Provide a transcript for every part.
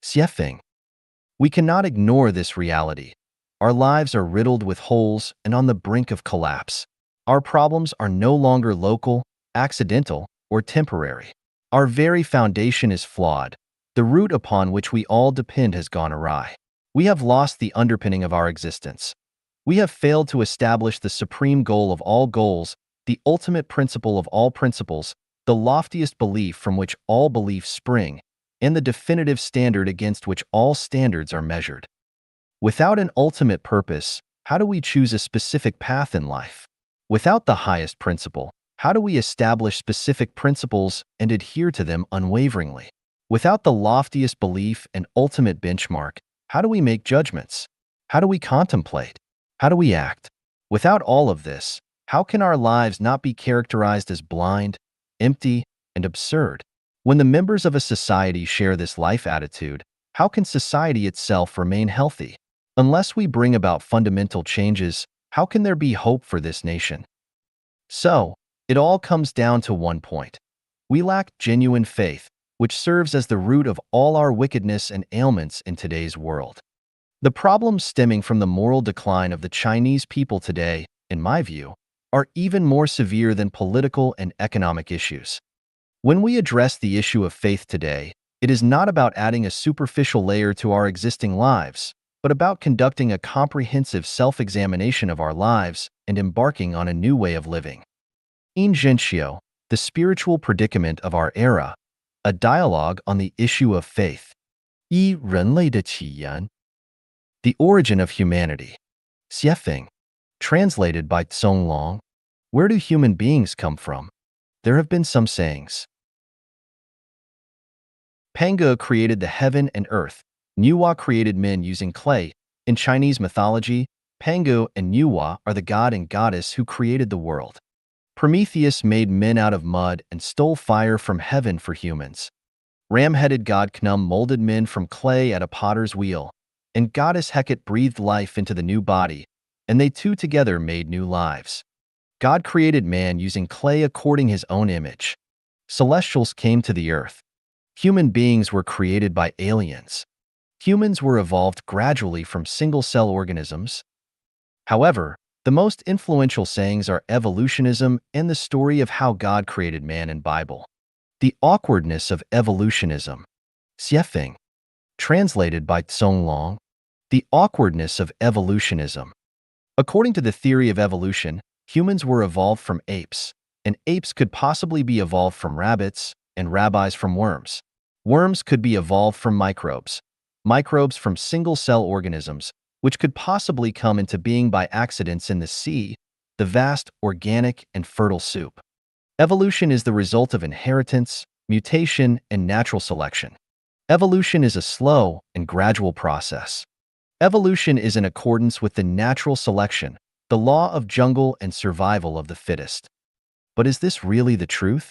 Xiefeng. We cannot ignore this reality. Our lives are riddled with holes and on the brink of collapse. Our problems are no longer local, accidental, or temporary. Our very foundation is flawed. The root upon which we all depend has gone awry. We have lost the underpinning of our existence. We have failed to establish the supreme goal of all goals, the ultimate principle of all principles, the loftiest belief from which all beliefs spring, and the definitive standard against which all standards are measured. Without an ultimate purpose, how do we choose a specific path in life? Without the highest principle, how do we establish specific principles and adhere to them unwaveringly? Without the loftiest belief and ultimate benchmark, how do we make judgments? How do we contemplate? How do we act? Without all of this, how can our lives not be characterized as blind, empty, and absurd? When the members of a society share this life attitude, how can society itself remain healthy? Unless we bring about fundamental changes, how can there be hope for this nation? So, it all comes down to one point. We lack genuine faith, which serves as the root of all our wickedness and ailments in today's world. The problems stemming from the moral decline of the Chinese people today, in my view, are even more severe than political and economic issues. When we address the issue of faith today, it is not about adding a superficial layer to our existing lives, but about conducting a comprehensive self-examination of our lives and embarking on a new way of living. In Zhenxiu, the spiritual predicament of our era, a dialogue on the issue of faith. 一人类的起源 The origin of humanity. Xiefeng. Translated by Tsong Long. Where do human beings come from? There have been some sayings. Pange created the heaven and earth. Nuwa created men using clay. In Chinese mythology, Pange and Nuwa are the god and goddess who created the world. Prometheus made men out of mud and stole fire from heaven for humans. Ram-headed god Khnum molded men from clay at a potter's wheel, and goddess Hecate breathed life into the new body, and they two together made new lives. God created man using clay according his own image. Celestials came to the earth. Human beings were created by aliens. Humans were evolved gradually from single-cell organisms. However, the most influential sayings are evolutionism and the story of how God created man in Bible. The awkwardness of evolutionism. Xiefeng. Translated by Tsong Long. The awkwardness of evolutionism. According to the theory of evolution, humans were evolved from apes, and apes could possibly be evolved from rabbits, and rabbis from worms. Worms could be evolved from microbes. Microbes from single-cell organisms, which could possibly come into being by accidents in the sea, the vast, organic, and fertile soup. Evolution is the result of inheritance, mutation, and natural selection. Evolution is a slow and gradual process. Evolution is in accordance with the natural selection, the law of jungle and survival of the fittest. But is this really the truth?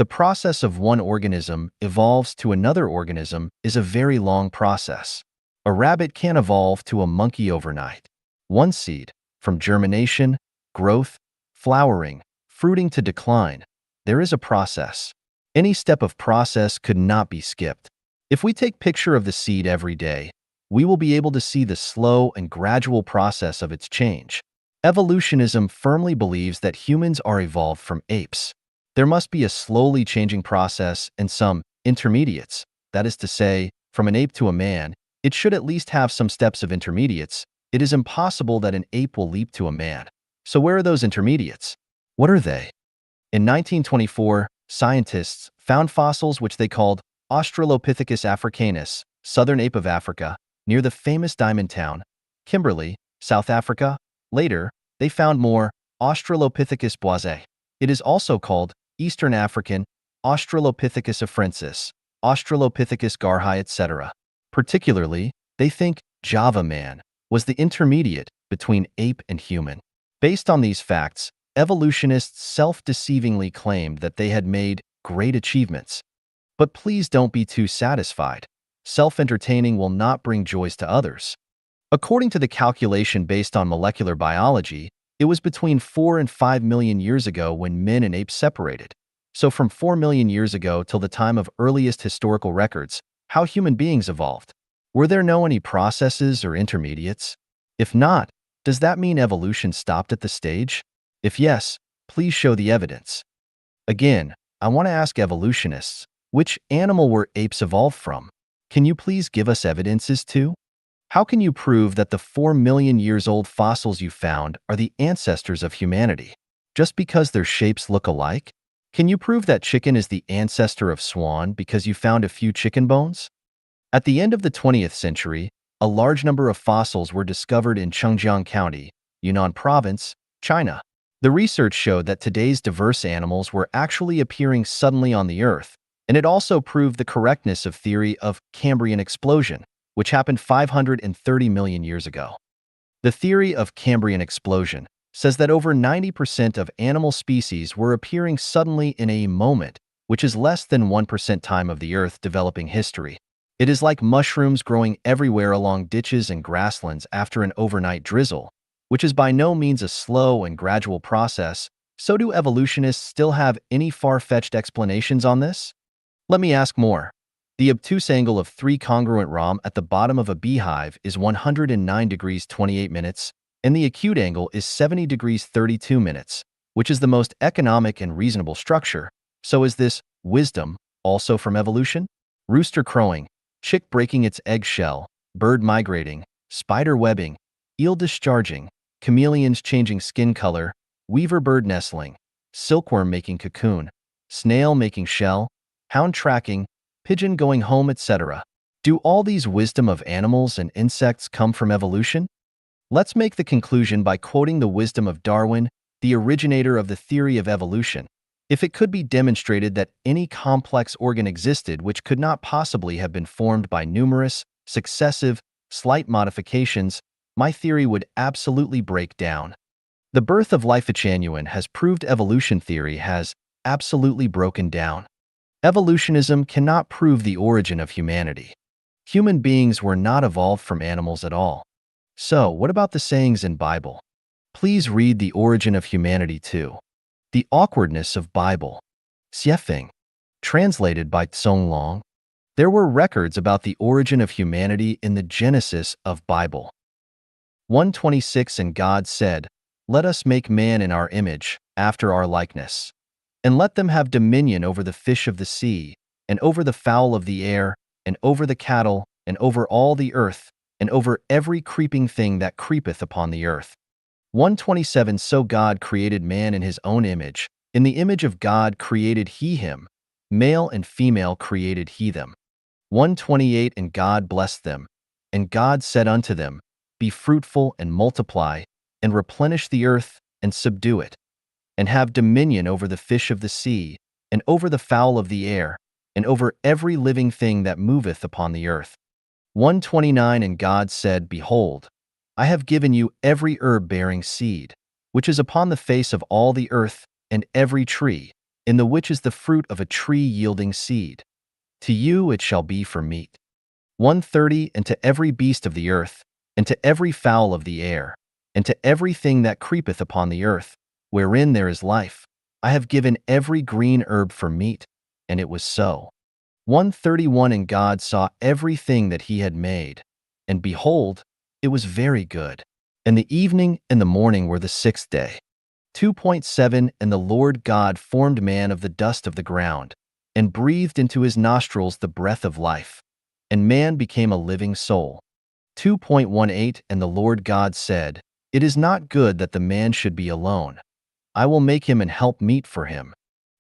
The process of one organism evolves to another organism is a very long process. A rabbit can't evolve to a monkey overnight. One seed, from germination, growth, flowering, fruiting to decline, there is a process. Any step of process could not be skipped. If we take picture of the seed every day, we will be able to see the slow and gradual process of its change. Evolutionism firmly believes that humans are evolved from apes. There must be a slowly changing process and some intermediates, that is to say, from an ape to a man, it should at least have some steps of intermediates. It is impossible that an ape will leap to a man. So where are those intermediates? What are they? In 1924, scientists found fossils which they called Australopithecus africanus, southern ape of Africa, near the famous diamond town, Kimberley, South Africa. Later, they found more Australopithecus boisé. It is also called Eastern African, Australopithecus afrensis, Australopithecus garhi, etc. Particularly, they think Java man was the intermediate between ape and human. Based on these facts, evolutionists self-deceivingly claimed that they had made great achievements. But please don't be too satisfied. Self-entertaining will not bring joys to others. According to the calculation based on molecular biology, it was between 4 and 5 million years ago when men and apes separated. So from 4 million years ago till the time of earliest historical records, how human beings evolved. Were there no any processes or intermediates? If not, does that mean evolution stopped at the stage? If yes, please show the evidence. Again, I want to ask evolutionists, which animal were apes evolved from? Can you please give us evidences too? How can you prove that the 4 million years old fossils you found are the ancestors of humanity? Just because their shapes look alike? Can you prove that chicken is the ancestor of swan because you found a few chicken bones? At the end of the 20th century, a large number of fossils were discovered in Chengjiang County, Yunnan Province, China. The research showed that today's diverse animals were actually appearing suddenly on the Earth, and it also proved the correctness of theory of Cambrian explosion, which happened 530 million years ago. The theory of Cambrian explosion says that over 90% of animal species were appearing suddenly in a moment, which is less than 1% time of the Earth developing history. It is like mushrooms growing everywhere along ditches and grasslands after an overnight drizzle, which is by no means a slow and gradual process. So do evolutionists still have any far-fetched explanations on this? Let me ask more. The obtuse angle of 3 congruent ROM at the bottom of a beehive is 109 degrees 28 minutes, and the acute angle is 70 degrees 32 minutes, which is the most economic and reasonable structure. So is this wisdom also from evolution? Rooster crowing, chick breaking its egg shell, bird migrating, spider webbing, eel discharging, chameleons changing skin color, weaver bird nestling, silkworm making cocoon, snail making shell, hound tracking, pigeon going home, etc. Do all these wisdom of animals and insects come from evolution? Let's make the conclusion by quoting the wisdom of Darwin, the originator of the theory of evolution. If it could be demonstrated that any complex organ existed which could not possibly have been formed by numerous, successive, slight modifications, my theory would absolutely break down. The birth of life Genuine has proved evolution theory has absolutely broken down. Evolutionism cannot prove the origin of humanity. Human beings were not evolved from animals at all. So, what about the sayings in Bible? Please read The Origin of Humanity too. The Awkwardness of Bible. Xiefeng. Translated by Tsong Long. There were records about the origin of humanity in the Genesis of Bible. 1:26 And God said, "Let us make man in our image, after our likeness. And let them have dominion over the fish of the sea, and over the fowl of the air, and over the cattle, and over all the earth, and over every creeping thing that creepeth upon the earth." 1:27 So God created man in his own image. In the image of God created he him. Male and female created he them. 1:28 And God blessed them. And God said unto them, Be fruitful and multiply, and replenish the earth, and subdue it, and have dominion over the fish of the sea, and over the fowl of the air, and over every living thing that moveth upon the earth. 1:29 And God said, Behold, I have given you every herb bearing seed, which is upon the face of all the earth, and every tree, in the which is the fruit of a tree yielding seed. To you it shall be for meat. 1:30 And to every beast of the earth, and to every fowl of the air, and to everything that creepeth upon the earth, wherein there is life, I have given every green herb for meat. And it was so. 1:31 And God saw everything that he had made, and behold, it was very good. And the evening and the morning were the 6th day. 2:7 And the Lord God formed man of the dust of the ground, and breathed into his nostrils the breath of life, and man became a living soul. 2:18 And the Lord God said, It is not good that the man should be alone. I will make him an help meet for him.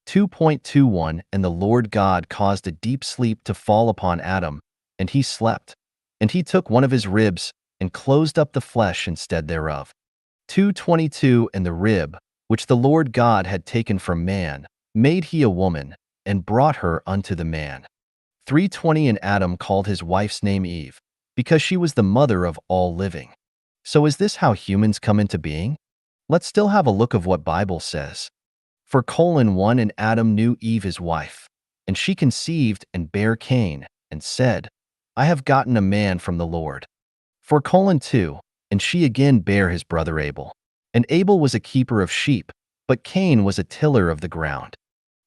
2:21 And the Lord God caused a deep sleep to fall upon Adam, and he slept. And he took one of his ribs, and closed up the flesh instead thereof. 2:22 And the rib, which the Lord God had taken from man, made he a woman, and brought her unto the man. 3:20 And Adam called his wife's name Eve, because she was the mother of all living. So is this how humans come into being? Let's still have a look of what Bible says. For 1 And Adam knew Eve his wife, and she conceived and bare Cain, and said, I have gotten a man from the Lord. For 2 And she again bare his brother Abel. And Abel was a keeper of sheep, but Cain was a tiller of the ground.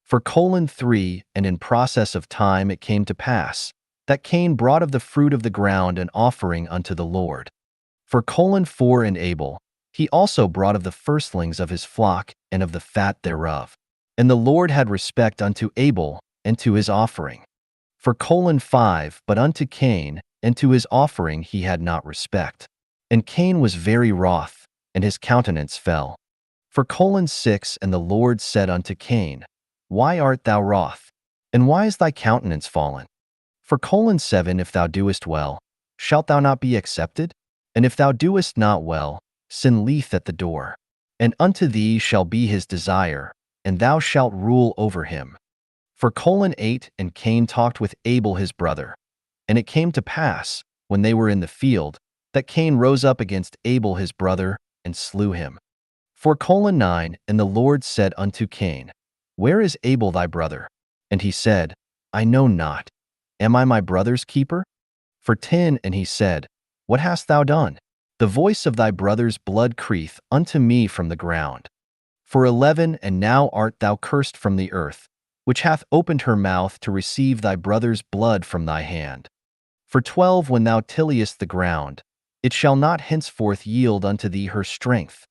For 3 And in process of time it came to pass, that Cain brought of the fruit of the ground an offering unto the Lord. For 4 and Abel, he also brought of the firstlings of his flock and of the fat thereof. And the Lord had respect unto Abel and to his offering. For 5, but unto Cain and to his offering he had not respect. And Cain was very wroth, and his countenance fell. For 6, and the Lord said unto Cain, Why art thou wroth? And why is thy countenance fallen? For 7, if thou doest well, shalt thou not be accepted? And if thou doest not well, sin lieth at the door. And unto thee shall be his desire, and thou shalt rule over him. For 8, and Cain talked with Abel his brother. And it came to pass, when they were in the field, that Cain rose up against Abel his brother, and slew him. For 9, and the Lord said unto Cain, Where is Abel thy brother? And he said, I know not. Am I my brother's keeper? For 10, and he said, What hast thou done? The voice of thy brother's blood crieth unto me from the ground. For 11, and now art thou cursed from the earth, which hath opened her mouth to receive thy brother's blood from thy hand. For 12, when thou tillest the ground, it shall not henceforth yield unto thee her strength.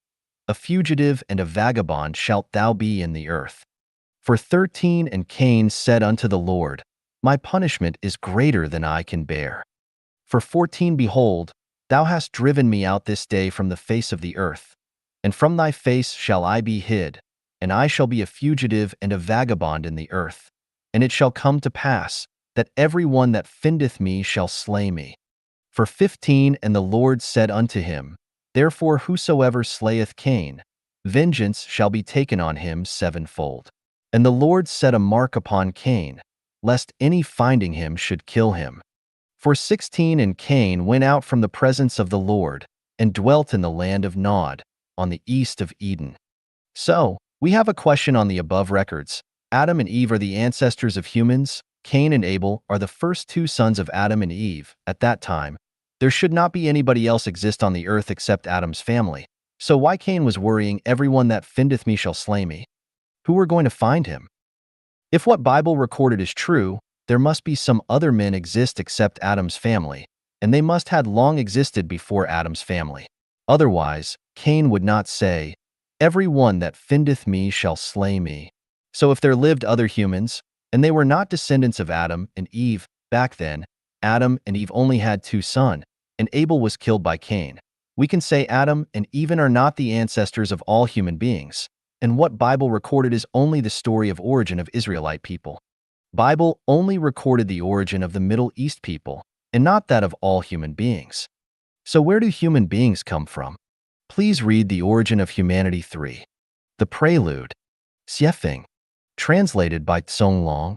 A fugitive and a vagabond shalt thou be in the earth. For 13, and Cain said unto the Lord, My punishment is greater than I can bear. For 14, behold, thou hast driven me out this day from the face of the earth, and from thy face shall I be hid, and I shall be a fugitive and a vagabond in the earth. And it shall come to pass, that every one that findeth me shall slay me. For 15, and the Lord said unto him, Therefore whosoever slayeth Cain, vengeance shall be taken on him sevenfold. And the Lord set a mark upon Cain, lest any finding him should kill him. For 16, and Cain went out from the presence of the Lord, and dwelt in the land of Nod, on the east of Eden. So, we have a question on the above records. Adam and Eve are the ancestors of humans. Cain and Abel are the first 2 sons of Adam and Eve. At that time, there should not be anybody else exist on the earth except Adam's family. So why Cain was worrying, everyone that findeth me shall slay me? Who were going to find him? If what Bible recorded is true, there must be some other men exist except Adam's family, and they must had long existed before Adam's family. Otherwise, Cain would not say, Every one that findeth me shall slay me. So if there lived other humans, and they were not descendants of Adam and Eve, back then, Adam and Eve only had 2 sons, and Abel was killed by Cain. We can say Adam and Eve are not the ancestors of all human beings, and what Bible recorded is only the story of origin of Israelite people. Bible only recorded the origin of the Middle East people, and not that of all human beings. So where do human beings come from? Please read The Origin of Humanity 3. The Prelude. Xiefeng. Translated by Tsong Long.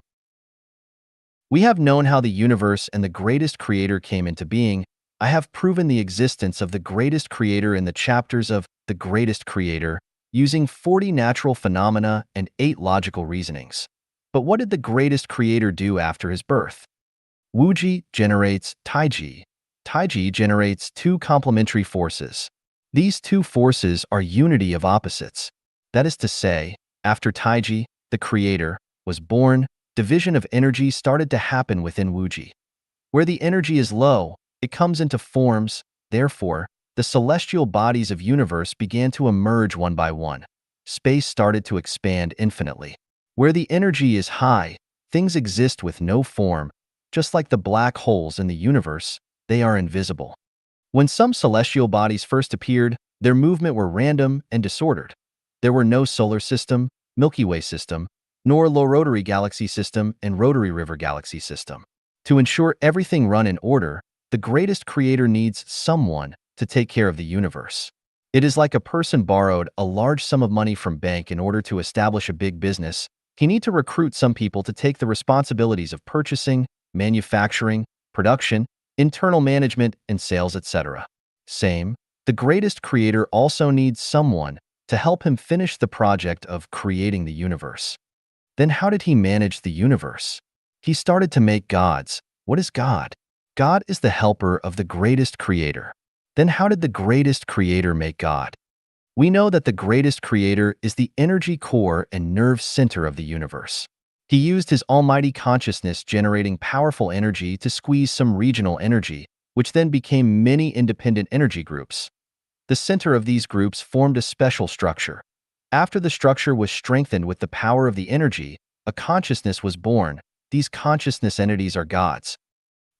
We have known how the universe and the greatest creator came into being. I have proven the existence of the greatest creator in the chapters of The Greatest Creator, using 40 natural phenomena and 8 logical reasonings. But what did the greatest creator do after his birth? Wuji generates Taiji. Taiji generates 2 complementary forces. These 2 forces are unity of opposites. That is to say, after Taiji, the creator, was born, division of energy started to happen within Wuji. Where the energy is low, it comes into forms. Therefore, the celestial bodies of universe began to emerge one by one. Space started to expand infinitely. Where the energy is high, things exist with no form. Just like the black holes in the universe, they are invisible. When some celestial bodies first appeared, their movement were random and disordered. There were no solar system, Milky Way system, nor low rotary galaxy system and rotary river galaxy system. To ensure everything run in order, the greatest creator needs someone to take care of the universe. It is like a person borrowed a large sum of money from bank in order to establish a big business. He need to recruit some people to take the responsibilities of purchasing, manufacturing, production, internal management, and sales, etc. Same, the greatest creator also needs someone to help him finish the project of creating the universe. Then how did he manage the universe? He started to make gods. What is God? God is the helper of the greatest creator. Then how did the greatest creator make God? We know that the greatest creator is the energy core and nerve center of the universe. He used his almighty consciousness generating powerful energy to squeeze some regional energy, which then became many independent energy groups. The center of these groups formed a special structure. After the structure was strengthened with the power of the energy, a consciousness was born. These consciousness entities are gods.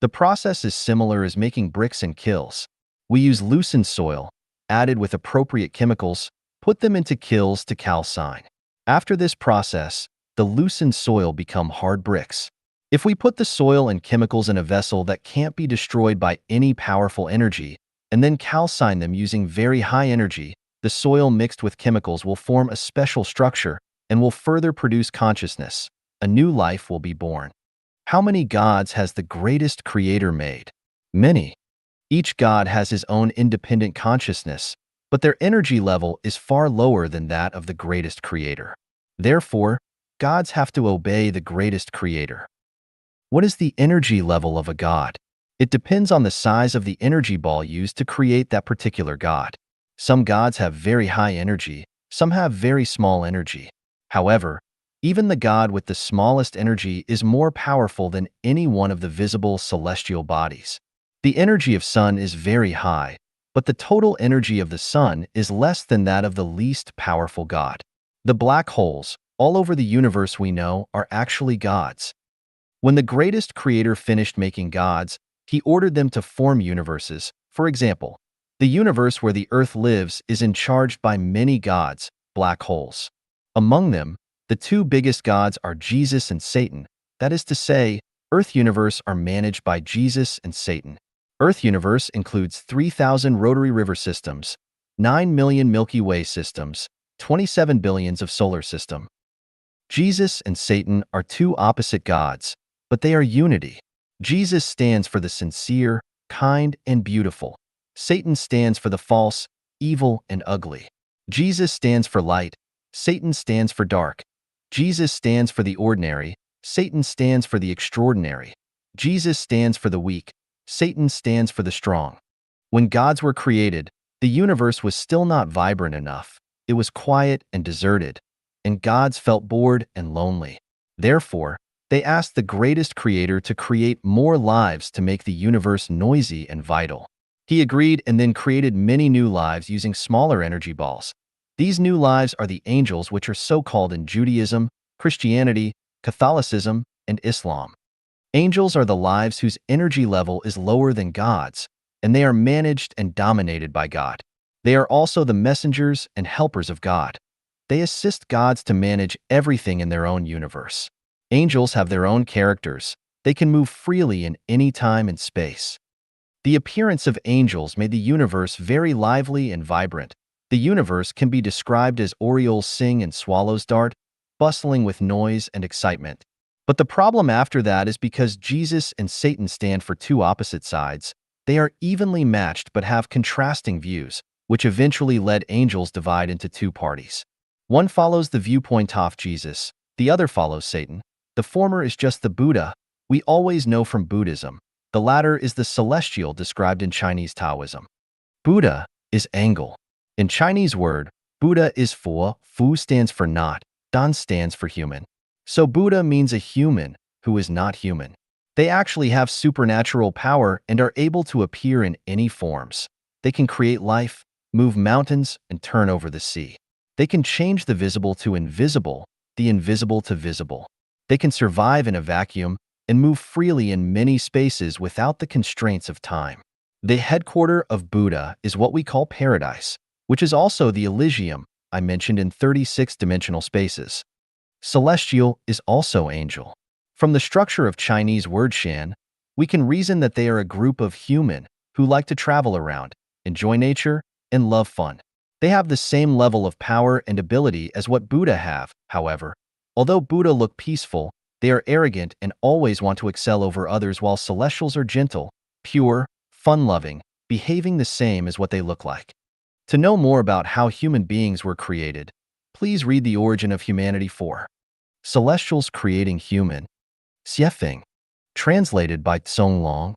The process is similar as making bricks and kilns. We use loosened soil, added with appropriate chemicals, put them into kilns to calcine. After this process, the loosened soil become hard bricks. If we put the soil and chemicals in a vessel that can't be destroyed by any powerful energy, and then calcine them using very high energy, the soil mixed with chemicals will form a special structure and will further produce consciousness. A new life will be born. How many gods has the greatest creator made? Many. Each god has his own independent consciousness, but their energy level is far lower than that of the greatest creator. Therefore, gods have to obey the greatest creator. What is the energy level of a god? It depends on the size of the energy ball used to create that particular god. Some gods have very high energy, some have very small energy. However, even the god with the smallest energy is more powerful than any one of the visible celestial bodies. The energy of sun is very high, but the total energy of the sun is less than that of the least powerful god. The black holes, all over the universe we know, are actually gods. When the greatest creator finished making gods, he ordered them to form universes. For example, the universe where the earth lives is charged by many gods, black holes. Among them, the two biggest gods are Jesus and Satan. That is to say, Earth universe are managed by Jesus and Satan. Earth universe includes 3,000 rotary river systems, 9 million Milky Way systems, 27 billions of solar system. Jesus and Satan are two opposite gods, but they are unity. Jesus stands for the sincere, kind, and beautiful. Satan stands for the false, evil, and ugly. Jesus stands for light. Satan stands for dark. Jesus stands for the ordinary. Satan stands for the extraordinary. Jesus stands for the weak. Satan stands for the strong. When gods were created, the universe was still not vibrant enough. It was quiet and deserted, and gods felt bored and lonely. Therefore, they asked the greatest creator to create more lives to make the universe noisy and vital. He agreed and then created many new lives using smaller energy balls. These new lives are the angels, which are so called in Judaism, Christianity, Catholicism, and Islam. Angels are the lives whose energy level is lower than God's, and they are managed and dominated by God. They are also the messengers and helpers of God. They assist gods to manage everything in their own universe. Angels have their own characters. They can move freely in any time and space. The appearance of angels made the universe very lively and vibrant. The universe can be described as orioles sing and swallows dart, bustling with noise and excitement. But the problem after that is because Jesus and Satan stand for two opposite sides, they are evenly matched but have contrasting views, which eventually led angels divide into two parties. One follows the viewpoint of Jesus, the other follows Satan. The former is just the Buddha we always know from Buddhism. The latter is the celestial described in Chinese Taoism. Buddha is Angle. In Chinese word, Buddha is Fu stands for not, Dan stands for human. So Buddha means a human who is not human. They actually have supernatural power and are able to appear in any forms. They can create life, move mountains, and turn over the sea. They can change the visible to invisible, the invisible to visible. They can survive in a vacuum and move freely in many spaces without the constraints of time. The headquarter of Buddha is what we call paradise, which is also the Elysium I mentioned in 36-dimensional spaces. Celestial is also angel. From the structure of Chinese word Shan, we can reason that they are a group of human who like to travel around, enjoy nature, and love fun. They have the same level of power and ability as what Buddha have, however. Although Buddha look peaceful, they are arrogant and always want to excel over others, while celestials are gentle, pure, fun-loving, behaving the same as what they look like. To know more about how human beings were created, please read The Origin of Humanity 4. Celestials Creating Human. Xiefeng. Translated by Tsong Long.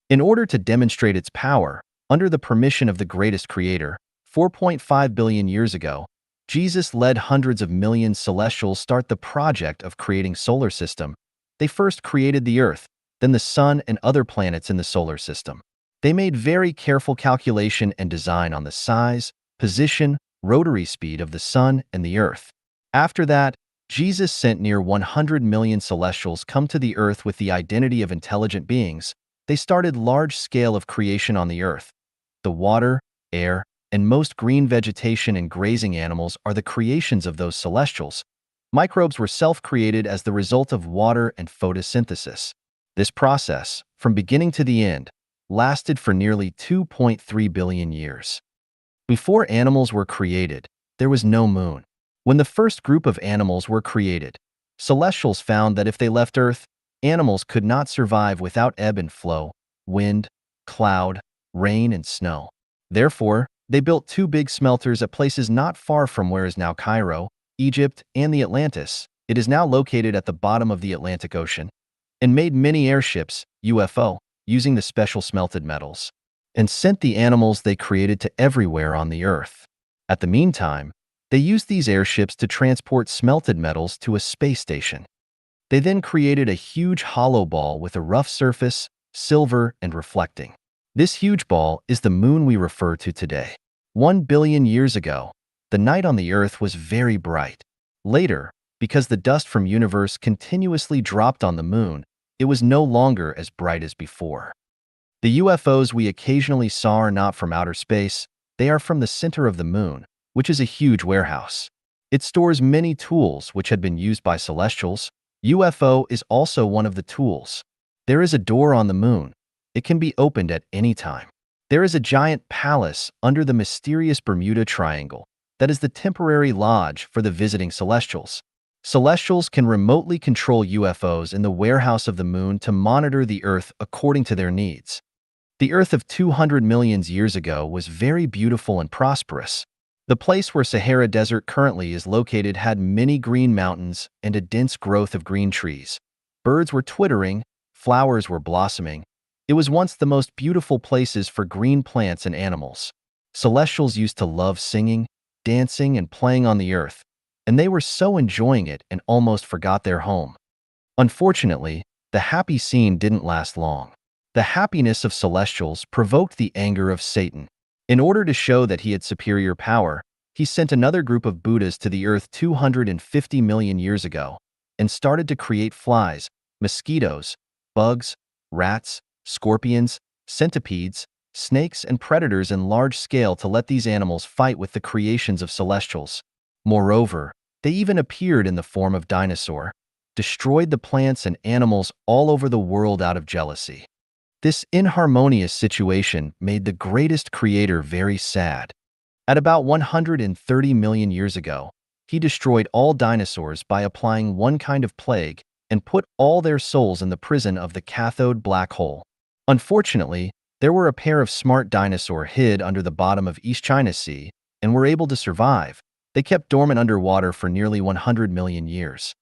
In order to demonstrate its power, under the permission of the greatest creator, 4.5 billion years ago, Jesus led hundreds of millions celestials start the project of creating solar system. They first created the Earth, then the Sun and other planets in the solar system. They made very careful calculation and design on the size, position, rotary speed of the Sun and the Earth. After that, Jesus sent near 100 million celestials come to the Earth with the identity of intelligent beings. They started large scale of creation on the Earth. The water, air, and most green vegetation and grazing animals are the creations of those celestials. Microbes were self-created as the result of water and photosynthesis. This process, from beginning to the end, lasted for nearly 2.3 billion years. Before animals were created, there was no moon. When the first group of animals were created, celestials found that if they left Earth, animals could not survive without ebb and flow, wind, cloud, rain, and snow. Therefore, they built two big smelters at places not far from where is now Cairo, Egypt, and the Atlantis. It is now located at the bottom of the Atlantic Ocean, and made many airships, UFO, using the special smelted metals, and sent the animals they created to everywhere on the Earth. At the meantime, they used these airships to transport smelted metals to a space station. They then created a huge hollow ball with a rough surface, silver, and reflecting. This huge ball is the moon we refer to today. 1 billion years ago, the night on the Earth was very bright. Later, because the dust from universe continuously dropped on the moon, it was no longer as bright as before. The UFOs we occasionally saw are not from outer space, they are from the center of the moon, which is a huge warehouse. It stores many tools which had been used by celestials. UFO is also one of the tools. There is a door on the moon. It can be opened at any time. There is a giant palace under the mysterious Bermuda Triangle that is the temporary lodge for the visiting celestials. Celestials can remotely control UFOs in the warehouse of the moon to monitor the Earth according to their needs. The Earth of 200 million years ago was very beautiful and prosperous. The place where Sahara Desert currently is located had many green mountains and a dense growth of green trees. Birds were twittering, flowers were blossoming. It was once the most beautiful places for green plants and animals. Celestials used to love singing, dancing, and playing on the Earth, and they were so enjoying it and almost forgot their home. Unfortunately, the happy scene didn't last long. The happiness of celestials provoked the anger of Satan. In order to show that he had superior power, he sent another group of Buddhas to the Earth 250 million years ago and started to create flies, mosquitoes, bugs, rats, scorpions, centipedes, snakes, and predators in large scale to let these animals fight with the creations of celestials. Moreover, they even appeared in the form of dinosaur, destroyed the plants and animals all over the world out of jealousy. This inharmonious situation made the greatest creator very sad. At about 130 million years ago, he destroyed all dinosaurs by applying one kind of plague and put all their souls in the prison of the cathode black hole. Unfortunately, there were a pair of smart dinosaurs hid under the bottom of East China Sea and were able to survive. They kept dormant underwater for nearly 100 million years.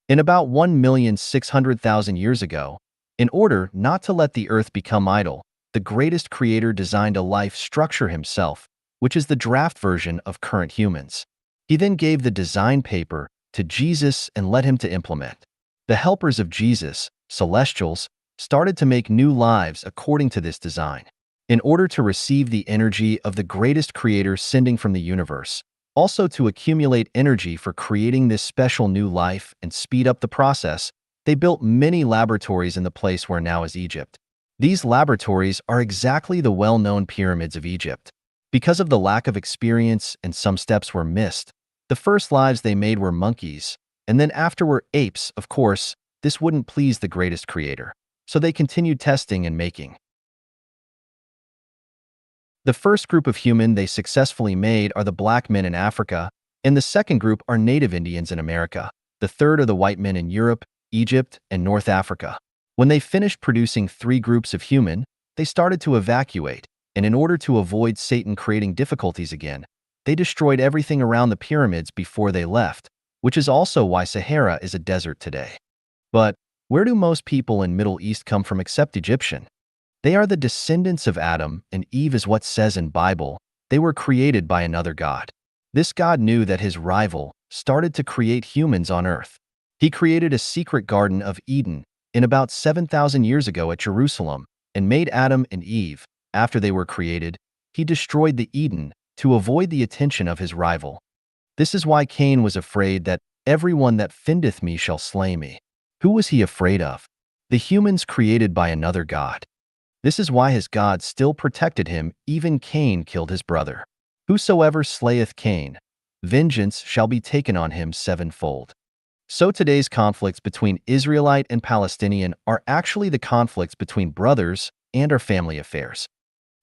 In about 1,600,000 years ago, in order not to let the Earth become idle, the greatest creator designed a life structure himself, which is the draft version of current humans. He then gave the design paper to Jesus and led him to implement. The helpers of Jesus, celestials, started to make new lives according to this design. In order to receive the energy of the greatest creator sending from the universe, also to accumulate energy for creating this special new life and speed up the process, they built many laboratories in the place where now is Egypt. These laboratories are exactly the well-known pyramids of Egypt. Because of the lack of experience and some steps were missed, the first lives they made were monkeys, and then after were apes. Of course, this wouldn't please the greatest creator, so they continued testing and making. The first group of human they successfully made are the black men in Africa, and the second group are native Indians in America. The third are the white men in Europe, Egypt, and North Africa. When they finished producing 3 groups of human, they started to evacuate, and in order to avoid Satan creating difficulties again, they destroyed everything around the pyramids before they left, which is also why Sahara is a desert today. But where do most people in Middle East come from except Egyptian? They are the descendants of Adam and Eve, is what says in Bible. They were created by another God. This god knew that his rival started to create humans on Earth. He created a secret Garden of Eden in about 7,000 years ago at Jerusalem and made Adam and Eve. After they were created, he destroyed the Eden to avoid the attention of his rival. This is why Cain was afraid that everyone that findeth me shall slay me. Who was he afraid of? The humans created by another god. This is why his God still protected him, even Cain killed his brother. Whosoever slayeth Cain, vengeance shall be taken on him sevenfold. So today's conflicts between Israelite and Palestinian are actually the conflicts between brothers and our family affairs.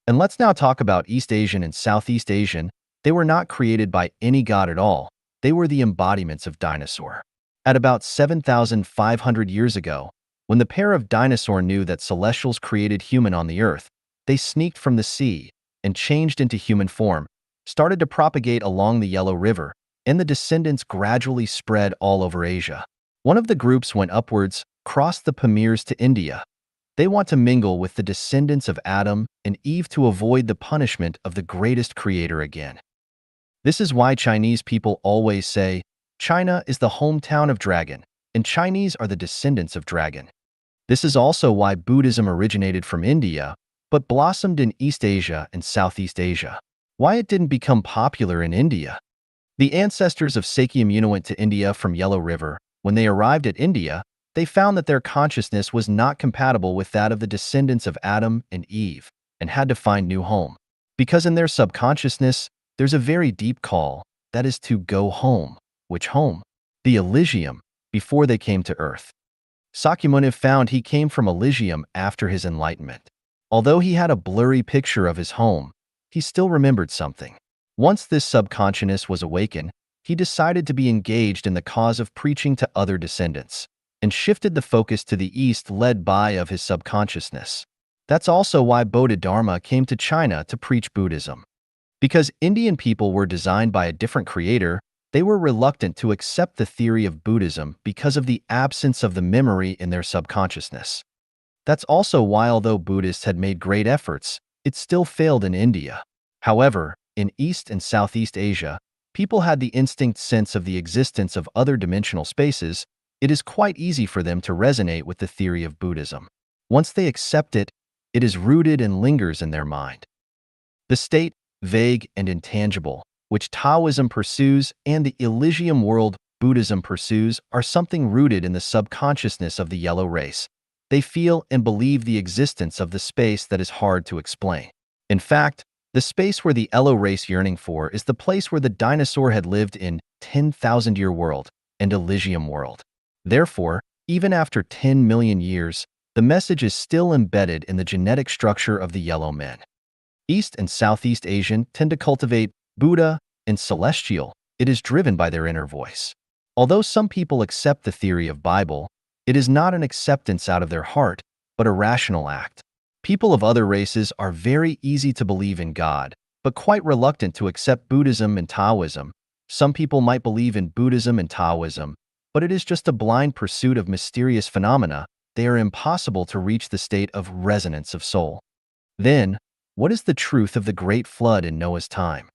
And let's now talk about East Asian and Southeast Asian. They were not created by any god at all. They were the embodiments of dinosaur. At about 7,500 years ago, when the pair of dinosaur knew that celestials created human on the earth, they sneaked from the sea and changed into human form, started to propagate along the Yellow River, and the descendants gradually spread all over Asia. One of the groups went upwards, crossed the Pamirs to India. They want to mingle with the descendants of Adam and Eve to avoid the punishment of the greatest creator again. This is why Chinese people always say, China is the hometown of dragon, and Chinese are the descendants of dragon. This is also why Buddhism originated from India, but blossomed in East Asia and Southeast Asia. Why it didn't become popular in India? The ancestors of Sakyamuni went to India from Yellow River. When they arrived at India, they found that their consciousness was not compatible with that of the descendants of Adam and Eve, and had to find new home. Because in their subconsciousness, there's a very deep call, that is to go home. Which home? The Elysium, before they came to Earth. Sakyamuni found he came from Elysium after his enlightenment. Although he had a blurry picture of his home, he still remembered something. Once this subconsciousness was awakened, he decided to be engaged in the cause of preaching to other descendants, and shifted the focus to the east led by of his subconsciousness. That's also why Bodhidharma came to China to preach Buddhism. Because Indian people were designed by a different creator, they were reluctant to accept the theory of Buddhism because of the absence of the memory in their subconsciousness. That's also why, although Buddhists had made great efforts, it still failed in India. However, in East and Southeast Asia, people had the instinct sense of the existence of other dimensional spaces. It is quite easy for them to resonate with the theory of Buddhism. Once they accept it, it is rooted and lingers in their mind. The state, vague and intangible, which Taoism pursues and the Elysium world Buddhism pursues are something rooted in the subconsciousness of the yellow race. They feel and believe the existence of the space that is hard to explain. In fact, the space where the yellow race yearning for is the place where the dinosaur had lived in 10,000-year world and Elysium world. Therefore, even after 10 million years, the message is still embedded in the genetic structure of the yellow men. East and Southeast Asian tend to cultivate Buddha and celestial. It is driven by their inner voice. Although some people accept the theory of Bible, it is not an acceptance out of their heart, but a rational act. People of other races are very easy to believe in God, but quite reluctant to accept Buddhism and Taoism. Some people might believe in Buddhism and Taoism, but it is just a blind pursuit of mysterious phenomena. They are impossible to reach the state of resonance of soul. Then, what is the truth of the Great Flood in Noah's time?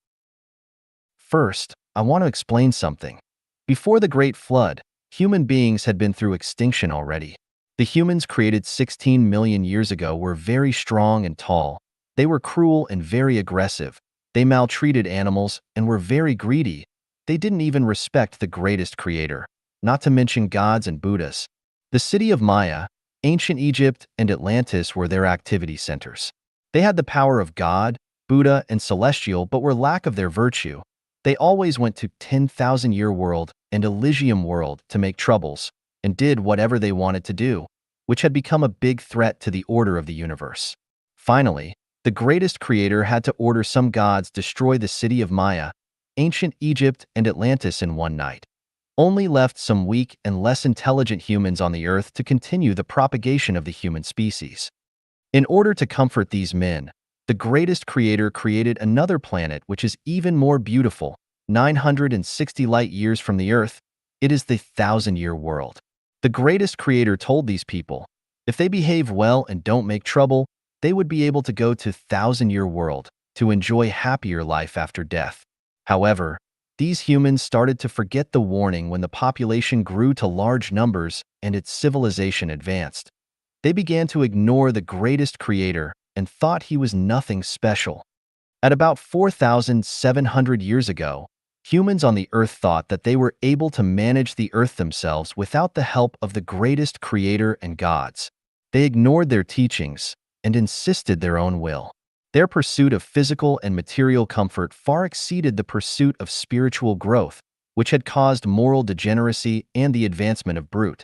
First, I want to explain something. Before the Great Flood, human beings had been through extinction already. The humans created 16 million years ago were very strong and tall. They were cruel and very aggressive. They maltreated animals and were very greedy. They didn't even respect the greatest creator, not to mention gods and Buddhas. The city of Maya, ancient Egypt, and Atlantis were their activity centers. They had the power of God, Buddha, and celestial, but were lack of their virtue. They always went to 10,000-year world and Elysium world to make troubles, and did whatever they wanted to do, which had become a big threat to the order of the universe. Finally, the greatest creator had to order some gods destroy the city of Maya, ancient Egypt, and Atlantis in one night. Only left some weak and less intelligent humans on the earth to continue the propagation of the human species. In order to comfort these men, the greatest creator created another planet which is even more beautiful, 960 light years from the earth. It is the 1,000-year world. The greatest creator told these people, if they behave well and don't make trouble, they would be able to go to 1,000-year world to enjoy happier life after death. However, These humans started to forget the warning when the population grew to large numbers and its civilization advanced. They began to ignore the greatest creator and thought he was nothing special. At about 4,700 years ago, humans on the earth thought that they were able to manage the earth themselves without the help of the greatest creator and gods. They ignored their teachings and insisted their own will. Their pursuit of physical and material comfort far exceeded the pursuit of spiritual growth, which had caused moral degeneracy and the advancement of brute.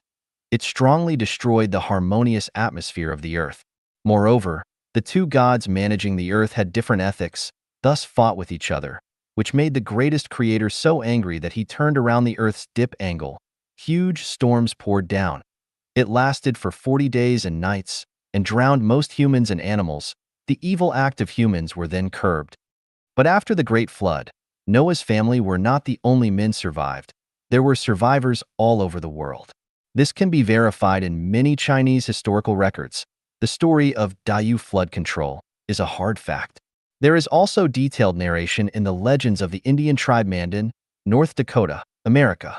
It strongly destroyed the harmonious atmosphere of the earth. Moreover, the two gods managing the earth had different ethics, thus fought with each other, which made the greatest creator so angry that he turned around the earth's dip angle. Huge storms poured down. It lasted for 40 days and nights and drowned most humans and animals. The evil act of humans were then curbed. But after the Great Flood, Noah's family were not the only men survived. There were survivors all over the world. This can be verified in many Chinese historical records. The story of Diyu flood control is a hard fact. There is also detailed narration in the legends of the Indian tribe Mandan, North Dakota, America.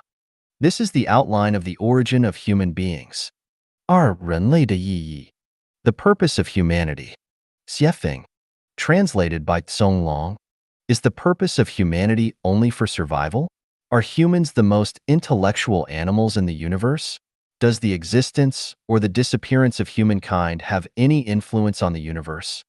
This is the outline of the origin of human beings. 二人类的意义 The purpose of humanity. Xiefeng, translated by Tsong Long. Is the purpose of humanity only for survival? Are humans the most intellectual animals in the universe? Does the existence or the disappearance of humankind have any influence on the universe?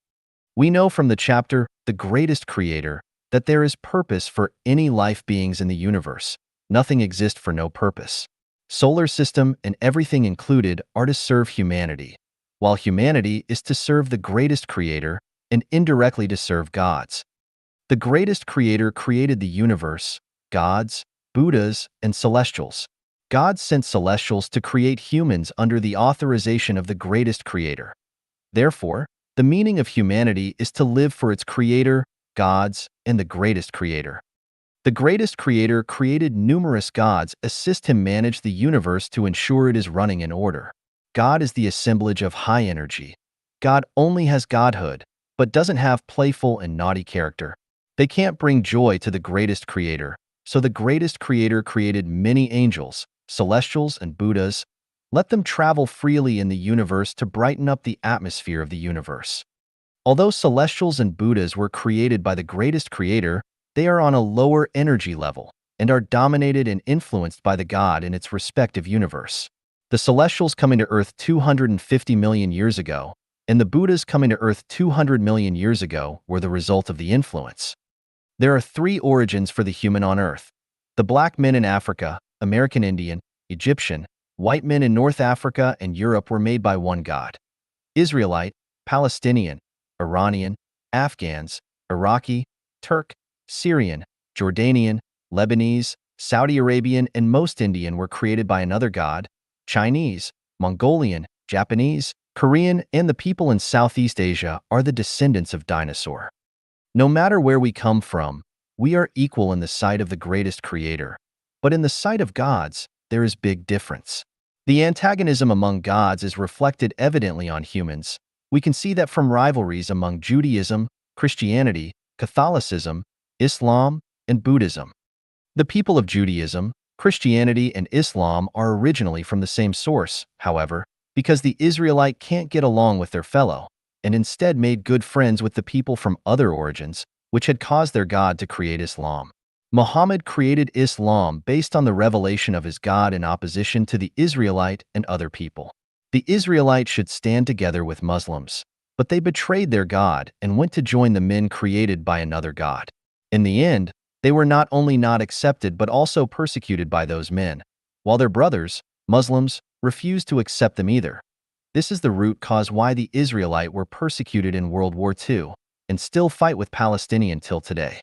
We know from the chapter, The Greatest Creator, that there is purpose for any life beings in the universe. Nothing exists for no purpose. Solar system and everything included are to serve humanity, while humanity is to serve the greatest creator and indirectly to serve gods. The greatest creator created the universe, gods, Buddhas, and celestials. God sent celestials to create humans under the authorization of the greatest creator. Therefore, the meaning of humanity is to live for its creator, gods, and the greatest creator. The greatest creator created numerous gods assist him manage the universe to ensure it is running in order. God is the assemblage of high energy. God only has godhood, but doesn't have playful and naughty character. They can't bring joy to the greatest creator, so the greatest creator created many angels, celestials, and Buddhas. Let them travel freely in the universe to brighten up the atmosphere of the universe. Although celestials and Buddhas were created by the greatest creator, they are on a lower energy level and are dominated and influenced by the God in its respective universe. The celestials coming to Earth 250 million years ago, and the Buddhas coming to Earth 200 million years ago were the result of the influence. There are three origins for the human on Earth. The black men in Africa, American Indian, Egyptian, white men in North Africa and Europe were made by one God. Israelite, Palestinian, Iranian, Afghans, Iraqi, Turk, Syrian, Jordanian, Lebanese, Saudi Arabian, and most Indian were created by another God. Chinese, Mongolian, Japanese, Korean, and the people in Southeast Asia are the descendants of dinosaur. No matter where we come from, we are equal in the sight of the greatest creator. But in the sight of gods, there is big difference. The antagonism among gods is reflected evidently on humans. We can see that from rivalries among Judaism, Christianity, Catholicism, Islam, and Buddhism. The people of Judaism, Christianity, and Islam are originally from the same source, however, because the Israelite can't get along with their fellow, and instead made good friends with the people from other origins, which had caused their God to create Islam. Muhammad created Islam based on the revelation of his God in opposition to the Israelite and other people. The Israelites should stand together with Muslims, but they betrayed their God and went to join the men created by another God. In the end, they were not only not accepted but also persecuted by those men, while their brothers, Muslims, refused to accept them either. This is the root cause why the Israelite were persecuted in World War II and still fight with Palestinians till today.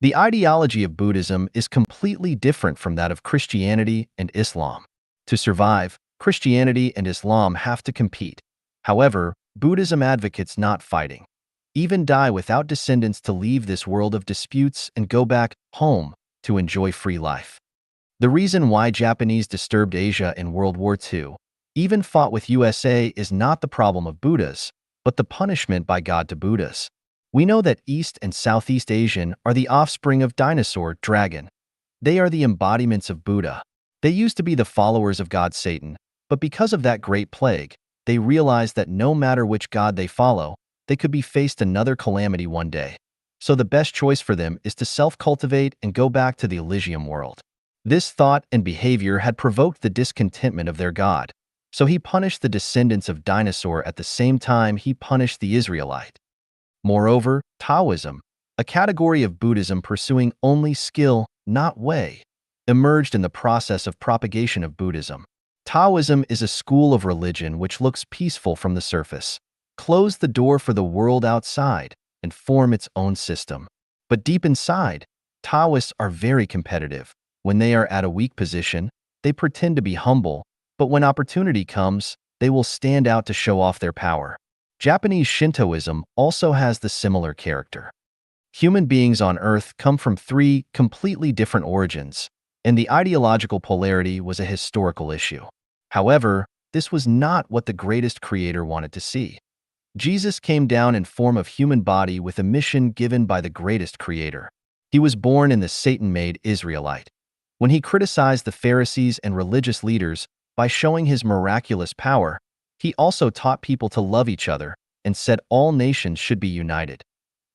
The ideology of Buddhism is completely different from that of Christianity and Islam. To survive, Christianity and Islam have to compete. However, Buddhism advocates not fighting. Even die without descendants to leave this world of disputes and go back home to enjoy free life. The reason why Japanese disturbed Asia in World War II, even fought with USA, is not the problem of Buddhas, but the punishment by God to Buddhas. We know that East and Southeast Asian are the offspring of dinosaur dragon. They are the embodiments of Buddha. They used to be the followers of God Satan, but because of that great plague, they realized that no matter which god they follow, they could be faced another calamity one day. So the best choice for them is to self-cultivate and go back to the Elysium world. This thought and behavior had provoked the discontentment of their god, so he punished the descendants of dinosaur at the same time he punished the Israelite. Moreover, Taoism, a category of Buddhism pursuing only skill, not way, emerged in the process of propagation of Buddhism. Taoism is a school of religion which looks peaceful from the surface, close the door for the world outside, and form its own system. But deep inside, Taoists are very competitive. When they are at a weak position, they pretend to be humble, but when opportunity comes, they will stand out to show off their power. Japanese Shintoism also has the similar character. Human beings on Earth come from three completely different origins, and the ideological polarity was a historical issue. However, this was not what the greatest creator wanted to see. Jesus came down in form of human body with a mission given by the greatest creator. He was born in the Satan-made Israelite. When he criticized the Pharisees and religious leaders by showing his miraculous power, he also taught people to love each other and said all nations should be united.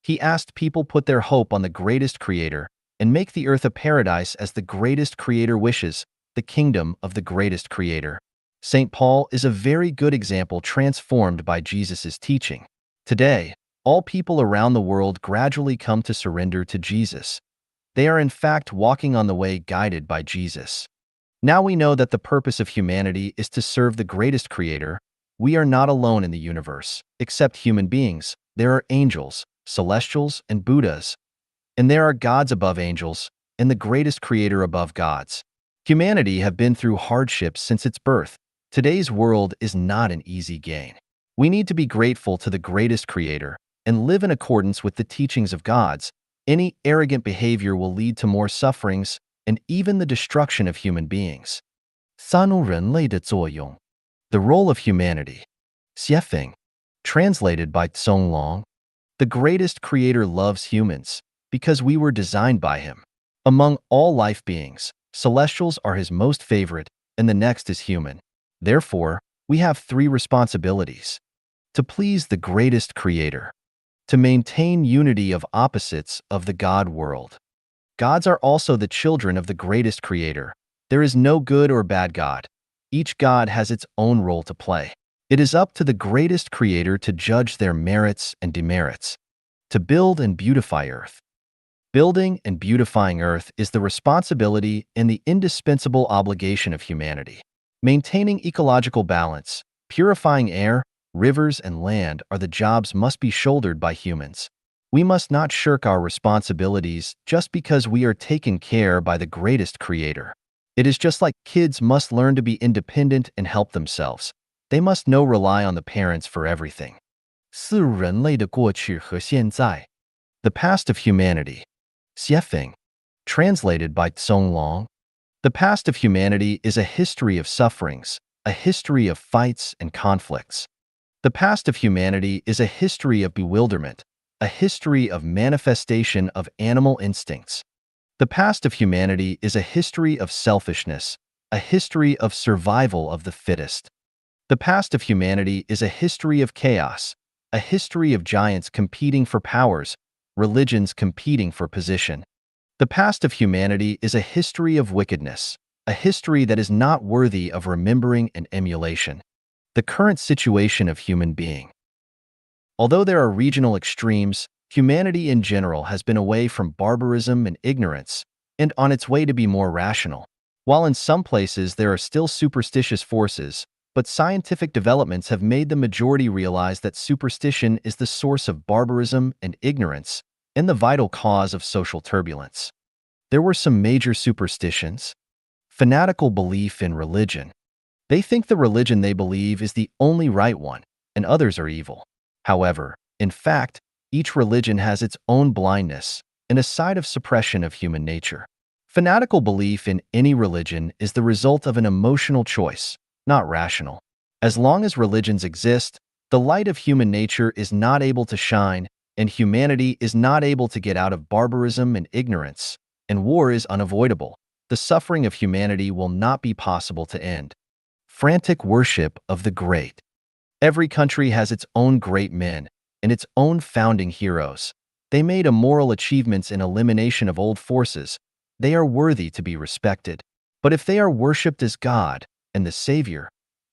He asked people put their hope on the greatest creator and make the earth a paradise as the greatest creator wishes, the kingdom of the greatest creator. St. Paul is a very good example transformed by Jesus' teaching. Today, all people around the world gradually come to surrender to Jesus. They are in fact walking on the way guided by Jesus. Now we know that the purpose of humanity is to serve the greatest creator. We are not alone in the universe. Except human beings, there are angels, celestials, and Buddhas. And there are gods above angels, and the greatest creator above gods. Humanity have been through hardships since its birth. Today's world is not an easy gain. We need to be grateful to the greatest creator and live in accordance with the teachings of gods. Any arrogant behavior will lead to more sufferings and even the destruction of human beings. 三人类的作用 The role of humanity. 写法 Translated by Tsong Long. The greatest creator loves humans because we were designed by him. Among all life beings, celestials are his most favorite, and the next is human. Therefore, we have three responsibilities. To please the greatest creator. To maintain unity of opposites of the God world. Gods are also the children of the greatest creator. There is no good or bad god. Each god has its own role to play. It is up to the greatest creator to judge their merits and demerits. To build and beautify earth. Building and beautifying earth is the responsibility and the indispensable obligation of humanity. Maintaining ecological balance, purifying air, rivers, and land are the jobs must be shouldered by humans. We must not shirk our responsibilities just because we are taken care by the greatest creator. It is just like kids must learn to be independent and help themselves. They must not rely on the parents for everything. 四人类的过去和现在 The past of humanity. 写法 Translated by Tsong Long. The past of humanity is a history of sufferings, a history of fights and conflicts. The past of humanity is a history of bewilderment, a history of manifestation of animal instincts. The past of humanity is a history of selfishness, a history of survival of the fittest. The past of humanity is a history of chaos, a history of giants competing for powers, religions competing for position. The past of humanity is a history of wickedness, a history that is not worthy of remembering and emulation. The current situation of human being. Although there are regional extremes, humanity in general has been away from barbarism and ignorance, and on its way to be more rational. While in some places there are still superstitious forces, but scientific developments have made the majority realize that superstition is the source of barbarism and ignorance, and the vital cause of social turbulence. There were some major superstitions. Fanatical belief in religion. They think the religion they believe is the only right one, and others are evil. However, in fact, each religion has its own blindness and a side of suppression of human nature. Fanatical belief in any religion is the result of an emotional choice, not rational. As long as religions exist, the light of human nature is not able to shine, and humanity is not able to get out of barbarism and ignorance, and war is unavoidable. The suffering of humanity will not be possible to end. Frantic worship of the great. Every country has its own great men and its own founding heroes. They made immoral achievements in elimination of old forces. They are worthy to be respected. But if they are worshipped as God and the Savior,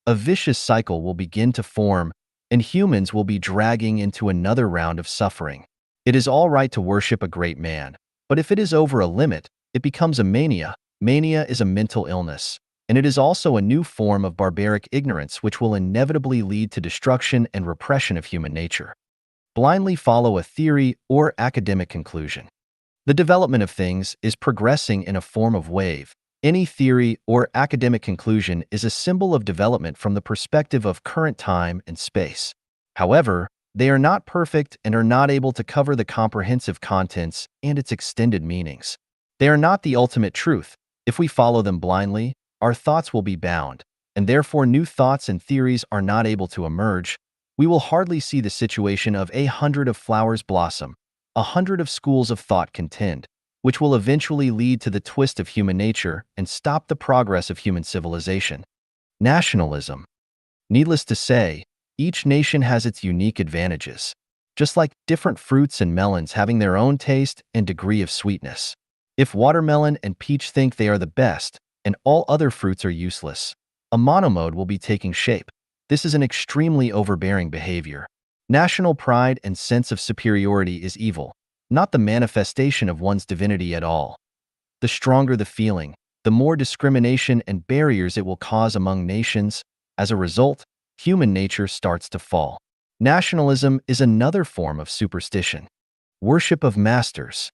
a vicious cycle will begin to form, and humans will be dragging into another round of suffering. It is all right to worship a great man, but if it is over a limit, it becomes a mania. Mania is a mental illness, and it is also a new form of barbaric ignorance which will inevitably lead to destruction and repression of human nature. Blindly follow a theory or academic conclusion. The development of things is progressing in a form of wave. Any theory or academic conclusion is a symbol of development from the perspective of current time and space. However, they are not perfect and are not able to cover the comprehensive contents and its extended meanings. They are not the ultimate truth. If we follow them blindly, our thoughts will be bound, and therefore new thoughts and theories are not able to emerge. We will hardly see the situation of 100 of flowers blossom, 100 of schools of thought contend, which will eventually lead to the twist of human nature and stop the progress of human civilization. Nationalism. Needless to say, each nation has its unique advantages, just like different fruits and melons having their own taste and degree of sweetness. If watermelon and peach think they are the best, and all other fruits are useless, a monomode will be taking shape. This is an extremely overbearing behavior. National pride and sense of superiority is evil, not the manifestation of one's divinity at all. The stronger the feeling, the more discrimination and barriers it will cause among nations. As a result, human nature starts to fall. Nationalism is another form of superstition. Worship of masters.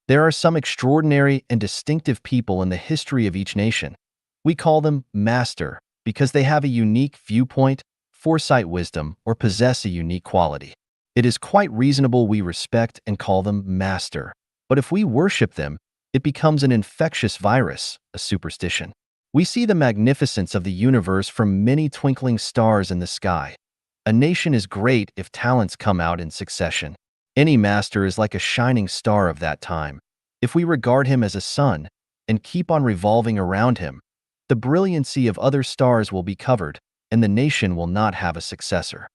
There are some extraordinary and distinctive people in the history of each nation. We call them master because they have a unique viewpoint, foresight, wisdom, or possess a unique quality. It is quite reasonable we respect and call them master. But if we worship them, it becomes an infectious virus, a superstition. We see the magnificence of the universe from many twinkling stars in the sky. A nation is great if talents come out in succession. Any master is like a shining star of that time. If we regard him as a sun and keep on revolving around him, the brilliancy of other stars will be covered, and the nation will not have a successor.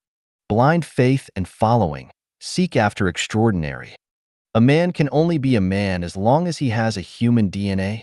Blind faith and following. Seek after extraordinary. A man can only be a man as long as he has a human DNA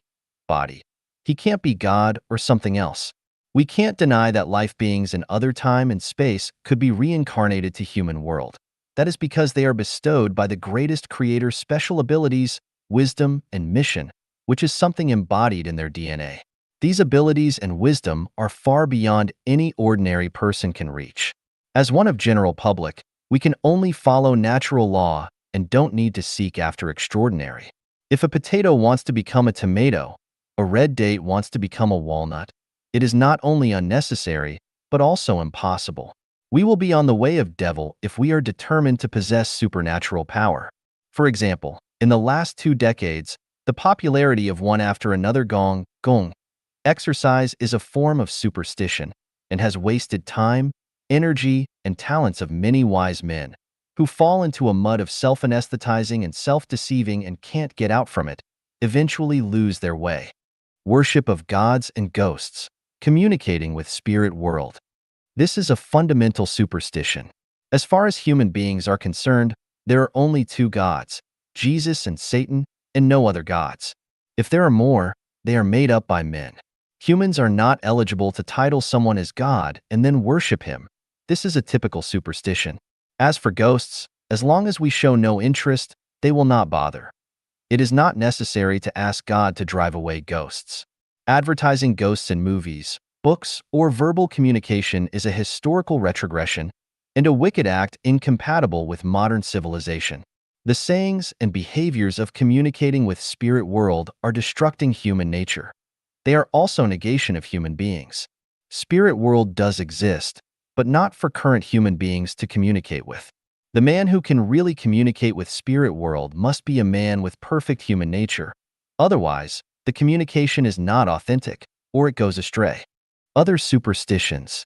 body. He can't be God or something else. We can't deny that life beings in other time and space could be reincarnated to human world. That is because they are bestowed by the greatest creator special abilities, wisdom, and mission, which is something embodied in their DNA. These abilities and wisdom are far beyond any ordinary person can reach. As one of general public, we can only follow natural law and don't need to seek after extraordinary. If a potato wants to become a tomato, a red date wants to become a walnut, it is not only unnecessary, but also impossible. We will be on the way of devil if we are determined to possess supernatural power. For example, in the last 2 decades, the popularity of one after another gong exercise is a form of superstition and has wasted time, energy, and talents of many wise men who fall into a mud of self-anesthetizing and self-deceiving and can't get out from it, eventually lose their way. Worship of gods and ghosts. Communicating with spirit world. This is a fundamental superstition. As far as human beings are concerned, there are only 2 gods, Jesus and Satan, and no other gods. If there are more, they are made up by men. Humans are not eligible to title someone as God and then worship him. This is a typical superstition. As for ghosts, as long as we show no interest, they will not bother. It is not necessary to ask God to drive away ghosts. Advertising ghosts in movies, books, or verbal communication is a historical retrogression and a wicked act incompatible with modern civilization. The sayings and behaviors of communicating with spirit world are destructing human nature. They are also negation of human beings. Spirit world does exist, but not for current human beings to communicate with. The man who can really communicate with spirit world must be a man with perfect human nature. Otherwise, the communication is not authentic, or it goes astray. Other superstitions.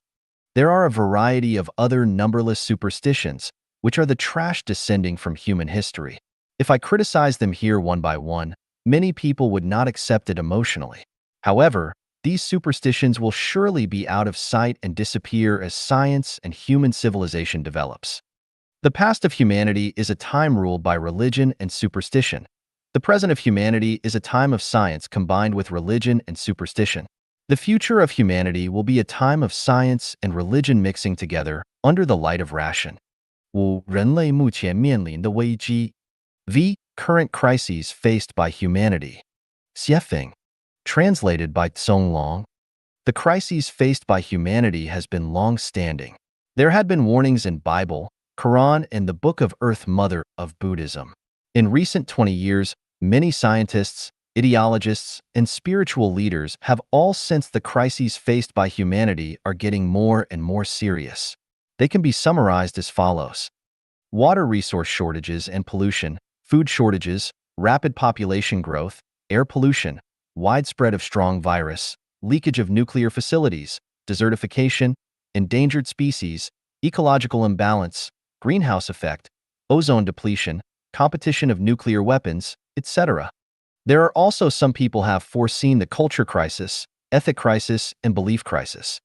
There are a variety of other numberless superstitions, which are the trash descending from human history. If I criticize them here one by one, many people would not accept it emotionally. However, these superstitions will surely be out of sight and disappear as science and human civilization develops. The past of humanity is a time ruled by religion and superstition. The present of humanity is a time of science combined with religion and superstition. The future of humanity will be a time of science and religion mixing together under the light of ration. 五、人类目前面临的危机 V. Current crises faced by humanity. Xiefeng. Translated by Tsong Long. The crises faced by humanity has been long-standing. There had been warnings in Bible, Quran, and the Book of Earth Mother of Buddhism. In recent 20 years, many scientists, ideologists, and spiritual leaders have all sensed the crises faced by humanity are getting more and more serious. They can be summarized as follows. Water resource shortages and pollution, food shortages, rapid population growth, air pollution, widespread of strong virus, leakage of nuclear facilities, desertification, endangered species, ecological imbalance, greenhouse effect, ozone depletion, competition of nuclear weapons, etc. There are also some people have foreseen the culture crisis, ethic crisis, and belief crisis.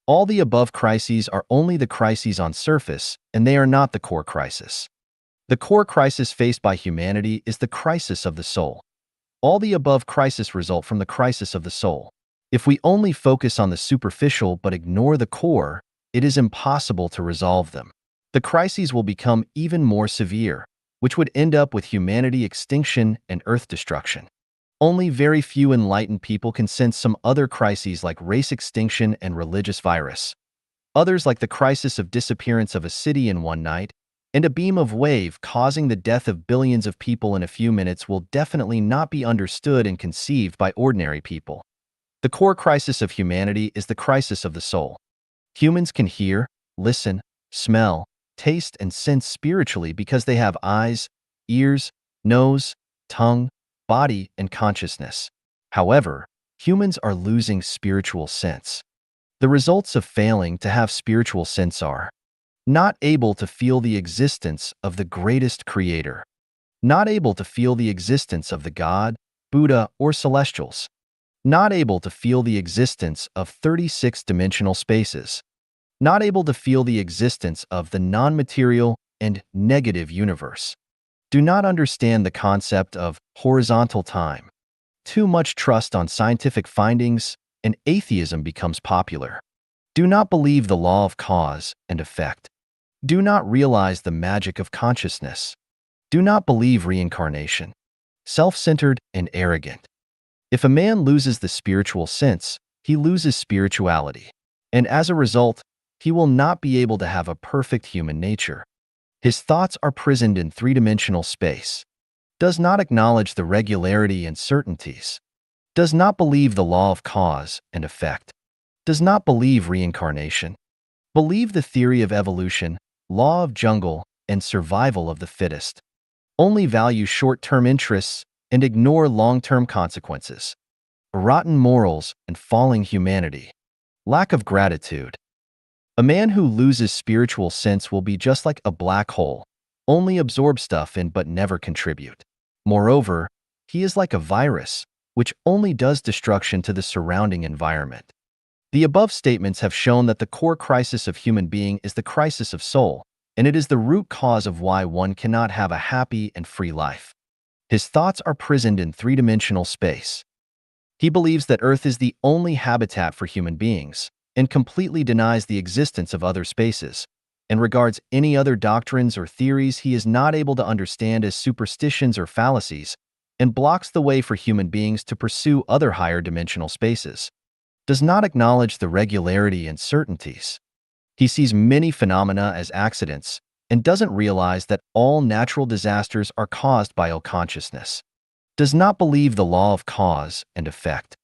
All the above crises are only the crises on surface, and they are not the core crisis. The core crisis faced by humanity is the crisis of the soul. All the above crises result from the crisis of the soul. If we only focus on the superficial but ignore the core, it is impossible to resolve them. The crises will become even more severe, which would end up with humanity extinction and earth destruction. Only very few enlightened people can sense some other crises like race extinction and religious virus. Others like the crisis of disappearance of a city in one night, and a beam of wave causing the death of billions of people in a few minutes will definitely not be understood and conceived by ordinary people. The core crisis of humanity is the crisis of the soul. Humans can hear, listen, smell, taste, and sense spiritually because they have eyes, ears, nose, tongue, body, and consciousness. However, humans are losing spiritual sense. The results of failing to have spiritual sense are not able to feel the existence of the greatest creator, not able to feel the existence of the God, Buddha, or celestials, not able to feel the existence of 36-dimensional spaces, not able to feel the existence of the non-material and negative universe, do not understand the concept of horizontal time. Too much trust on scientific findings, and atheism becomes popular. Do not believe the law of cause and effect. Do not realize the magic of consciousness. Do not believe reincarnation. Self-centered and arrogant. If a man loses the spiritual sense, he loses spirituality, and as a result, he will not be able to have a perfect human nature. His thoughts are prisoned in three-dimensional space. Does not acknowledge the regularity and certainties. Does not believe the law of cause and effect. Does not believe reincarnation. Believe the theory of evolution, law of jungle, and survival of the fittest. Only value short-term interests and ignore long-term consequences. Rotten morals and falling humanity. Lack of gratitude. A man who loses spiritual sense will be just like a black hole, only absorb stuff in but never contribute. Moreover, he is like a virus, which only does destruction to the surrounding environment. The above statements have shown that the core crisis of human being is the crisis of soul, and it is the root cause of why one cannot have a happy and free life. His thoughts are prisoned in three-dimensional space. He believes that Earth is the only habitat for human beings, and completely denies the existence of other spaces, and regards any other doctrines or theories he is not able to understand as superstitions or fallacies, and blocks the way for human beings to pursue other higher dimensional spaces. Does not acknowledge the regularity and certainties. He sees many phenomena as accidents, and doesn't realize that all natural disasters are caused by unconsciousness. Does not believe the law of cause and effect.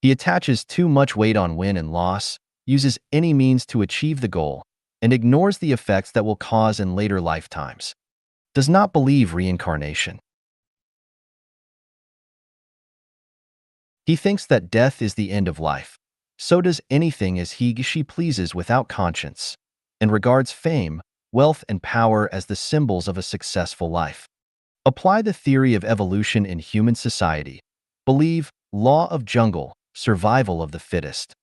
He attaches too much weight on win and loss, uses any means to achieve the goal, and ignores the effects that will cause in later lifetimes. Does not believe reincarnation. He thinks that death is the end of life. So does anything as she pleases without conscience, and regards fame, wealth, and power as the symbols of a successful life. Apply the theory of evolution in human society. Believe law of jungle, survival of the fittest.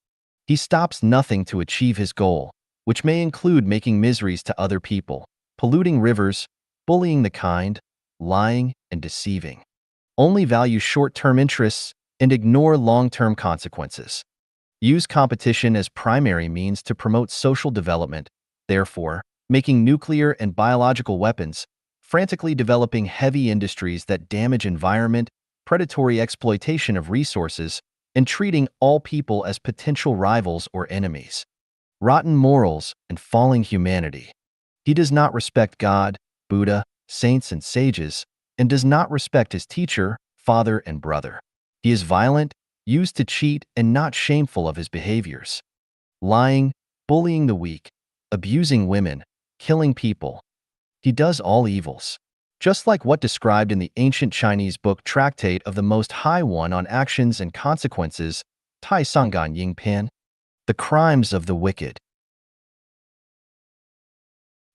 He stops nothing to achieve his goal, which may include making miseries to other people, polluting rivers, bullying the kind, lying and deceiving. Only value short-term interests and ignore long-term consequences. Use competition as primary means to promote social development, therefore, making nuclear and biological weapons, frantically developing heavy industries that damage environment, predatory exploitation of resources, and treating all people as potential rivals or enemies. Rotten morals and falling humanity. He does not respect God, Buddha, saints and sages, and does not respect his teacher, father and brother. He is violent, used to cheat, and not shameful of his behaviors. Lying, bullying the weak, abusing women, killing people. He does all evils. Just like what described in the ancient Chinese book Tractate of the Most High One on Actions and Consequences, Tai Sangan Ying Pan, the crimes of the wicked.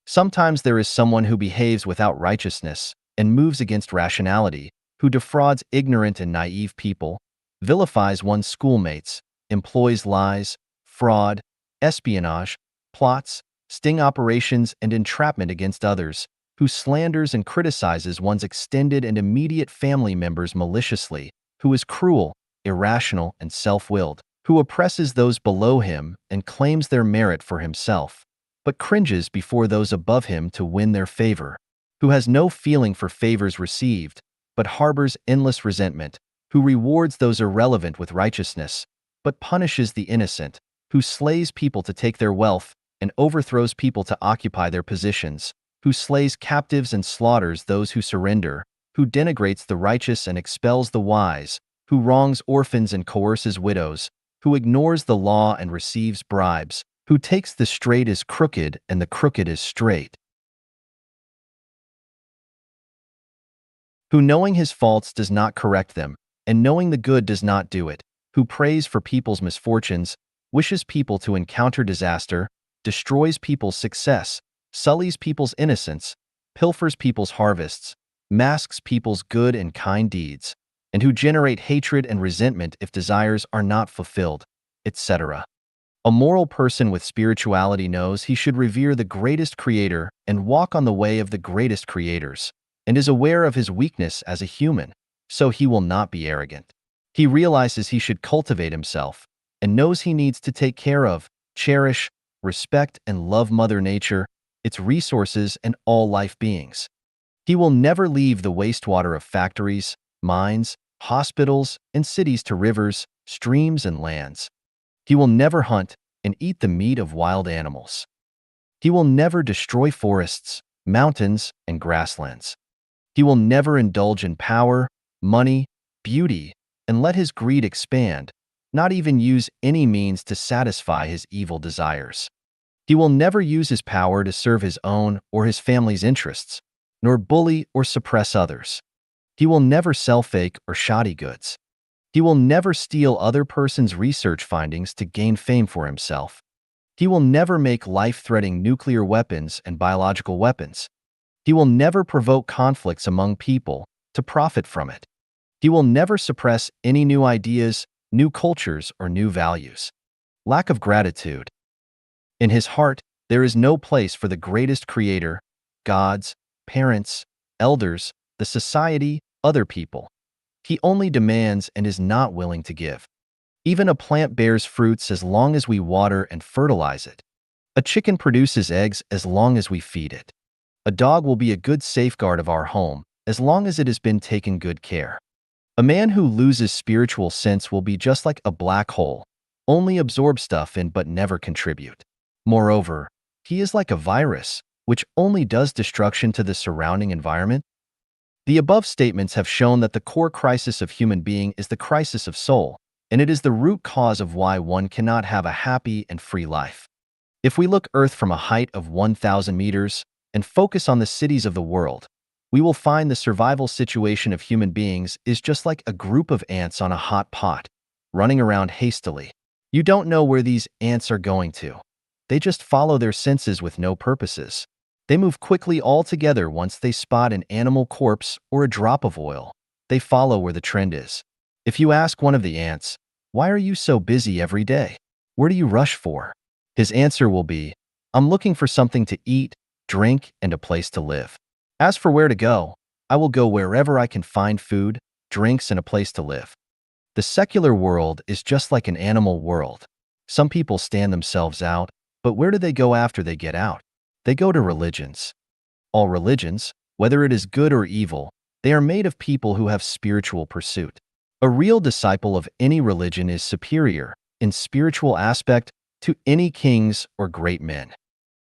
Sometimes there is someone who behaves without righteousness and moves against rationality, who defrauds ignorant and naive people, vilifies one's schoolmates, employs lies, fraud, espionage, plots, sting operations, and entrapment against others, who slanders and criticizes one's extended and immediate family members maliciously, who is cruel, irrational, and self-willed, who oppresses those below him and claims their merit for himself, but cringes before those above him to win their favor, who has no feeling for favors received, but harbors endless resentment, who rewards those irrelevant with righteousness, but punishes the innocent, who slays people to take their wealth and overthrows people to occupy their positions, who slays captives and slaughters those who surrender, who denigrates the righteous and expels the wise, who wrongs orphans and coerces widows, who ignores the law and receives bribes, who takes the straight as crooked and the crooked as straight, who knowing his faults does not correct them, and knowing the good does not do it, who prays for people's misfortunes, wishes people to encounter disaster, destroys people's success, sullies people's innocence, pilfers people's harvests, masks people's good and kind deeds, and who generate hatred and resentment if desires are not fulfilled, etc. A moral person with spirituality knows he should revere the greatest creator and walk on the way of the greatest creators, and is aware of his weakness as a human, so he will not be arrogant. He realizes he should cultivate himself, and knows he needs to take care of, cherish, respect, and love Mother Nature, its resources, and all life beings. He will never leave the wastewater of factories, mines, hospitals, and cities to rivers, streams, and lands. He will never hunt and eat the meat of wild animals. He will never destroy forests, mountains, and grasslands. He will never indulge in power, money, beauty, and let his greed expand, not even use any means to satisfy his evil desires. He will never use his power to serve his own or his family's interests, nor bully or suppress others. He will never sell fake or shoddy goods. He will never steal other person's research findings to gain fame for himself. He will never make life-threatening nuclear weapons and biological weapons. He will never provoke conflicts among people to profit from it. He will never suppress any new ideas, new cultures, or new values. Lack of gratitude. In his heart, there is no place for the greatest creator, gods, parents, elders, the society, other people. He only demands and is not willing to give. Even a plant bears fruits as long as we water and fertilize it. A chicken produces eggs as long as we feed it. A dog will be a good safeguard of our home as long as it has been taken good care. A man who loses spiritual sense will be just like a black hole, only absorb stuff in but never contribute. Moreover, he is like a virus, which only does destruction to the surrounding environment. The above statements have shown that the core crisis of human being is the crisis of soul, and it is the root cause of why one cannot have a happy and free life. If we look Earth from a height of 1,000 meters and focus on the cities of the world, we will find the survival situation of human beings is just like a group of ants on a hot pot, running around hastily. You don't know where these ants are going to. They just follow their senses with no purposes. They move quickly all together once they spot an animal corpse or a drop of oil. They follow where the trend is. If you ask one of the ants, "Why are you so busy every day? Where do you rush for?" His answer will be, "I'm looking for something to eat, drink, and a place to live. As for where to go, I will go wherever I can find food, drinks, and a place to live." The secular world is just like an animal world. Some people stand themselves out, but where do they go after they get out? They go to religions. All religions, whether it is good or evil, they are made of people who have spiritual pursuit. A real disciple of any religion is superior, in spiritual aspect, to any kings or great men.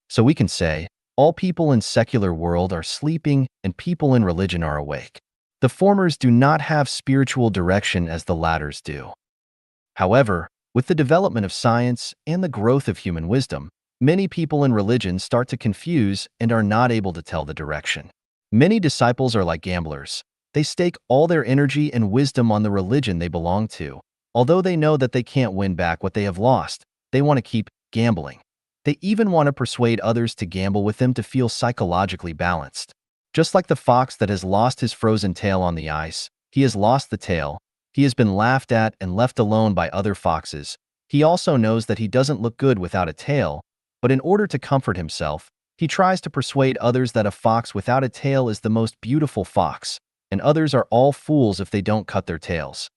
So we can say, all people in secular world are sleeping and people in religion are awake. The formers do not have spiritual direction as the latters do. However, with the development of science and the growth of human wisdom, many people in religion start to confuse and are not able to tell the direction. Many disciples are like gamblers. They stake all their energy and wisdom on the religion they belong to. Although they know that they can't win back what they have lost, they want to keep gambling. They even want to persuade others to gamble with them to feel psychologically balanced. Just like the fox that has lost his frozen tail on the ice, he has lost the tail. He has been laughed at and left alone by other foxes. He also knows that he doesn't look good without a tail, but in order to comfort himself, he tries to persuade others that a fox without a tail is the most beautiful fox, and others are all fools if they don't cut their tails.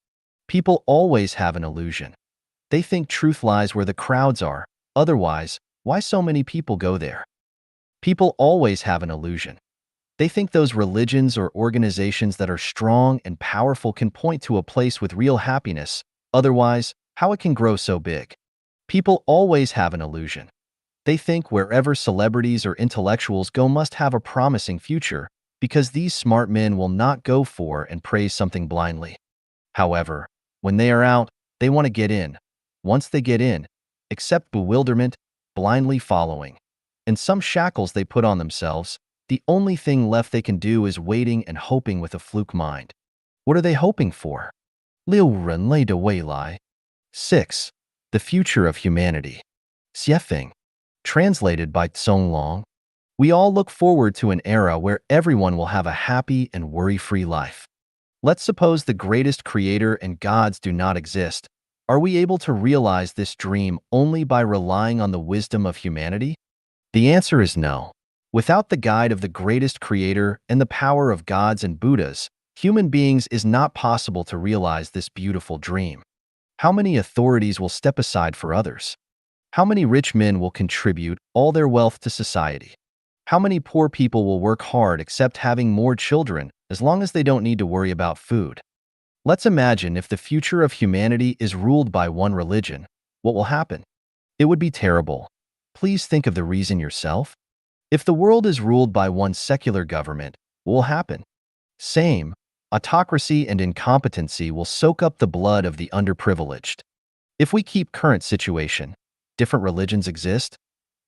People always have an illusion. They think truth lies where the crowds are. Otherwise, why so many people go there? People always have an illusion. They think those religions or organizations that are strong and powerful can point to a place with real happiness. Otherwise, how it can grow so big? People always have an illusion. They think wherever celebrities or intellectuals go must have a promising future, because these smart men will not go for and praise something blindly. However, when they are out, they want to get in. Once they get in, accept bewilderment, blindly following. In some shackles they put on themselves, the only thing left they can do is waiting and hoping with a fluke mind. What are they hoping for? 六人类的未来. 6. The future of humanity. Xiefeng. Translated by Tsong Long. We all look forward to an era where everyone will have a happy and worry-free life. Let's suppose the greatest creator and gods do not exist. Are we able to realize this dream only by relying on the wisdom of humanity? The answer is no. Without the guide of the greatest creator and the power of gods and Buddhas, human beings is not possible to realize this beautiful dream. How many authorities will step aside for others? How many rich men will contribute all their wealth to society? How many poor people will work hard except having more children as long as they don't need to worry about food? Let's imagine if the future of humanity is ruled by one religion. What will happen? It would be terrible. Please think of the reason yourself. If the world is ruled by one secular government, what will happen? Same. Autocracy and incompetency will soak up the blood of the underprivileged. If we keep current situation, different religions exist,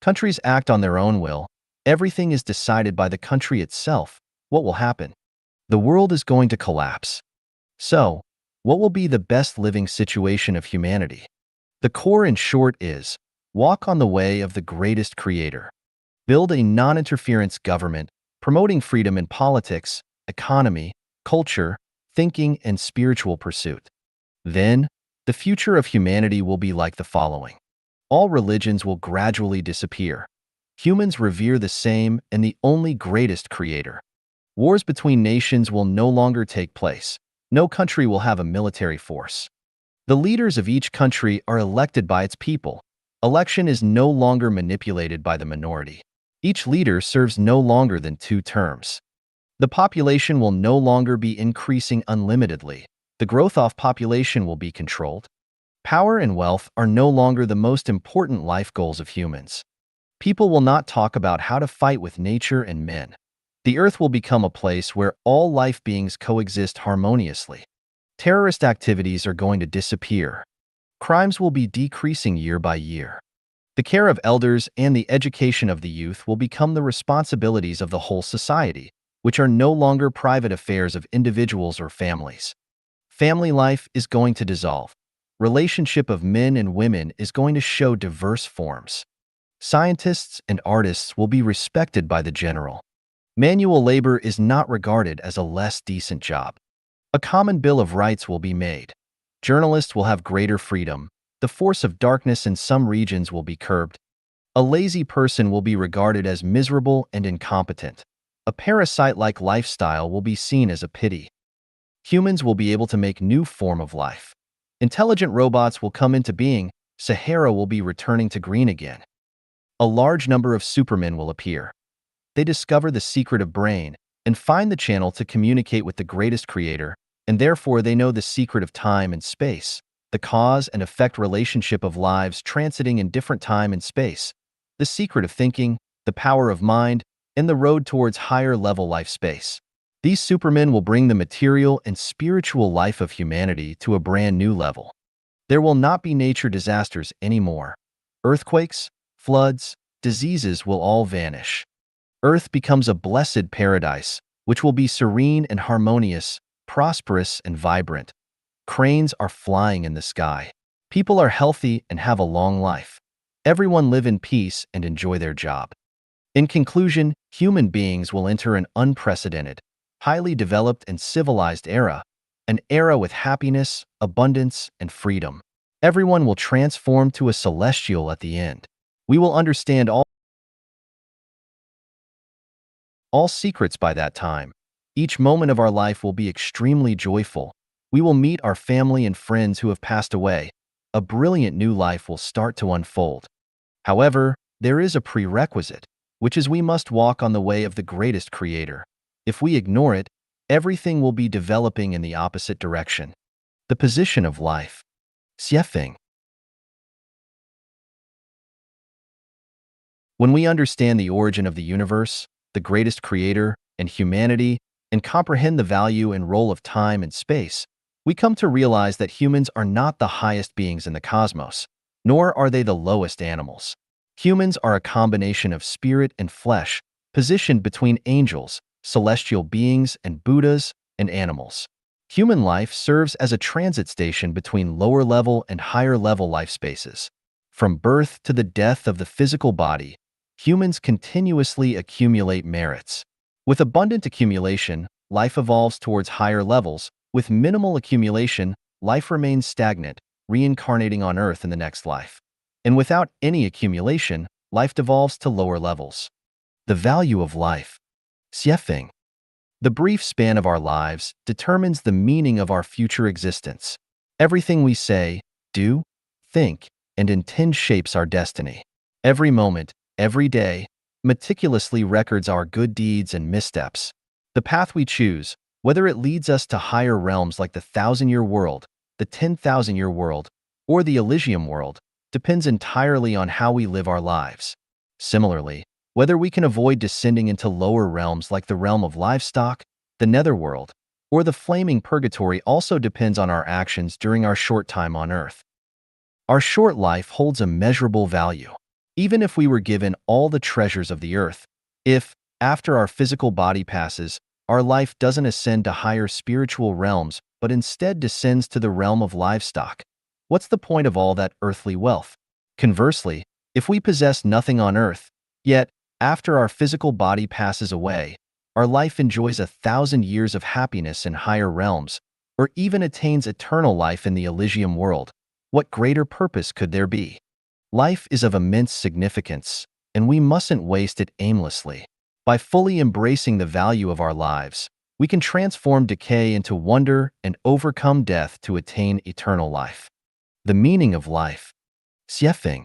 countries act on their own will, everything is decided by the country itself, what will happen? The world is going to collapse. So, what will be the best living situation of humanity? The core in short is, walk on the way of the greatest creator. Build a non-interference government, promoting freedom in politics, economy, culture, thinking, and spiritual pursuit. Then, the future of humanity will be like the following. All religions will gradually disappear. Humans revere the same and the only greatest creator. Wars between nations will no longer take place. No country will have a military force. The leaders of each country are elected by its people. Election is no longer manipulated by the minority. Each leader serves no longer than 2 terms. The population will no longer be increasing unlimitedly. The growth of population will be controlled. Power and wealth are no longer the most important life goals of humans. People will not talk about how to fight with nature and men. The earth will become a place where all life beings coexist harmoniously. Terrorist activities are going to disappear. Crimes will be decreasing year by year. The care of elders and the education of the youth will become the responsibilities of the whole society, which are no longer private affairs of individuals or families. Family life is going to dissolve. Relationship of men and women is going to show diverse forms. Scientists and artists will be respected by the general. Manual labor is not regarded as a less decent job. A common bill of rights will be made. Journalists will have greater freedom. The force of darkness in some regions will be curbed. A lazy person will be regarded as miserable and incompetent. A parasite-like lifestyle will be seen as a pity. Humans will be able to make new form of life. Intelligent robots will come into being. Sahara will be returning to green again. A large number of supermen will appear. They discover the secret of brain and find the channel to communicate with the greatest creator, and therefore they know the secret of time and space, the cause and effect relationship of lives transiting in different time and space, the secret of thinking, the power of mind, and the road towards higher level life space. These supermen will bring the material and spiritual life of humanity to a brand new level. There will not be nature disasters anymore. Earthquakes, floods, diseases will all vanish. Earth becomes a blessed paradise, which will be serene and harmonious, prosperous and vibrant. Cranes are flying in the sky. People are healthy and have a long life. Everyone live in peace and enjoy their job. In conclusion, human beings will enter an unprecedented, highly developed and civilized era, an era with happiness, abundance, and freedom. Everyone will transform to a celestial at the end. We will understand all secrets by that time. Each moment of our life will be extremely joyful. We will meet our family and friends who have passed away. A brilliant new life will start to unfold. However, there is a prerequisite, which is we must walk on the way of the greatest creator. If we ignore it, everything will be developing in the opposite direction. The position of life. Xiefeng. When we understand the origin of the universe, the greatest creator, and humanity, and comprehend the value and role of time and space, we come to realize that humans are not the highest beings in the cosmos, nor are they the lowest animals. Humans are a combination of spirit and flesh, positioned between angels, celestial beings, and Buddhas, and animals. Human life serves as a transit station between lower-level and higher-level life spaces. From birth to the death of the physical body, humans continuously accumulate merits. With abundant accumulation, life evolves towards higher levels. With minimal accumulation, life remains stagnant, reincarnating on Earth in the next life. And without any accumulation, life devolves to lower levels. The value of life. Xiefeng. The brief span of our lives determines the meaning of our future existence. Everything we say, do, think, and intend shapes our destiny. Every moment, every day, meticulously records our good deeds and missteps. The path we choose, whether it leads us to higher realms like the 1,000-year world, the 10,000-year world, or the Elysium world, depends entirely on how we live our lives. Similarly, whether we can avoid descending into lower realms like the realm of livestock, the netherworld, or the flaming purgatory also depends on our actions during our short time on Earth. Our short life holds immeasurable value. Even if we were given all the treasures of the earth, if, after our physical body passes, our life doesn't ascend to higher spiritual realms but instead descends to the realm of livestock, what's the point of all that earthly wealth? Conversely, if we possess nothing on earth, yet, after our physical body passes away, our life enjoys 1,000 years of happiness in higher realms, or even attains eternal life in the Elysium world, what greater purpose could there be? Life is of immense significance, and we mustn't waste it aimlessly. By fully embracing the value of our lives, we can transform decay into wonder and overcome death to attain eternal life. The meaning of life. Xiefeng.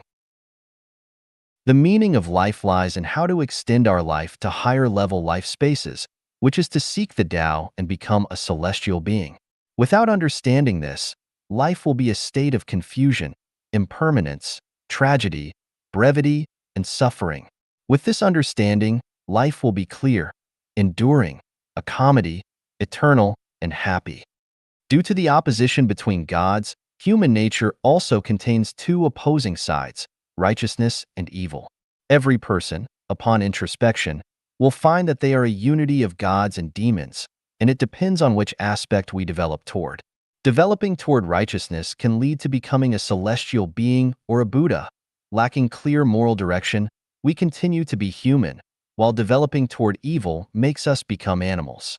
The meaning of life lies in how to extend our life to higher-level life spaces, which is to seek the Tao and become a celestial being. Without understanding this, life will be a state of confusion, impermanence, tragedy, brevity, and suffering. With this understanding, life will be clear, enduring, a comedy, eternal, and happy. Due to the opposition between gods, human nature also contains two opposing sides, righteousness and evil. Every person, upon introspection, will find that they are a unity of gods and demons, and it depends on which aspect we develop toward. Developing toward righteousness can lead to becoming a celestial being or a Buddha, lacking clear moral direction, we continue to be human, while developing toward evil makes us become animals.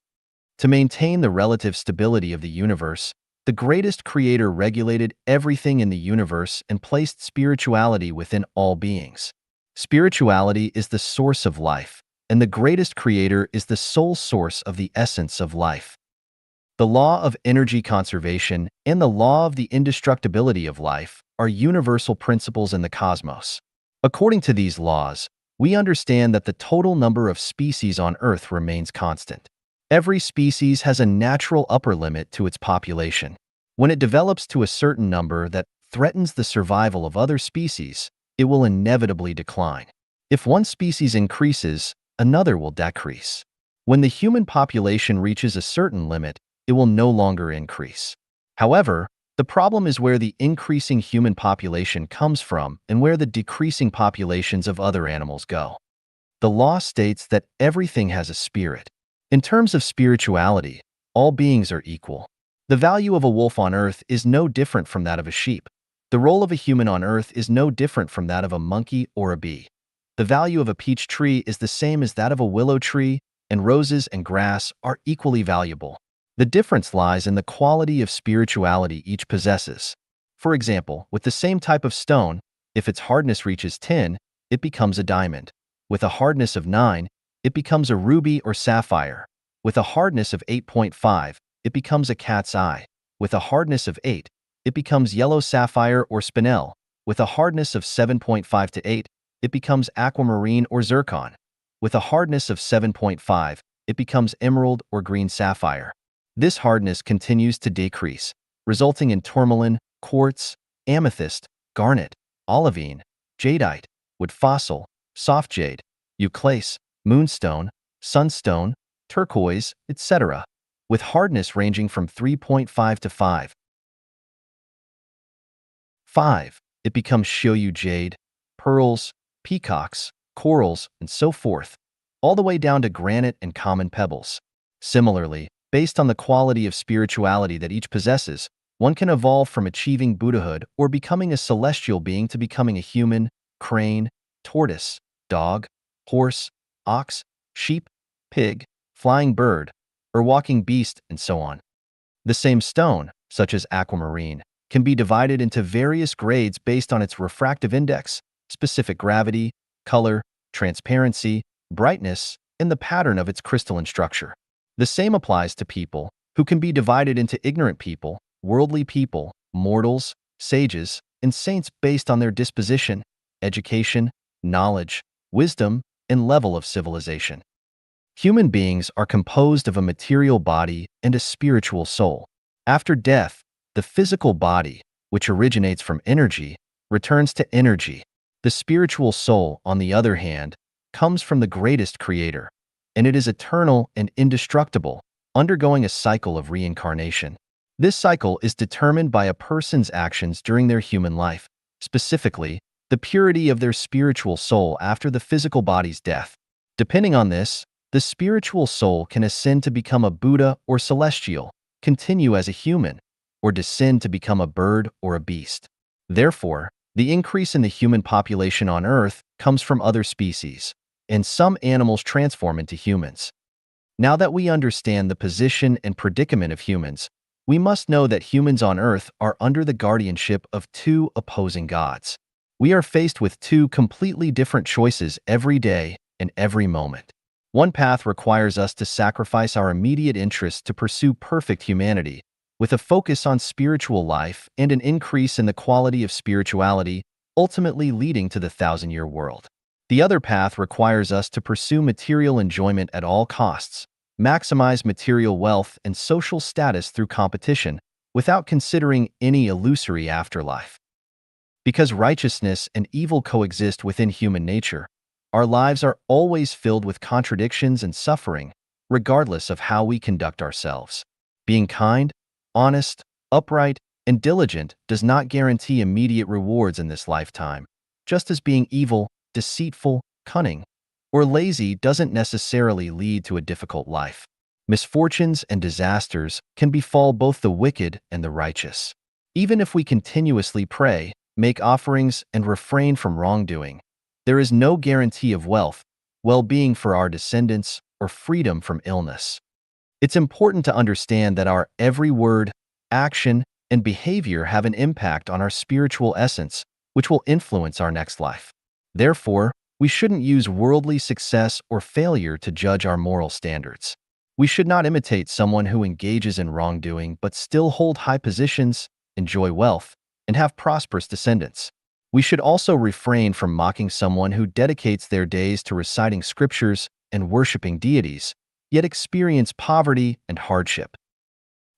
To maintain the relative stability of the universe, the greatest creator regulated everything in the universe and placed spirituality within all beings. Spirituality is the source of life, and the greatest creator is the sole source of the essence of life. The law of energy conservation and the law of the indestructibility of life are universal principles in the cosmos. According to these laws, we understand that the total number of species on Earth remains constant. Every species has a natural upper limit to its population. When it develops to a certain number that threatens the survival of other species, it will inevitably decline. If one species increases, another will decrease. When the human population reaches a certain limit, it will no longer increase. However, the problem is where the increasing human population comes from and where the decreasing populations of other animals go. The law states that everything has a spirit. In terms of spirituality, all beings are equal. The value of a wolf on Earth is no different from that of a sheep. The role of a human on Earth is no different from that of a monkey or a bee. The value of a peach tree is the same as that of a willow tree, and roses and grass are equally valuable. The difference lies in the quality of spirituality each possesses. For example, with the same type of stone, if its hardness reaches 10, it becomes a diamond. With a hardness of 9, it becomes a ruby or sapphire. With a hardness of 8.5, it becomes a cat's eye. With a hardness of 8, it becomes yellow sapphire or spinel. With a hardness of 7.5 to 8, it becomes aquamarine or zircon. With a hardness of 7.5, it becomes emerald or green sapphire. This hardness continues to decrease, resulting in tourmaline, quartz, amethyst, garnet, olivine, jadeite, wood fossil, soft jade, euclase, moonstone, sunstone, turquoise, etc., with hardness ranging from 3.5 to 5. It becomes shoyu jade, pearls, peacocks, corals, and so forth, all the way down to granite and common pebbles. Similarly, based on the quality of spirituality that each possesses, one can evolve from achieving Buddhahood or becoming a celestial being to becoming a human, crane, tortoise, dog, horse, ox, sheep, pig, flying bird, or walking beast, and so on. The same stone, such as aquamarine, can be divided into various grades based on its refractive index, specific gravity, color, transparency, brightness, and the pattern of its crystalline structure. The same applies to people, who can be divided into ignorant people, worldly people, mortals, sages, and saints based on their disposition, education, knowledge, wisdom, and level of civilization. Human beings are composed of a material body and a spiritual soul. After death, the physical body, which originates from energy, returns to energy. The spiritual soul, on the other hand, comes from the greatest creator, and it is eternal and indestructible, undergoing a cycle of reincarnation. This cycle is determined by a person's actions during their human life, specifically, the purity of their spiritual soul after the physical body's death. Depending on this, the spiritual soul can ascend to become a Buddha or celestial, continue as a human, or descend to become a bird or a beast. Therefore, the increase in the human population on Earth comes from other species, and some animals transform into humans. Now that we understand the position and predicament of humans, we must know that humans on Earth are under the guardianship of two opposing gods. We are faced with two completely different choices every day and every moment. One path requires us to sacrifice our immediate interests to pursue perfect humanity, with a focus on spiritual life and an increase in the quality of spirituality, ultimately leading to the 1,000-year world. The other path requires us to pursue material enjoyment at all costs, maximize material wealth and social status through competition, without considering any illusory afterlife. Because righteousness and evil coexist within human nature, our lives are always filled with contradictions and suffering, regardless of how we conduct ourselves. Being kind, honest, upright, and diligent does not guarantee immediate rewards in this lifetime, just as being evil, deceitful, cunning, or lazy doesn't necessarily lead to a difficult life. Misfortunes and disasters can befall both the wicked and the righteous. Even if we continuously pray, make offerings, and refrain from wrongdoing. There is no guarantee of wealth, well-being for our descendants, or freedom from illness. It's important to understand that our every word, action, and behavior have an impact on our spiritual essence, which will influence our next life. Therefore, we shouldn't use worldly success or failure to judge our moral standards. We should not imitate someone who engages in wrongdoing but still hold high positions, enjoy wealth, and have prosperous descendants. We should also refrain from mocking someone who dedicates their days to reciting scriptures and worshiping deities, yet experience poverty and hardship.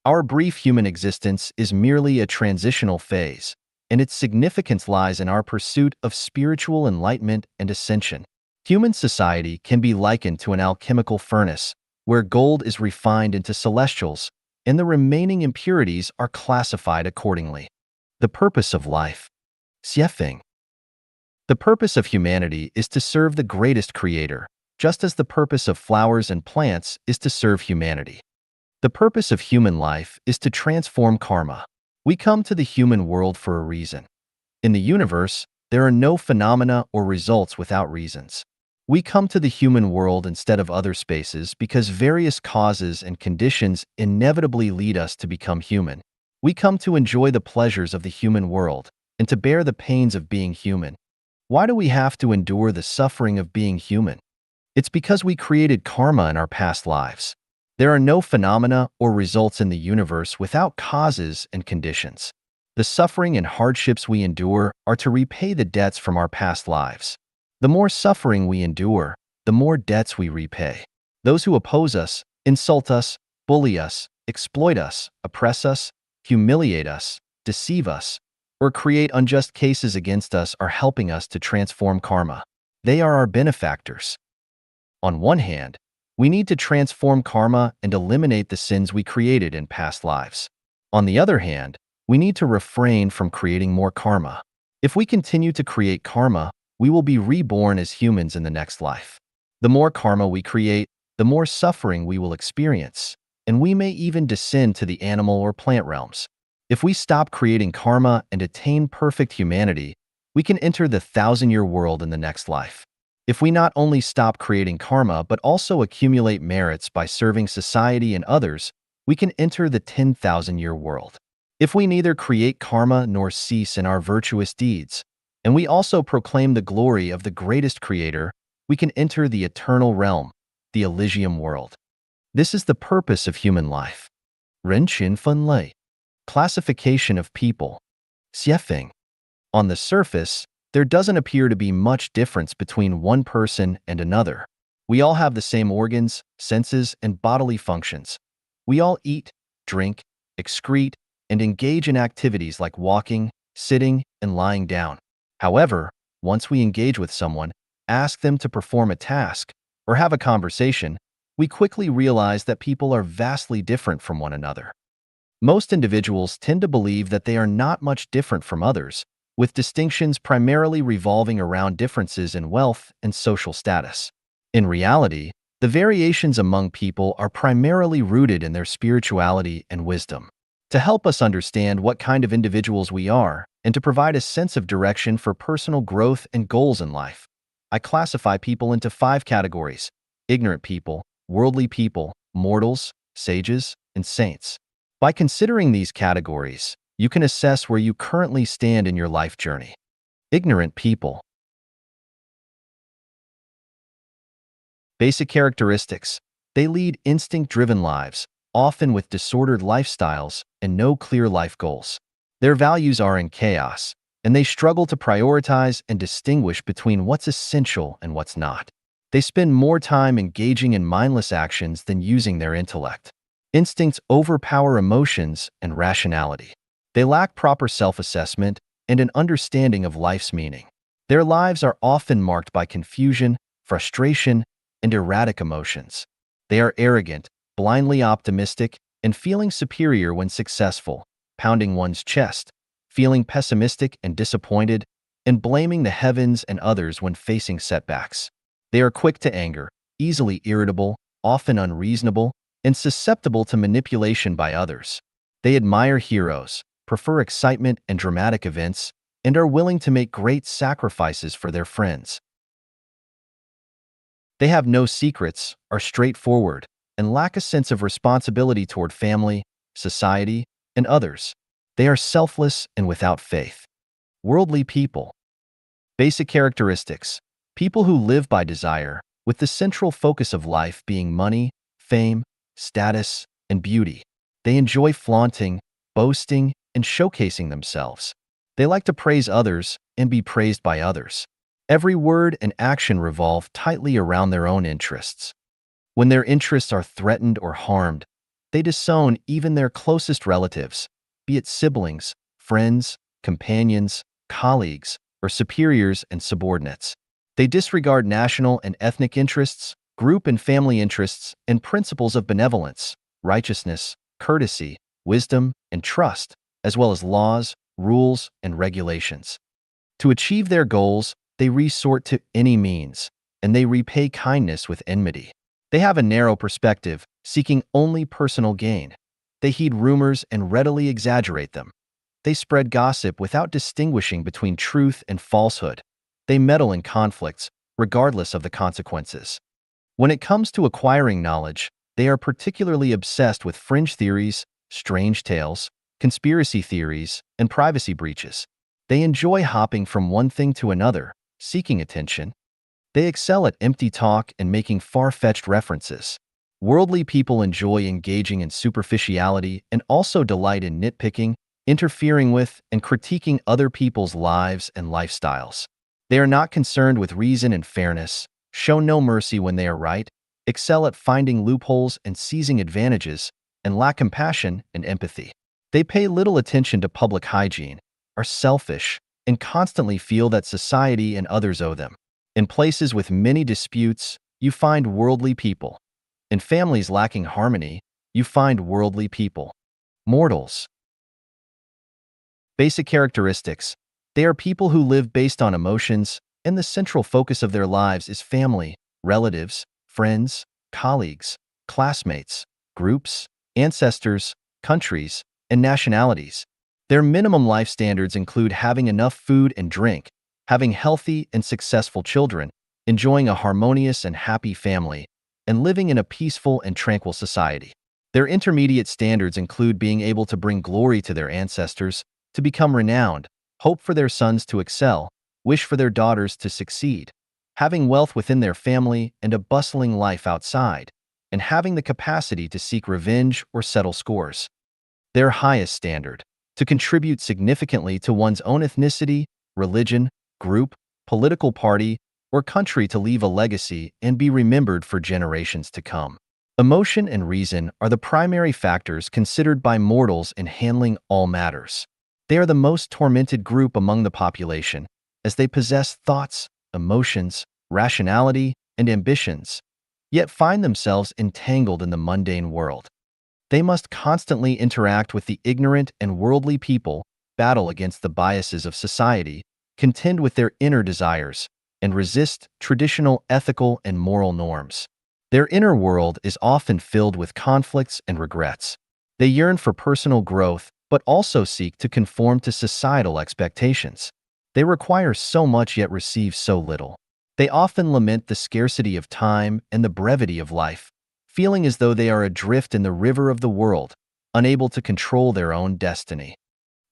Our brief human existence is merely a transitional phase, and its significance lies in our pursuit of spiritual enlightenment and ascension. Human society can be likened to an alchemical furnace, where gold is refined into celestials, and the remaining impurities are classified accordingly. The purpose of life. Xiefeng. The purpose of humanity is to serve the greatest creator, just as the purpose of flowers and plants is to serve humanity. The purpose of human life is to transform karma. We come to the human world for a reason. In the universe, there are no phenomena or results without reasons. We come to the human world instead of other spaces because various causes and conditions inevitably lead us to become human. We come to enjoy the pleasures of the human world and to bear the pains of being human. Why do we have to endure the suffering of being human? It's because we created karma in our past lives. There are no phenomena or results in the universe without causes and conditions. The suffering and hardships we endure are to repay the debts from our past lives. The more suffering we endure, the more debts we repay. Those who oppose us, insult us, bully us, exploit us, oppress us, humiliate us, deceive us, or create unjust cases against us are helping us to transform karma. They are our benefactors. On one hand, we need to transform karma and eliminate the sins we created in past lives. On the other hand, we need to refrain from creating more karma. If we continue to create karma, we will be reborn as humans in the next life. The more karma we create, the more suffering we will experience, and we may even descend to the animal or plant realms. If we stop creating karma and attain perfect humanity, we can enter the 1,000-year world in the next life. If we not only stop creating karma but also accumulate merits by serving society and others, we can enter the 10,000-year world. If we neither create karma nor cease in our virtuous deeds, and we also proclaim the glory of the greatest creator, we can enter the eternal realm, the Elysium world. This is the purpose of human life. 人群分类. Classification of people. Xiefeng. On the surface, there doesn't appear to be much difference between one person and another. We all have the same organs, senses, and bodily functions. We all eat, drink, excrete, and engage in activities like walking, sitting, and lying down. However, once we engage with someone, ask them to perform a task, or have a conversation, we quickly realize that people are vastly different from one another. Most individuals tend to believe that they are not much different from others, with distinctions primarily revolving around differences in wealth and social status. In reality, the variations among people are primarily rooted in their spirituality and wisdom. To help us understand what kind of individuals we are, and to provide a sense of direction for personal growth and goals in life, I classify people into 5 categories: ignorant people, worldly people, mortals, sages, and saints. By considering these categories, you can assess where you currently stand in your life journey. Ignorant people. Basic characteristics. They lead instinct-driven lives, often with disordered lifestyles and no clear life goals. Their values are in chaos, and they struggle to prioritize and distinguish between what's essential and what's not. They spend more time engaging in mindless actions than using their intellect. Instincts overpower emotions and rationality. They lack proper self-assessment and an understanding of life's meaning. Their lives are often marked by confusion, frustration, and erratic emotions. They are arrogant, blindly optimistic, and feeling superior when successful, pounding one's chest, feeling pessimistic and disappointed, and blaming the heavens and others when facing setbacks. They are quick to anger, easily irritable, often unreasonable, and susceptible to manipulation by others. They admire heroes, prefer excitement and dramatic events, and are willing to make great sacrifices for their friends. They have no secrets, are straightforward, and lack a sense of responsibility toward family, society, and others. They are selfless and without faith. Worldly people. Basic characteristics. People who live by desire, with the central focus of life being money, fame, status, and beauty. They enjoy flaunting, boasting, and showcasing themselves. They like to praise others and be praised by others. Every word and action revolve tightly around their own interests. When their interests are threatened or harmed, they disown even their closest relatives, be it siblings, friends, companions, colleagues, or superiors and subordinates. They disregard national and ethnic interests, group and family interests, and principles of benevolence, righteousness, courtesy, wisdom, and trust, as well as laws, rules, and regulations. To achieve their goals, they resort to any means, and they repay kindness with enmity. They have a narrow perspective, seeking only personal gain. They heed rumors and readily exaggerate them. They spread gossip without distinguishing between truth and falsehood. They meddle in conflicts, regardless of the consequences. When it comes to acquiring knowledge, they are particularly obsessed with fringe theories, strange tales, conspiracy theories, and privacy breaches. They enjoy hopping from one thing to another, seeking attention. They excel at empty talk and making far-fetched references. Worldly people enjoy engaging in superficiality and also delight in nitpicking, interfering with, and critiquing other people's lives and lifestyles. They are not concerned with reason and fairness, show no mercy when they are right, excel at finding loopholes and seizing advantages, and lack compassion and empathy. They pay little attention to public hygiene, are selfish, and constantly feel that society and others owe them. In places with many disputes, you find worldly people. In families lacking harmony, you find worldly people. Mortals. Basic characteristics. They are people who live based on emotions, and the central focus of their lives is family, relatives, friends, colleagues, classmates, groups, ancestors, countries, and nationalities. Their minimum life standards include having enough food and drink, having healthy and successful children, enjoying a harmonious and happy family, and living in a peaceful and tranquil society. Their intermediate standards include being able to bring glory to their ancestors, to become renowned, hope for their sons to excel, wish for their daughters to succeed, having wealth within their family and a bustling life outside, and having the capacity to seek revenge or settle scores. Their highest standard, to contribute significantly to one's own ethnicity, religion, group, political party, or country to leave a legacy and be remembered for generations to come. Emotion and reason are the primary factors considered by mortals in handling all matters. They are the most tormented group among the population, as they possess thoughts, emotions, rationality, and ambitions, yet find themselves entangled in the mundane world. They must constantly interact with the ignorant and worldly people, battle against the biases of society, contend with their inner desires, and resist traditional ethical and moral norms. Their inner world is often filled with conflicts and regrets. They yearn for personal growth, but also seek to conform to societal expectations. They require so much yet receive so little. They often lament the scarcity of time and the brevity of life, feeling as though they are adrift in the river of the world, unable to control their own destiny.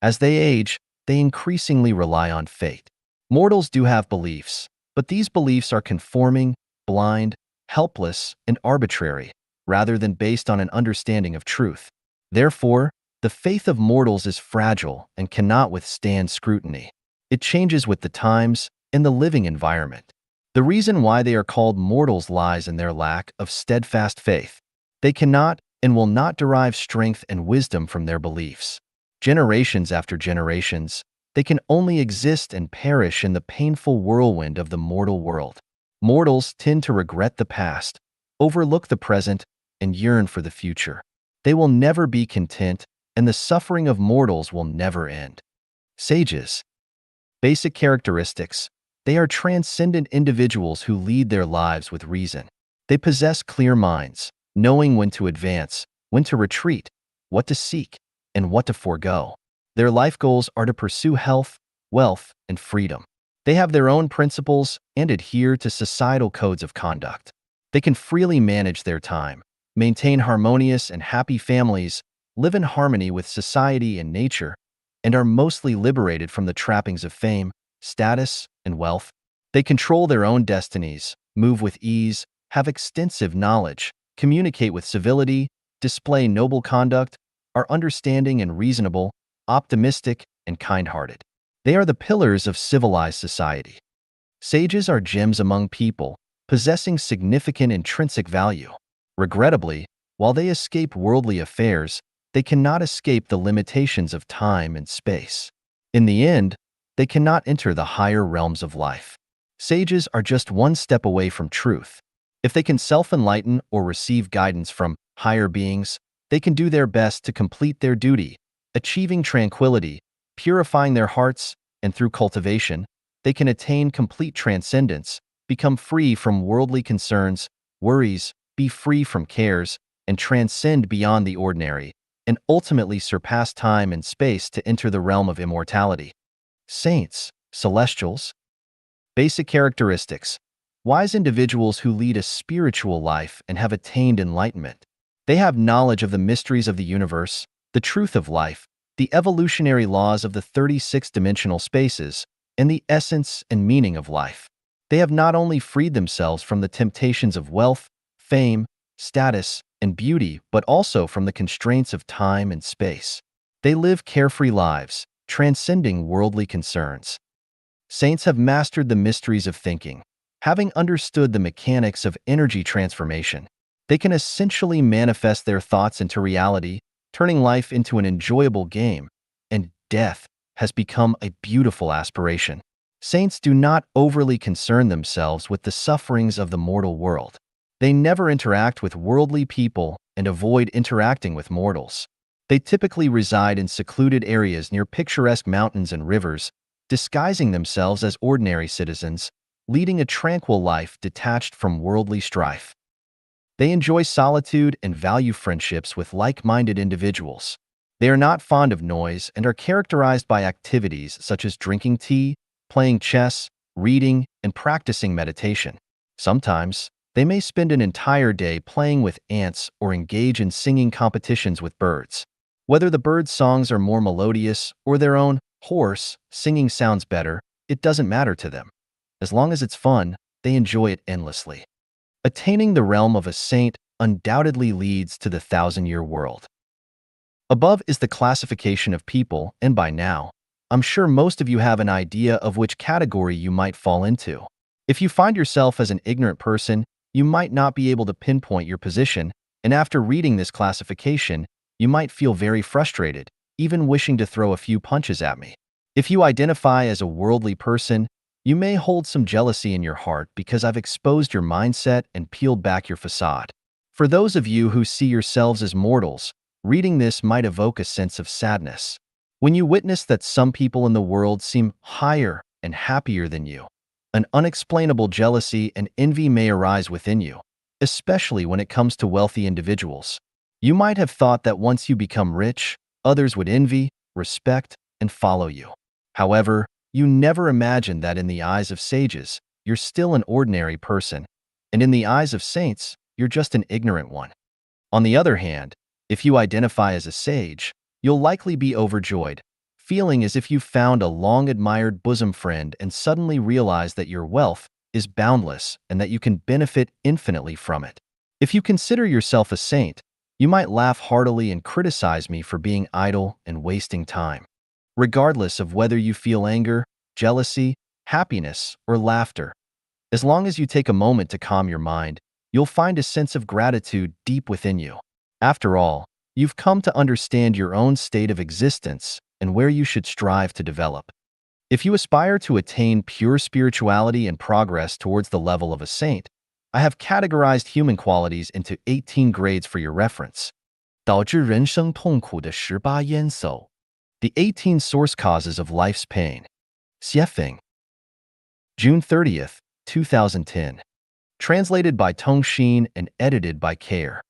As they age, they increasingly rely on fate. Mortals do have beliefs, but these beliefs are conforming, blind, helpless, and arbitrary, rather than based on an understanding of truth. Therefore, the faith of mortals is fragile and cannot withstand scrutiny. It changes with the times and the living environment. The reason why they are called mortals lies in their lack of steadfast faith. They cannot and will not derive strength and wisdom from their beliefs. Generations after generations, they can only exist and perish in the painful whirlwind of the mortal world. Mortals tend to regret the past, overlook the present, and yearn for the future. They will never be content, and the suffering of mortals will never end. Sages. Basic characteristics. They are transcendent individuals who lead their lives with reason. They possess clear minds, knowing when to advance, when to retreat, what to seek, and what to forego. Their life goals are to pursue health, wealth, and freedom. They have their own principles and adhere to societal codes of conduct. They can freely manage their time, maintain harmonious and happy families, live in harmony with society and nature, and are mostly liberated from the trappings of fame, status, and wealth. They control their own destinies, move with ease, have extensive knowledge, communicate with civility, display noble conduct, are understanding and reasonable, optimistic, and kind-hearted. They are the pillars of civilized society. Sages are gems among people, possessing significant intrinsic value. Regrettably, while they escape worldly affairs, they cannot escape the limitations of time and space. In the end, they cannot enter the higher realms of life. Sages are just one step away from truth. If they can self-enlighten or receive guidance from higher beings, they can do their best to complete their duty, achieving tranquility, purifying their hearts, and through cultivation, they can attain complete transcendence, become free from worldly concerns, worries, be free from cares, and transcend beyond the ordinary, and ultimately surpass time and space to enter the realm of immortality. Saints, celestials. Basic characteristics. Wise individuals who lead a spiritual life and have attained enlightenment. They have knowledge of the mysteries of the universe, the truth of life, the evolutionary laws of the 36-dimensional spaces, and the essence and meaning of life. They have not only freed themselves from the temptations of wealth, fame, status, and beauty, but also from the constraints of time and space. They live carefree lives, transcending worldly concerns. Saints have mastered the mysteries of thinking. Having understood the mechanics of energy transformation, they can essentially manifest their thoughts into reality, turning life into an enjoyable game, and death has become a beautiful aspiration. Saints do not overly concern themselves with the sufferings of the mortal world. They never interact with worldly people and avoid interacting with mortals. They typically reside in secluded areas near picturesque mountains and rivers, disguising themselves as ordinary citizens, leading a tranquil life detached from worldly strife. They enjoy solitude and value friendships with like-minded individuals. They are not fond of noise and are characterized by activities such as drinking tea, playing chess, reading, and practicing meditation. Sometimes, they may spend an entire day playing with ants or engage in singing competitions with birds. Whether the birds' songs are more melodious or their own hoarse singing sounds better, it doesn't matter to them. As long as it's fun, they enjoy it endlessly. Attaining the realm of a saint undoubtedly leads to the 1,000-year world. Above is the classification of people, and by now, I'm sure most of you have an idea of which category you might fall into. If you find yourself as an ignorant person, you might not be able to pinpoint your position, and after reading this classification, you might feel very frustrated, even wishing to throw a few punches at me. If you identify as a worldly person, you may hold some jealousy in your heart because I've exposed your mindset and peeled back your facade. For those of you who see yourselves as mortals, reading this might evoke a sense of sadness. When you witness that some people in the world seem higher and happier than you, an unexplainable jealousy and envy may arise within you, especially when it comes to wealthy individuals. You might have thought that once you become rich, others would envy, respect, and follow you. However, you never imagined that in the eyes of sages, you're still an ordinary person, and in the eyes of saints, you're just an ignorant one. On the other hand, if you identify as a sage, you'll likely be overjoyed, feeling as if you've found a long-admired bosom friend and suddenly realize that your wealth is boundless and that you can benefit infinitely from it. If you consider yourself a saint, you might laugh heartily and criticize me for being idle and wasting time. Regardless of whether you feel anger, jealousy, happiness, or laughter, as long as you take a moment to calm your mind, you'll find a sense of gratitude deep within you. After all, you've come to understand your own state of existence and where you should strive to develop. If you aspire to attain pure spirituality and progress towards the level of a saint, I have categorized human qualities into 18 grades for your reference. 导致人生痛苦的18烟叟 The 18 source causes of life's pain. Xiefeng. June 30th, 2010. Translated by Tong Xin and edited by Care.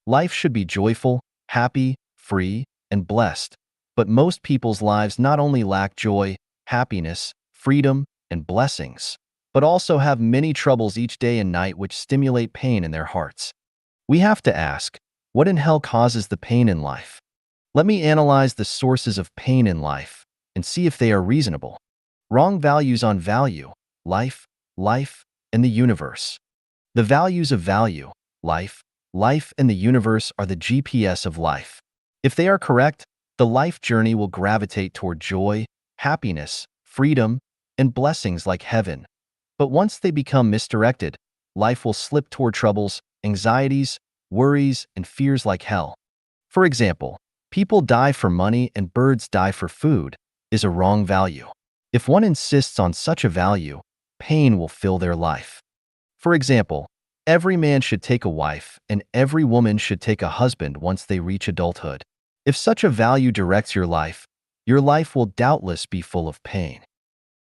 Life should be joyful, happy, free, and blessed, but most people's lives not only lack joy, happiness, freedom, and blessings, but also have many troubles each day and night which stimulate pain in their hearts. We have to ask, what in hell causes the pain in life? Let me analyze the sources of pain in life and see if they are reasonable. Wrong values on value, life, and the universe. The values of value, life, and the universe are the GPS of life. If they are correct, the life journey will gravitate toward joy, happiness, freedom, and blessings like heaven. But once they become misdirected, life will slip toward troubles, anxieties, worries, and fears like hell. For example, people die for money and birds die for food is a wrong value. If one insists on such a value, pain will fill their life. For example, every man should take a wife and every woman should take a husband once they reach adulthood. If such a value directs your life will doubtless be full of pain.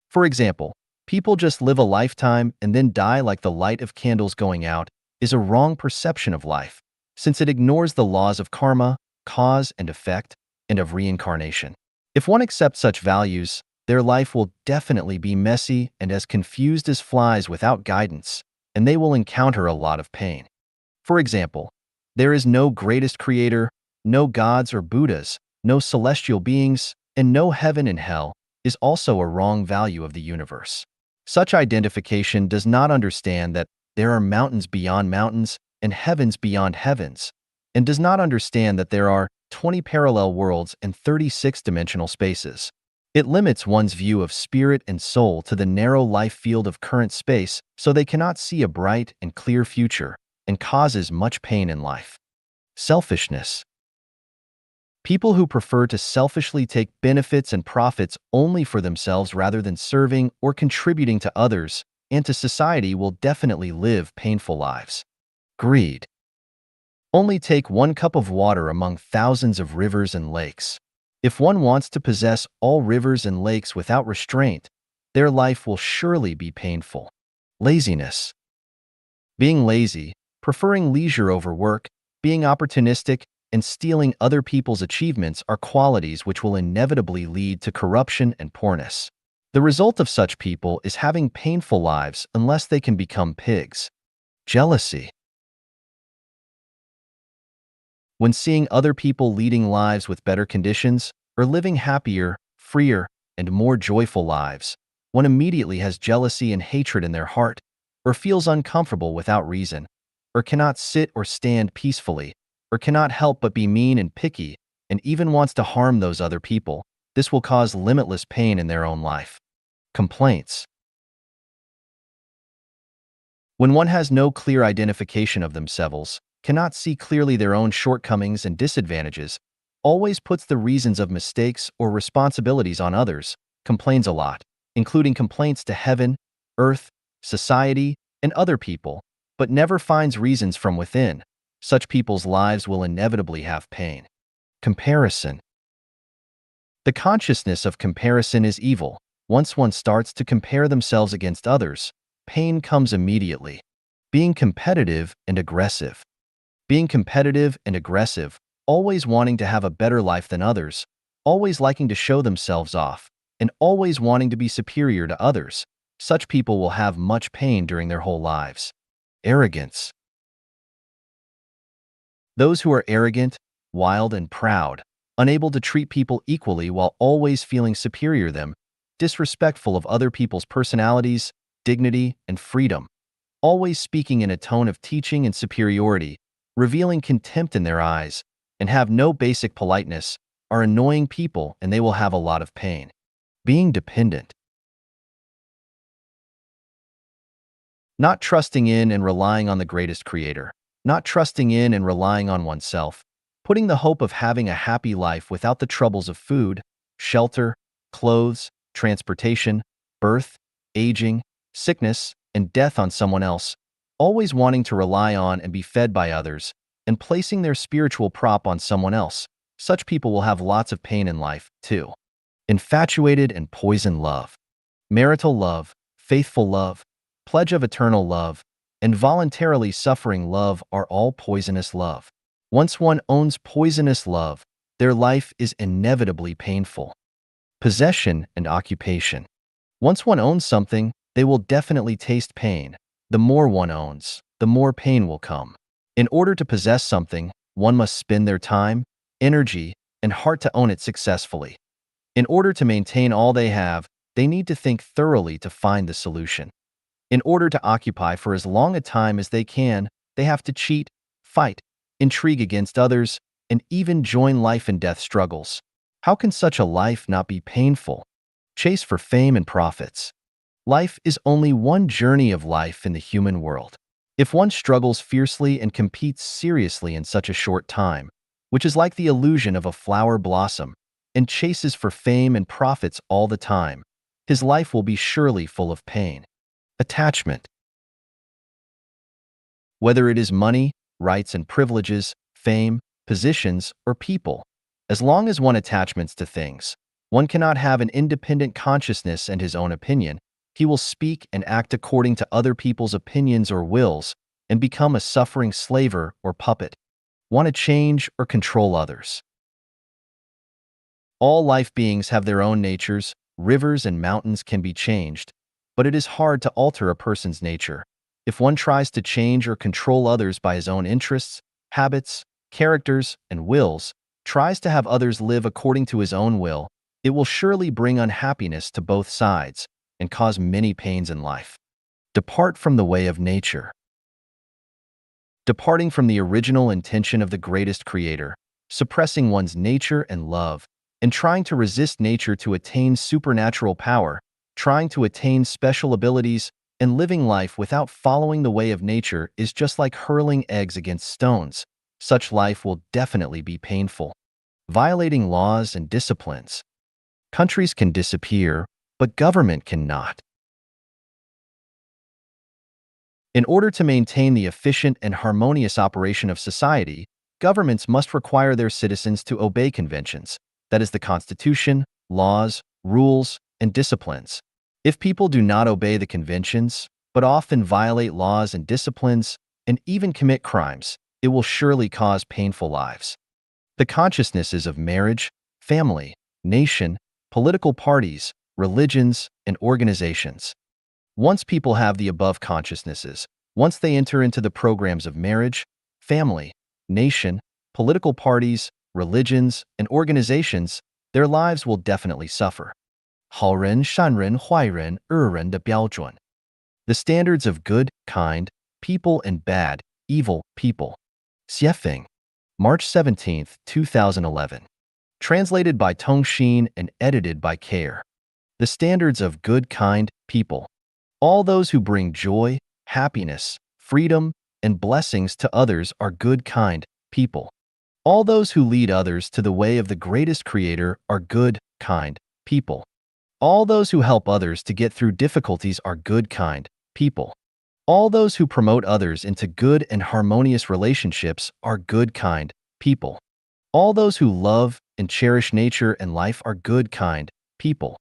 For example, people just live a lifetime and then die like the light of candles going out is a wrong perception of life, since it ignores the laws of karma, cause and effect, and of reincarnation. If one accepts such values, their life will definitely be messy and as confused as flies without guidance, and they will encounter a lot of pain. For example, there is no greatest creator, no gods or Buddhas, no celestial beings, and no heaven and hell is also a wrong value of the universe. Such identification does not understand that there are mountains beyond mountains and heavens beyond heavens, and does not understand that there are 20 parallel worlds and 36-dimensional spaces. It limits one's view of spirit and soul to the narrow life field of current space so they cannot see a bright and clear future, and causes much pain in life. Selfishness. People who prefer to selfishly take benefits and profits only for themselves rather than serving or contributing to others and to society will definitely live painful lives. Greed. Only take one cup of water among thousands of rivers and lakes. If one wants to possess all rivers and lakes without restraint, their life will surely be painful. Laziness. Being lazy, preferring leisure over work, being opportunistic, and stealing other people's achievements are qualities which will inevitably lead to corruption and poorness. The result of such people is having painful lives unless they can become pigs. Jealousy. When seeing other people leading lives with better conditions, or living happier, freer, and more joyful lives, one immediately has jealousy and hatred in their heart, or feels uncomfortable without reason, or cannot sit or stand peacefully, or cannot help but be mean and picky, and even wants to harm those other people. This will cause limitless pain in their own life. Complaints. When one has no clear identification of themselves, cannot see clearly their own shortcomings and disadvantages, always puts the reasons of mistakes or responsibilities on others, complains a lot, including complaints to heaven, earth, society, and other people, but never finds reasons from within, such people's lives will inevitably have pain. Comparison. The consciousness of comparison is evil. Once one starts to compare themselves against others, pain comes immediately. Being competitive and aggressive. Being competitive and aggressive, always wanting to have a better life than others, always liking to show themselves off, and always wanting to be superior to others, such people will have much pain during their whole lives. Arrogance. Those who are arrogant, wild, and proud, unable to treat people equally while always feeling superior to them, disrespectful of other people's personalities, dignity, and freedom, always speaking in a tone of teaching and superiority, revealing contempt in their eyes, and have no basic politeness, are annoying people and they will have a lot of pain. Being dependent. Not trusting in and relying on the greatest creator. Not trusting in and relying on oneself. Putting the hope of having a happy life without the troubles of food, shelter, clothes, transportation, birth, aging, sickness, and death on someone else. Always wanting to rely on and be fed by others, and placing their spiritual prop on someone else. Such people will have lots of pain in life, too. Infatuated and poisoned love. Marital love, faithful love, pledge of eternal love, and voluntarily suffering love are all poisonous love. Once one owns poisonous love, their life is inevitably painful. Possession and occupation. Once one owns something, they will definitely taste pain. The more one owns, the more pain will come. In order to possess something, one must spend their time, energy, and heart to own it successfully. In order to maintain all they have, they need to think thoroughly to find the solution. In order to occupy for as long a time as they can, they have to cheat, fight, intrigue against others, and even join life and death struggles. How can such a life not be painful? Chase for fame and profits. Life is only one journey of life in the human world. If one struggles fiercely and competes seriously in such a short time, which is like the illusion of a flower blossom, and chases for fame and profits all the time, his life will be surely full of pain. Attachment. Whether it is money, rights and privileges, fame, positions, or people, as long as one attachments to things, one cannot have an independent consciousness and his own opinion. He will speak and act according to other people's opinions or wills and become a suffering slaver or puppet. Want to change or control others. All life beings have their own natures. Rivers and mountains can be changed, but it is hard to alter a person's nature. If one tries to change or control others by his own interests, habits, characters, and wills, tries to have others live according to his own will, it will surely bring unhappiness to both sides and cause many pains in life. Depart from the way of nature. Departing from the original intention of the greatest creator, suppressing one's nature and love, and trying to resist nature to attain supernatural power, trying to attain special abilities, and living life without following the way of nature is just like hurling eggs against stones. Such life will definitely be painful. Violating laws and disciplines. Countries can disappear, but government cannot. In order to maintain the efficient and harmonious operation of society, governments must require their citizens to obey conventions, that is the Constitution, laws, rules, and disciplines. If people do not obey the conventions, but often violate laws and disciplines, and even commit crimes, it will surely cause painful lives. The consciousnesses of marriage, family, nation, political parties, religions, and organizations. Once people have the above consciousnesses, once they enter into the programs of marriage, family, nation, political parties, religions, and organizations, their lives will definitely suffer. 好人、善人、坏人、恶人的标准. The standards of good, kind, people and bad, evil, people. Xiefeng. March 17, 2011. Translated by Tong Xin and edited by Care. The standards of good, kind, people. All those who bring joy, happiness, freedom, and blessings to others are good, kind, people. All those who lead others to the way of the greatest creator are good, kind, people. All those who help others to get through difficulties are good, kind, people. All those who promote others into good and harmonious relationships are good, kind, people. All those who love and cherish nature and life are good, kind, people.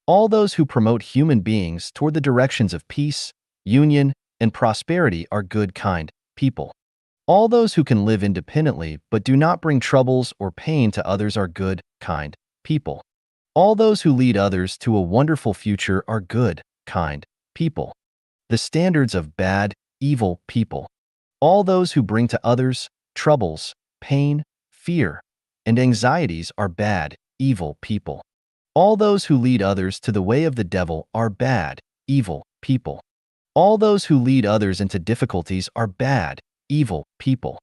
All those who promote human beings toward the directions of peace, union, and prosperity are good, kind, people. All those who can live independently but do not bring troubles or pain to others are good, kind, people. All those who lead others to a wonderful future are good, kind, people. The standards of bad, evil people. All those who bring to others troubles, pain, fear, and anxieties are bad, evil people. All those who lead others to the way of the devil are bad, evil people. All those who lead others into difficulties are bad, evil people.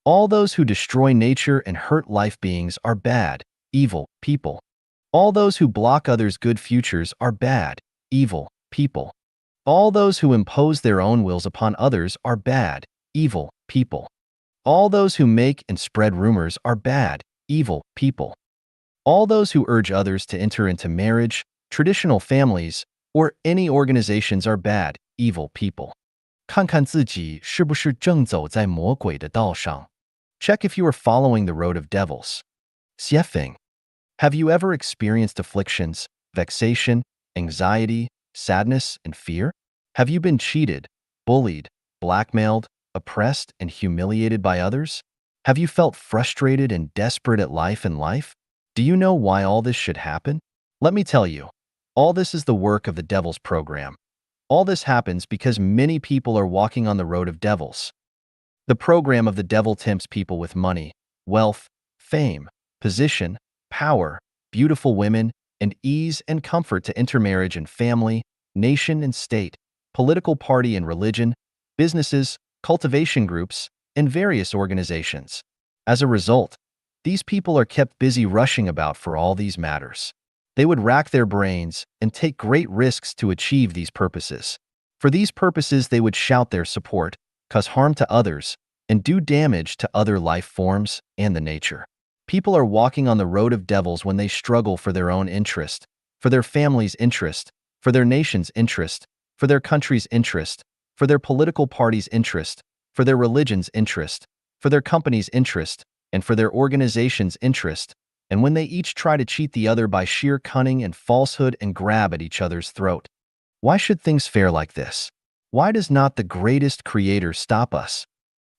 All those who destroy nature and hurt life beings are bad, evil people. All those who block others' good futures are bad, evil people. All those who impose their own wills upon others are bad, evil people. All those who make and spread rumors are bad, evil people. All those who urge others to enter into marriage, traditional families, or any organizations are bad, evil people. 看看自己是不是正走在魔鬼的道上. Check if you are following the road of devils. Xiefeng. Have you ever experienced afflictions, vexation, anxiety, sadness, and fear? Have you been cheated, bullied, blackmailed, oppressed, and humiliated by others? Have you felt frustrated and desperate at life and life? Do you know why all this should happen? Let me tell you, all this is the work of the devil's program. All this happens because many people are walking on the road of devils. The program of the devil tempts people with money, wealth, fame, position, power, beautiful women, and ease and comfort to intermarriage and family, nation and state, political party and religion, businesses, cultivation groups, and various organizations. As a result, these people are kept busy rushing about for all these matters. They would rack their brains and take great risks to achieve these purposes. For these purposes, they would shout their support, cause harm to others, and do damage to other life forms and the nature. People are walking on the road of devils when they struggle for their own interest, for their family's interest, for their nation's interest, for their country's interest, for their political party's interest, for their religion's interest, for their company's interest, and for their organization's interest, and when they each try to cheat the other by sheer cunning and falsehood and grab at each other's throat. Why should things fare like this? Why does not the greatest Creator stop us?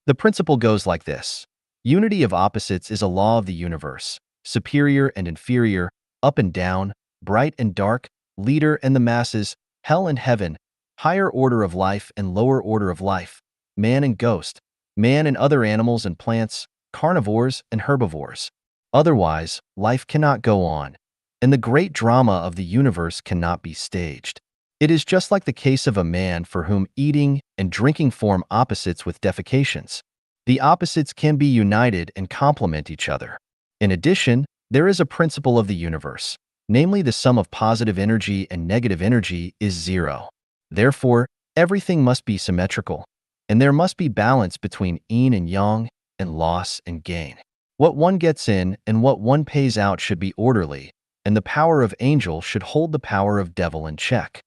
The principle goes like this. Unity of opposites is a law of the universe. Superior and inferior, up and down, bright and dark, leader and the masses, hell and heaven, higher order of life and lower order of life, man and ghost, man and other animals and plants, carnivores and herbivores. Otherwise, life cannot go on, and the great drama of the universe cannot be staged. It is just like the case of a man for whom eating and drinking form opposites with defecations. The opposites can be united and complement each other. In addition, there is a principle of the universe, namely the sum of positive energy and negative energy is zero. Therefore, everything must be symmetrical, and there must be balance between yin and yang, and loss and gain. What one gets in and what one pays out should be orderly, and the power of angel should hold the power of devil in check.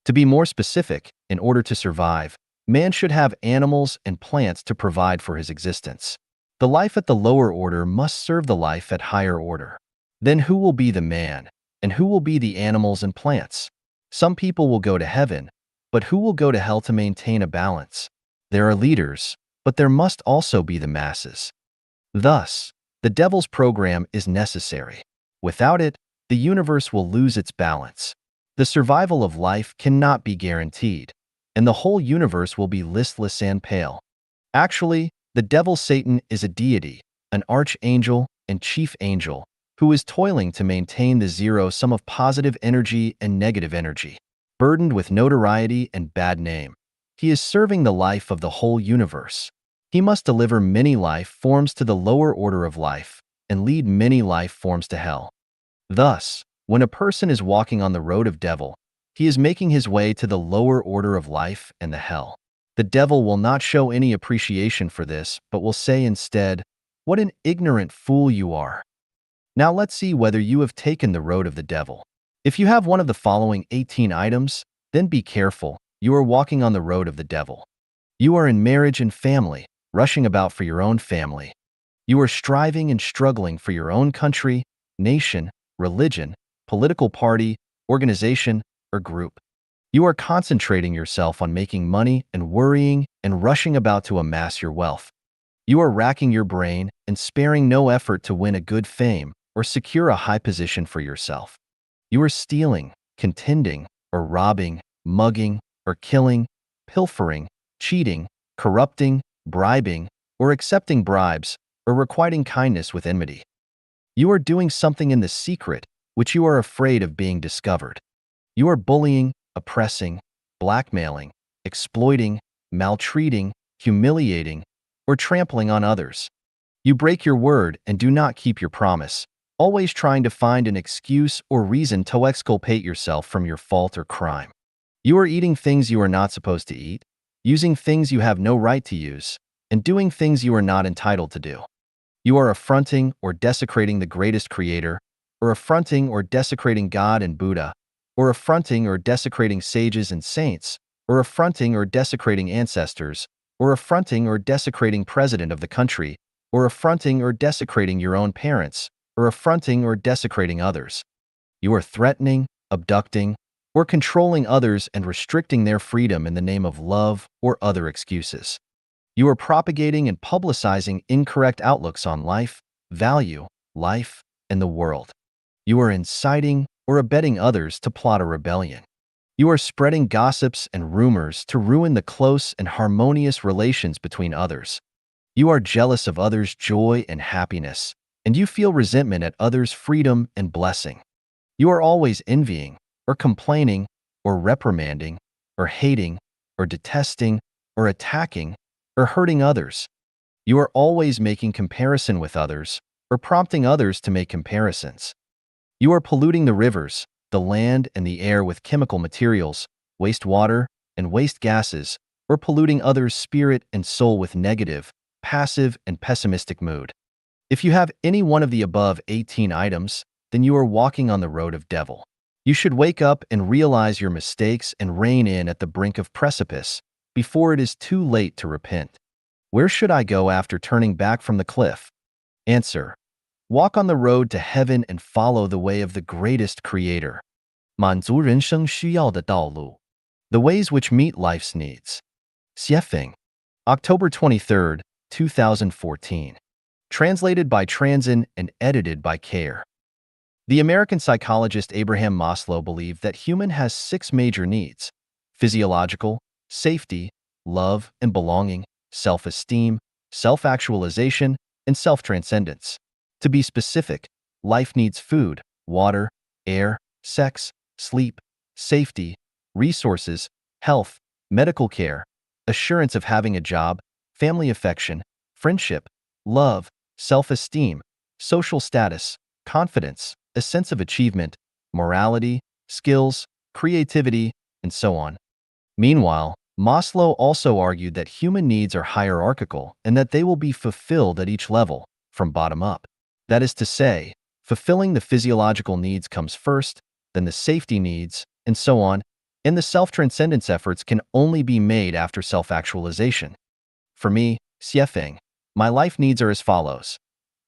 To be more specific, in order to survive, man should have animals and plants to provide for his existence. The life at the lower order must serve the life at higher order. Then who will be the man, and who will be the animals and plants? Some people will go to heaven, but who will go to hell to maintain a balance? There are leaders, but there must also be the masses. Thus, the devil's program is necessary. Without it, the universe will lose its balance. The survival of life cannot be guaranteed, and the whole universe will be listless and pale. Actually, the devil Satan is a deity, an archangel and chief angel, who is toiling to maintain the zero sum of positive energy and negative energy. Burdened with notoriety and bad name, he is serving the life of the whole universe. He must deliver many life forms to the lower order of life and lead many life forms to hell. Thus, when a person is walking on the road of devil, he is making his way to the lower order of life and the hell. The devil will not show any appreciation for this, but will say instead, "What an ignorant fool you are." Now let's see whether you have taken the road of the devil. If you have one of the following 18 items, then be careful, you are walking on the road of the devil. You are in marriage and family, rushing about for your own family. You are striving and struggling for your own country, nation, religion, political party, organization, or group. You are concentrating yourself on making money and worrying and rushing about to amass your wealth. You are racking your brain and sparing no effort to win a good fame or secure a high position for yourself. You are stealing, contending, or robbing, mugging, or killing, pilfering, cheating, corrupting, bribing, or accepting bribes, or requiting kindness with enmity. You are doing something in the secret which you are afraid of being discovered. You are bullying, oppressing, blackmailing, exploiting, maltreating, humiliating, or trampling on others. You break your word and do not keep your promise, always trying to find an excuse or reason to exculpate yourself from your fault or crime. You are eating things you are not supposed to eat, using things you have no right to use, and doing things you are not entitled to do. You are affronting or desecrating the greatest Creator, or affronting or desecrating God and Buddha, or affronting or desecrating sages and saints, or affronting or desecrating ancestors, or affronting or desecrating president of the country, or affronting or desecrating your own parents, or affronting or desecrating others. You are threatening, abducting, or controlling others and restricting their freedom in the name of love or other excuses. You are propagating and publicizing incorrect outlooks on life, value, life, and the world. You are inciting, or abetting others to plot a rebellion. You are spreading gossips and rumors to ruin the close and harmonious relations between others. You are jealous of others' joy and happiness, and you feel resentment at others' freedom and blessing. You are always envying, or complaining, or reprimanding, or hating, or detesting, or attacking, or hurting others. You are always making comparison with others, or prompting others to make comparisons. You are polluting the rivers, the land, and the air with chemical materials, waste water, and waste gases, or polluting others' spirit and soul with negative, passive, and pessimistic mood. If you have any one of the above 18 items, then you are walking on the road of devil. You should wake up and realize your mistakes and rein in at the brink of precipice before it is too late to repent. Where should I go after turning back from the cliff? Answer: walk on the road to heaven and follow the way of the greatest creator. 满足人生需要的道路. The ways which meet life's needs. Xiefeng. October 23, 2014. Translated by Transin and edited by Care. The American psychologist Abraham Maslow believed that human has 6 major needs: physiological, safety, love and belonging, self-esteem, self-actualization, and self-transcendence. To be specific, life needs food, water, air, sex, sleep, safety, resources, health, medical care, assurance of having a job, family affection, friendship, love, self-esteem, social status, confidence, a sense of achievement, morality, skills, creativity, and so on. Meanwhile, Maslow also argued that human needs are hierarchical and that they will be fulfilled at each level, from bottom up. That is to say, fulfilling the physiological needs comes first, then the safety needs, and so on, and the self-transcendence efforts can only be made after self-actualization. For me, Xiefeng, my life needs are as follows: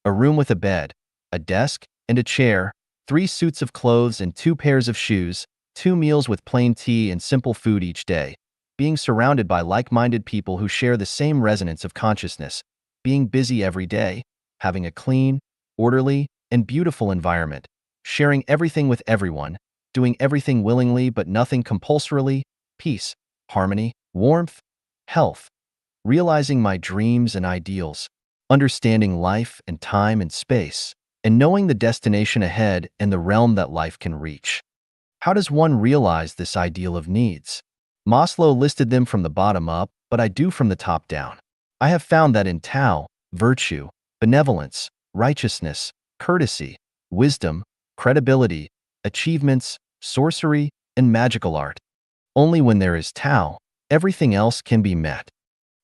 a room with a bed, a desk and a chair, 3 suits of clothes and 2 pairs of shoes, 2 meals with plain tea and simple food each day, being surrounded by like-minded people who share the same resonance of consciousness, being busy every day, having a clean, orderly, and beautiful environment, sharing everything with everyone, doing everything willingly but nothing compulsorily, peace, harmony, warmth, health, realizing my dreams and ideals, understanding life and time and space, and knowing the destination ahead and the realm that life can reach. How does one realize this ideal of needs? Maslow listed them from the bottom up, but I do from the top down. I have found that in Tao, virtue, benevolence, righteousness, courtesy, wisdom, credibility, achievements, sorcery, and magical art. Only when there is Tao, everything else can be met.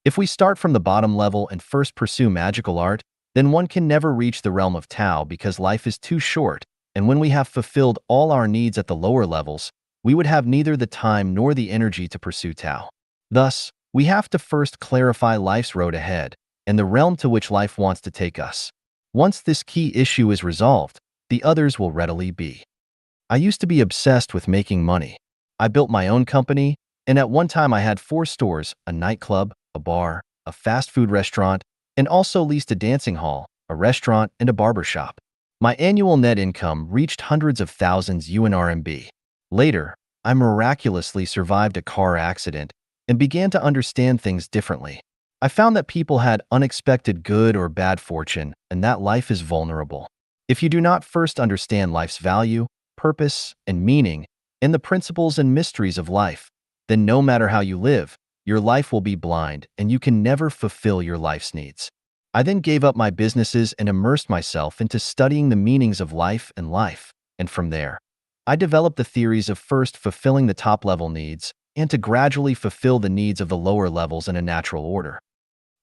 If we start from the bottom level and first pursue magical art, then one can never reach the realm of Tao because life is too short, and when we have fulfilled all our needs at the lower levels, we would have neither the time nor the energy to pursue Tao. Thus, we have to first clarify life's road ahead and the realm to which life wants to take us. Once this key issue is resolved, the others will readily be. I used to be obsessed with making money. I built my own company, and at one time I had 4 stores, a nightclub, a bar, a fast food restaurant, and also leased a dancing hall, a restaurant, and a barber shop. My annual net income reached hundreds of thousands USD. Later, I miraculously survived a car accident and began to understand things differently. I found that people had unexpected good or bad fortune and that life is vulnerable. If you do not first understand life's value, purpose, and meaning, and the principles and mysteries of life, then no matter how you live, your life will be blind and you can never fulfill your life's needs. I then gave up my businesses and immersed myself into studying the meanings of life, and from there, I developed the theories of first fulfilling the top-level needs and to gradually fulfill the needs of the lower levels in a natural order.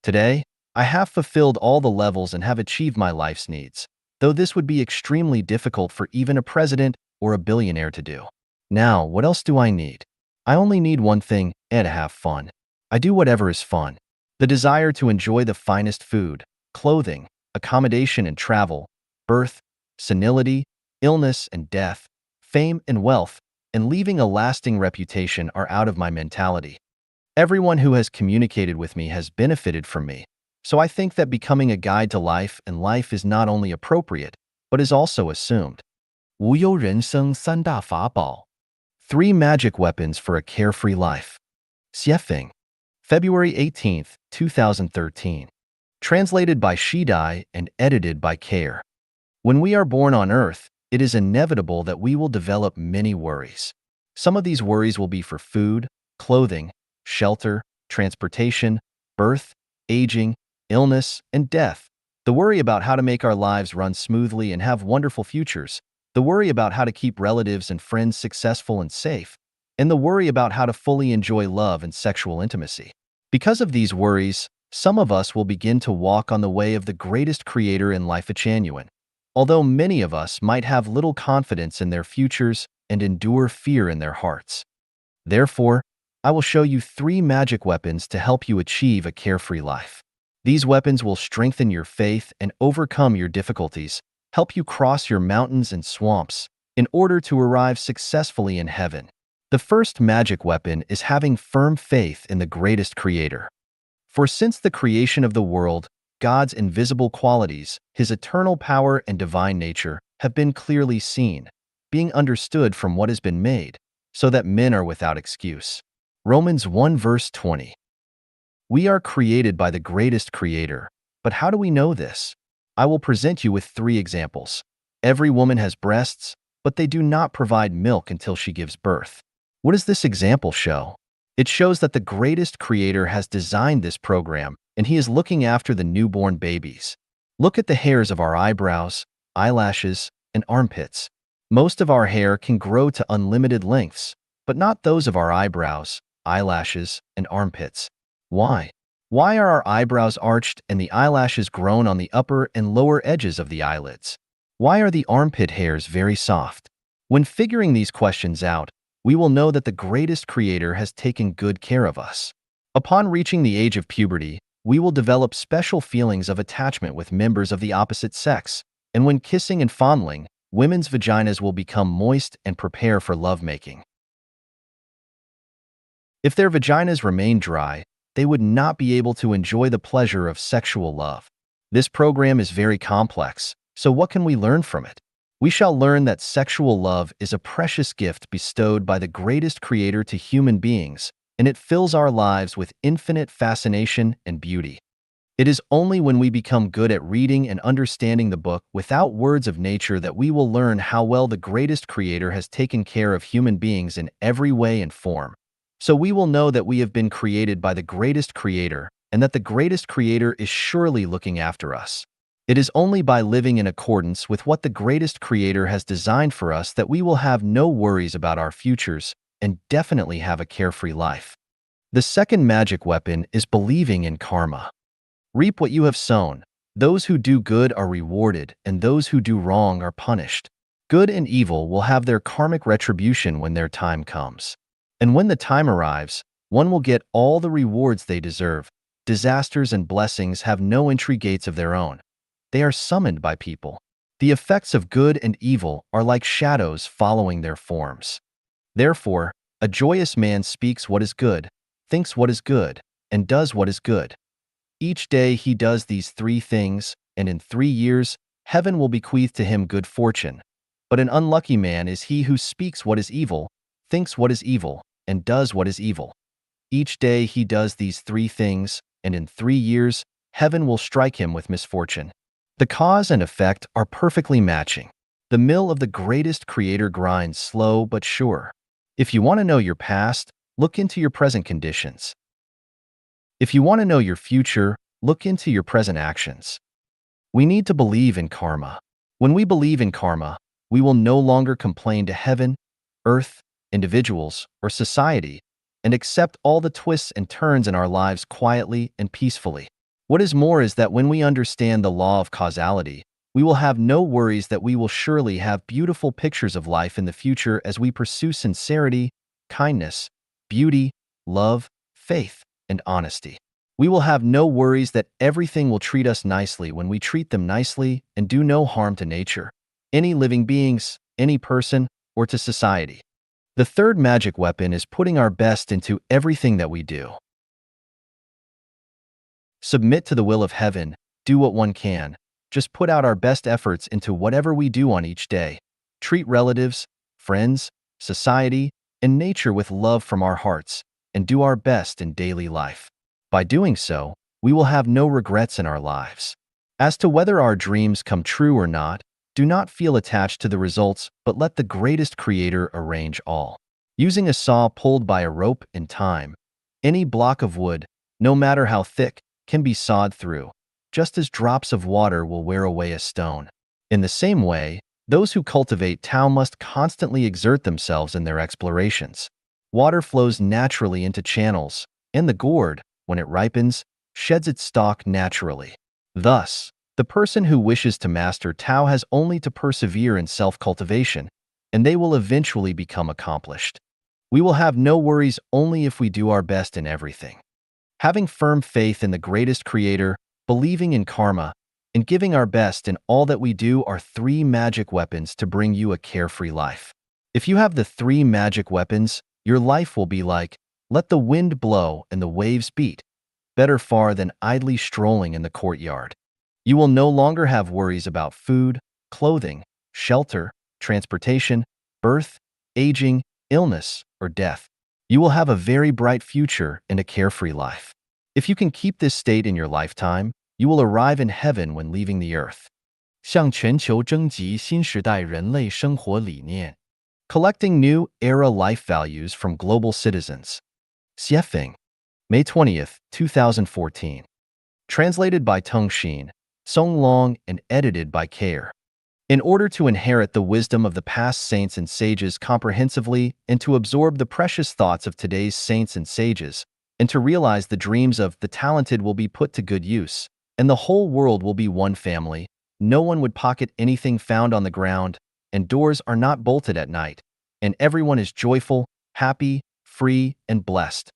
Today, I have fulfilled all the levels and have achieved my life's needs, though this would be extremely difficult for even a president or a billionaire to do. Now, what else do I need? I only need one thing, and to have fun. I do whatever is fun. The desire to enjoy the finest food, clothing, accommodation and travel, birth, senility, illness and death, fame and wealth, and leaving a lasting reputation are out of my mentality. Everyone who has communicated with me has benefited from me, so I think that becoming a guide to life and life is not only appropriate, but is also assumed. 无忧人生三大法宝. Three magic weapons for a carefree life. Xiefeng. February 18th, 2013. Translated by Shidai and edited by Care. When we are born on Earth, it is inevitable that we will develop many worries. Some of these worries will be for food, clothing, shelter, transportation, birth, aging, illness, and death. The worry about how to make our lives run smoothly and have wonderful futures. The worry about how to keep relatives and friends successful and safe. And the worry about how to fully enjoy love and sexual intimacy. Because of these worries, some of us will begin to walk on the way of the greatest creator in life, Echanuan. Although many of us might have little confidence in their futures and endure fear in their hearts. Therefore, I will show you three magic weapons to help you achieve a carefree life. These weapons will strengthen your faith and overcome your difficulties, help you cross your mountains and swamps, in order to arrive successfully in heaven. The first magic weapon is having firm faith in the greatest creator. For since the creation of the world, God's invisible qualities, his eternal power and divine nature, have been clearly seen, being understood from what has been made, so that men are without excuse. Romans 1 verse 20. We are created by the greatest creator, but how do we know this? I will present you with three examples. Every woman has breasts, but they do not provide milk until she gives birth. What does this example show? It shows that the greatest creator has designed this program, and he is looking after the newborn babies. Look at the hairs of our eyebrows, eyelashes, and armpits. Most of our hair can grow to unlimited lengths, but not those of our eyebrows, eyelashes, and armpits. Why? Why are our eyebrows arched and the eyelashes grown on the upper and lower edges of the eyelids? Why are the armpit hairs very soft? When figuring these questions out, we will know that the greatest creator has taken good care of us. Upon reaching the age of puberty, we will develop special feelings of attachment with members of the opposite sex, and when kissing and fondling, women's vaginas will become moist and prepare for lovemaking. If their vaginas remain dry, they would not be able to enjoy the pleasure of sexual love. This program is very complex, so what can we learn from it? We shall learn that sexual love is a precious gift bestowed by the greatest creator to human beings, and it fills our lives with infinite fascination and beauty. It is only when we become good at reading and understanding the book without words of nature that we will learn how well the greatest creator has taken care of human beings in every way and form. So we will know that we have been created by the greatest creator, and that the greatest creator is surely looking after us. It is only by living in accordance with what the greatest creator has designed for us that we will have no worries about our futures and definitely have a carefree life. The second magic weapon is believing in karma. Reap what you have sown. Those who do good are rewarded, and those who do wrong are punished. Good and evil will have their karmic retribution when their time comes. And when the time arrives, one will get all the rewards they deserve. Disasters and blessings have no entry gates of their own. They are summoned by people. The effects of good and evil are like shadows following their forms. Therefore, a joyous man speaks what is good, thinks what is good, and does what is good. Each day he does these three things, and in 3 years, heaven will bequeath to him good fortune. But an unlucky man is he who speaks what is evil, thinks what is evil, and does what is evil. Each day he does these three things, and in 3 years, heaven will strike him with misfortune. The cause and effect are perfectly matching. The mill of the greatest creator grinds slow but sure. If you want to know your past, look into your present conditions. If you want to know your future, look into your present actions. We need to believe in karma. When we believe in karma, we will no longer complain to heaven, earth, individuals, or society, and accept all the twists and turns in our lives quietly and peacefully. What is more is that when we understand the law of causality, we will have no worries that we will surely have beautiful pictures of life in the future as we pursue sincerity, kindness, beauty, love, faith, and honesty. We will have no worries that everything will treat us nicely when we treat them nicely and do no harm to nature, any living beings, any person, or to society. The third magic weapon is putting our best into everything that we do. Submit to the will of heaven, do what one can, just put out our best efforts into whatever we do on each day. treat relatives, friends, society, and nature with love from our hearts, and do our best in daily life. By doing so, we will have no regrets in our lives. As to whether our dreams come true or not, do not feel attached to the results, but let the greatest creator arrange all. Using a saw pulled by a rope in time, any block of wood, no matter how thick, can be sawed through, just as drops of water will wear away a stone. In the same way, those who cultivate Tao must constantly exert themselves in their explorations. Water flows naturally into channels, and the gourd, when it ripens, sheds its stalk naturally. Thus, the person who wishes to master Tao has only to persevere in self-cultivation, and they will eventually become accomplished. We will have no worries only if we do our best in everything. Having firm faith in the greatest creator, believing in karma, and giving our best in all that we do are three magic weapons to bring you a carefree life. If you have the three magic weapons, your life will be like, let the wind blow and the waves beat, better far than idly strolling in the courtyard. You will no longer have worries about food, clothing, shelter, transportation, birth, aging, illness, or death. You will have a very bright future and a carefree life. If you can keep this state in your lifetime, you will arrive in heaven when leaving the earth. 向全球征集新时代人类生活理念。 Collecting new era life values from global citizens. Xiefeng, May 20th, 2014. Translated by Teng Xin, Song Long, and edited by Care. In order to inherit the wisdom of the past saints and sages comprehensively and to absorb the precious thoughts of today's saints and sages, and to realize the dreams of the talented will be put to good use, and the whole world will be one family, no one would pocket anything found on the ground, and doors are not bolted at night, and everyone is joyful, happy, free, and blessed.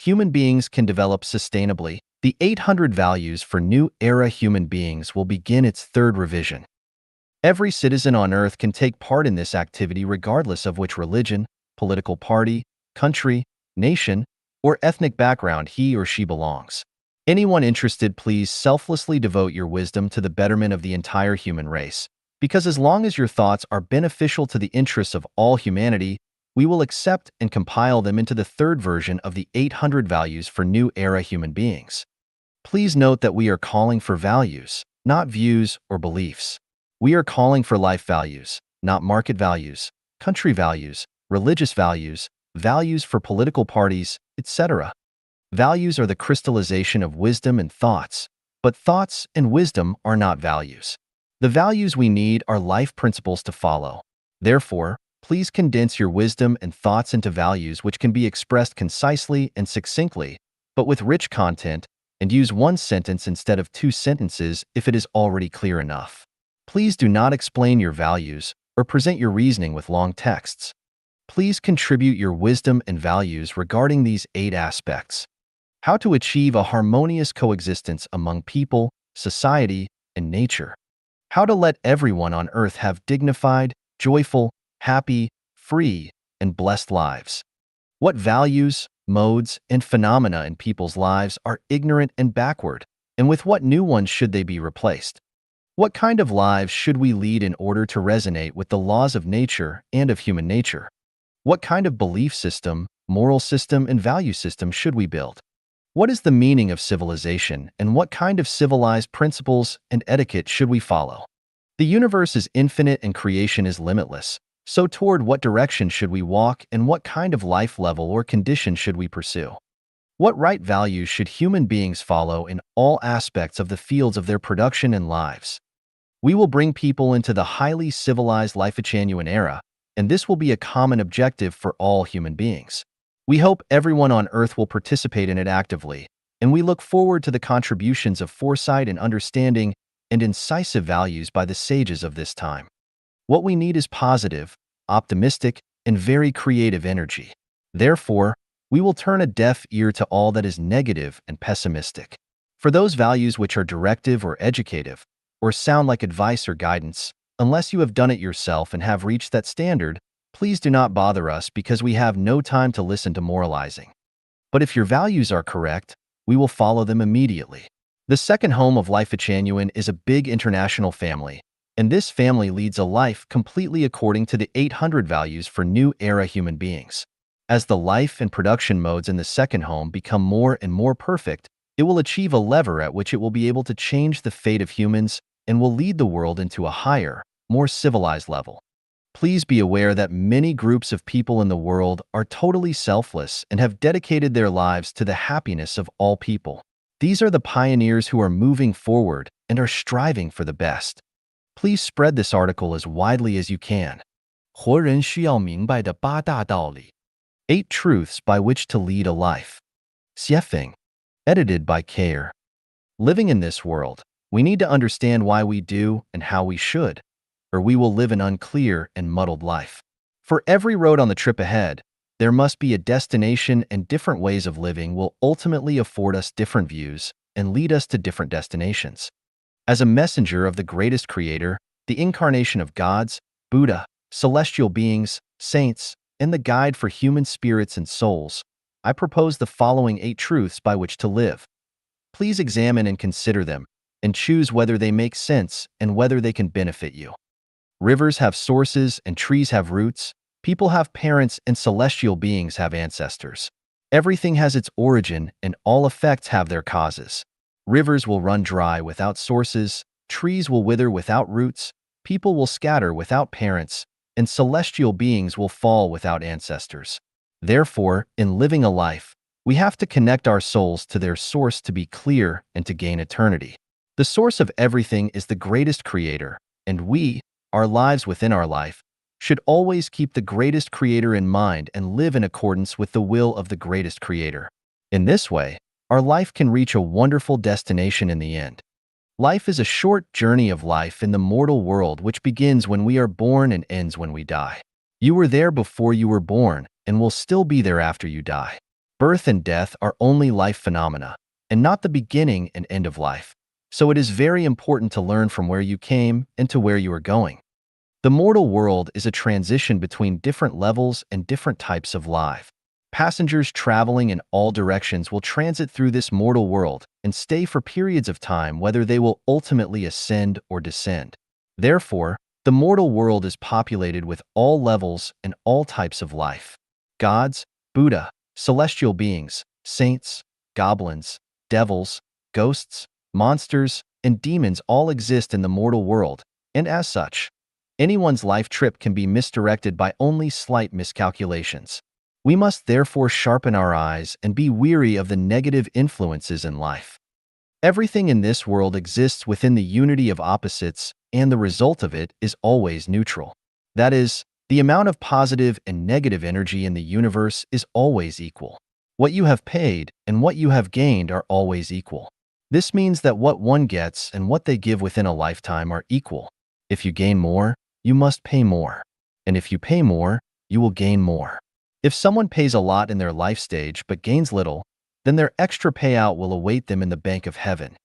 Human beings can develop sustainably. The 800 Values for New Era Human Beings will begin its third revision. Every citizen on Earth can take part in this activity regardless of which religion, political party, country, nation, or ethnic background he or she belongs. Anyone interested, please selflessly devote your wisdom to the betterment of the entire human race, because as long as your thoughts are beneficial to the interests of all humanity, we will accept and compile them into the third version of the 800 Values for New Era Human Beings. Please note that we are calling for values, not views or beliefs. We are calling for life values, not market values, country values, religious values, values for political parties, etc. Values are the crystallization of wisdom and thoughts, but thoughts and wisdom are not values. The values we need are life principles to follow. Therefore, please condense your wisdom and thoughts into values which can be expressed concisely and succinctly, but with rich content, and use one sentence instead of two sentences if it is already clear enough. Please do not explain your values or present your reasoning with long texts. Please contribute your wisdom and values regarding these 8 aspects. How to achieve a harmonious coexistence among people, society, and nature. How to let everyone on earth have dignified, joyful, happy, free, and blessed lives. What values, modes, and phenomena in people's lives are ignorant and backward, and with what new ones should they be replaced? What kind of lives should we lead in order to resonate with the laws of nature and of human nature? What kind of belief system, moral system, and value system should we build? What is the meaning of civilization, and what kind of civilized principles and etiquette should we follow? The universe is infinite and creation is limitless, so toward what direction should we walk and what kind of life level or condition should we pursue? What right values should human beings follow in all aspects of the fields of their production and lives? We will bring people into the highly civilized Life-Genuine era, and this will be a common objective for all human beings. We hope everyone on Earth will participate in it actively, and we look forward to the contributions of foresight and understanding and incisive values by the sages of this time. What we need is positive, optimistic, and very creative energy. Therefore, we will turn a deaf ear to all that is negative and pessimistic. For those values which are directive or educative, or sound like advice or guidance, unless you have done it yourself and have reached that standard, please do not bother us because we have no time to listen to moralizing. But if your values are correct, we will follow them immediately. The second home of Life-Genuine is a big international family, And this family leads a life completely according to the 800 values for new era human beings. As the life and production modes in the second home become more and more perfect, it will achieve a lever at which it will be able to change the fate of humans and will lead the world into a higher, more civilized level. Please be aware that many groups of people in the world are totally selfless and have dedicated their lives to the happiness of all people. These are the pioneers who are moving forward and are striving for the best. Please spread this article as widely as you can. 活人需要明白的八大道理。8 Truths by Which to Lead a Life. Xiefeng. Edited by Care. Living in this world, we need to understand why we do and how we should, or we will live an unclear and muddled life. For every road on the trip ahead, there must be a destination, and different ways of living will ultimately afford us different views and lead us to different destinations. As a messenger of the greatest creator, the incarnation of gods, Buddha, celestial beings, saints, and the guide for human spirits and souls, I propose the following 8 truths by which to live. Please examine and consider them, and choose whether they make sense and whether they can benefit you. Rivers have sources and trees have roots. People have parents and celestial beings have ancestors. Everything has its origin and all effects have their causes. Rivers will run dry without sources, trees will wither without roots, people will scatter without parents, and celestial beings will fall without ancestors. Therefore, in living a life, we have to connect our souls to their source to be clear and to gain eternity. The source of everything is the greatest creator, and we, our lives within our life, should always keep the greatest creator in mind and live in accordance with the will of the greatest creator. In this way, our life can reach a wonderful destination in the end. Life is a short journey of life in the mortal world which begins when we are born and ends when we die. You were there before you were born and will still be there after you die. Birth and death are only life phenomena, and not the beginning and end of life. So it is very important to learn from where you came and to where you are going. The mortal world is a transition between different levels and different types of life. Passengers traveling in all directions will transit through this mortal world and stay for periods of time, whether they will ultimately ascend or descend. Therefore, the mortal world is populated with all levels and all types of life. Gods, Buddha, celestial beings, saints, goblins, devils, ghosts, monsters, and demons all exist in the mortal world, and as such, anyone's life trip can be misdirected by only slight miscalculations. We must therefore sharpen our eyes and be weary of the negative influences in life. Everything in this world exists within the unity of opposites, and the result of it is always neutral. That is, the amount of positive and negative energy in the universe is always equal. What you have paid and what you have gained are always equal. This means that what one gets and what they give within a lifetime are equal. If you gain more, you must pay more. And if you pay more, you will gain more. If someone pays a lot in their life stage but gains little, then their extra payout will await them in the bank of heaven.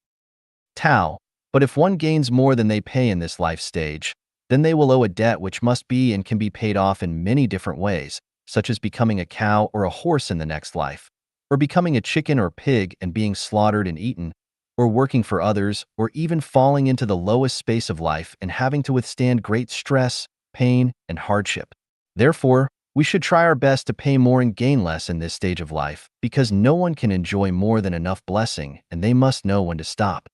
Tao. But if one gains more than they pay in this life stage, then they will owe a debt which must be and can be paid off in many different ways, such as becoming a cow or a horse in the next life, or becoming a chicken or pig and being slaughtered and eaten, or working for others, or even falling into the lowest space of life and having to withstand great stress, pain, and hardship. Therefore, we should try our best to pay more and gain less in this stage of life, because no one can enjoy more than enough blessing, and they must know when to stop.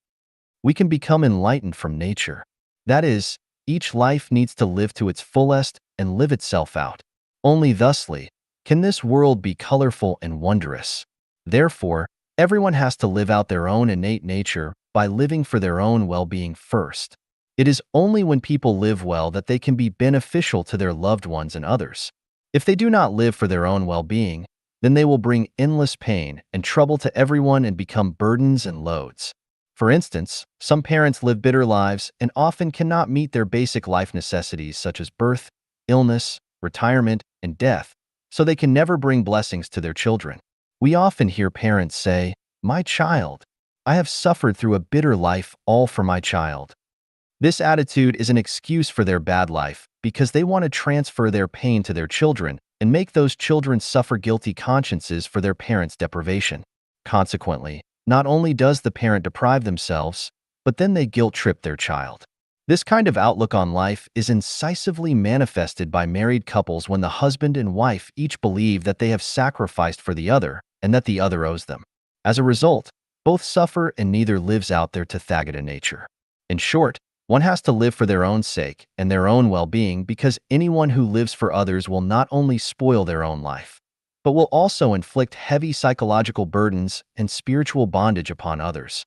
We can become enlightened from nature. That is, each life needs to live to its fullest and live itself out. Only thusly can this world be colorful and wondrous. Therefore, everyone has to live out their own innate nature by living for their own well-being first. It is only when people live well that they can be beneficial to their loved ones and others. If they do not live for their own well-being, then they will bring endless pain and trouble to everyone and become burdens and loads. For instance, some parents live bitter lives and often cannot meet their basic life necessities such as birth, illness, retirement, and death, so they can never bring blessings to their children. We often hear parents say, "My child, I have suffered through a bitter life all for my child." This attitude is an excuse for their bad life because they want to transfer their pain to their children and make those children suffer guilty consciences for their parents' deprivation. Consequently, not only does the parent deprive themselves, but then they guilt-trip their child. This kind of outlook on life is incisively manifested by married couples when the husband and wife each believe that they have sacrificed for the other and that the other owes them. As a result, both suffer and neither lives out their Tathagata nature. In short, one has to live for their own sake and their own well-being because anyone who lives for others will not only spoil their own life, but will also inflict heavy psychological burdens and spiritual bondage upon others.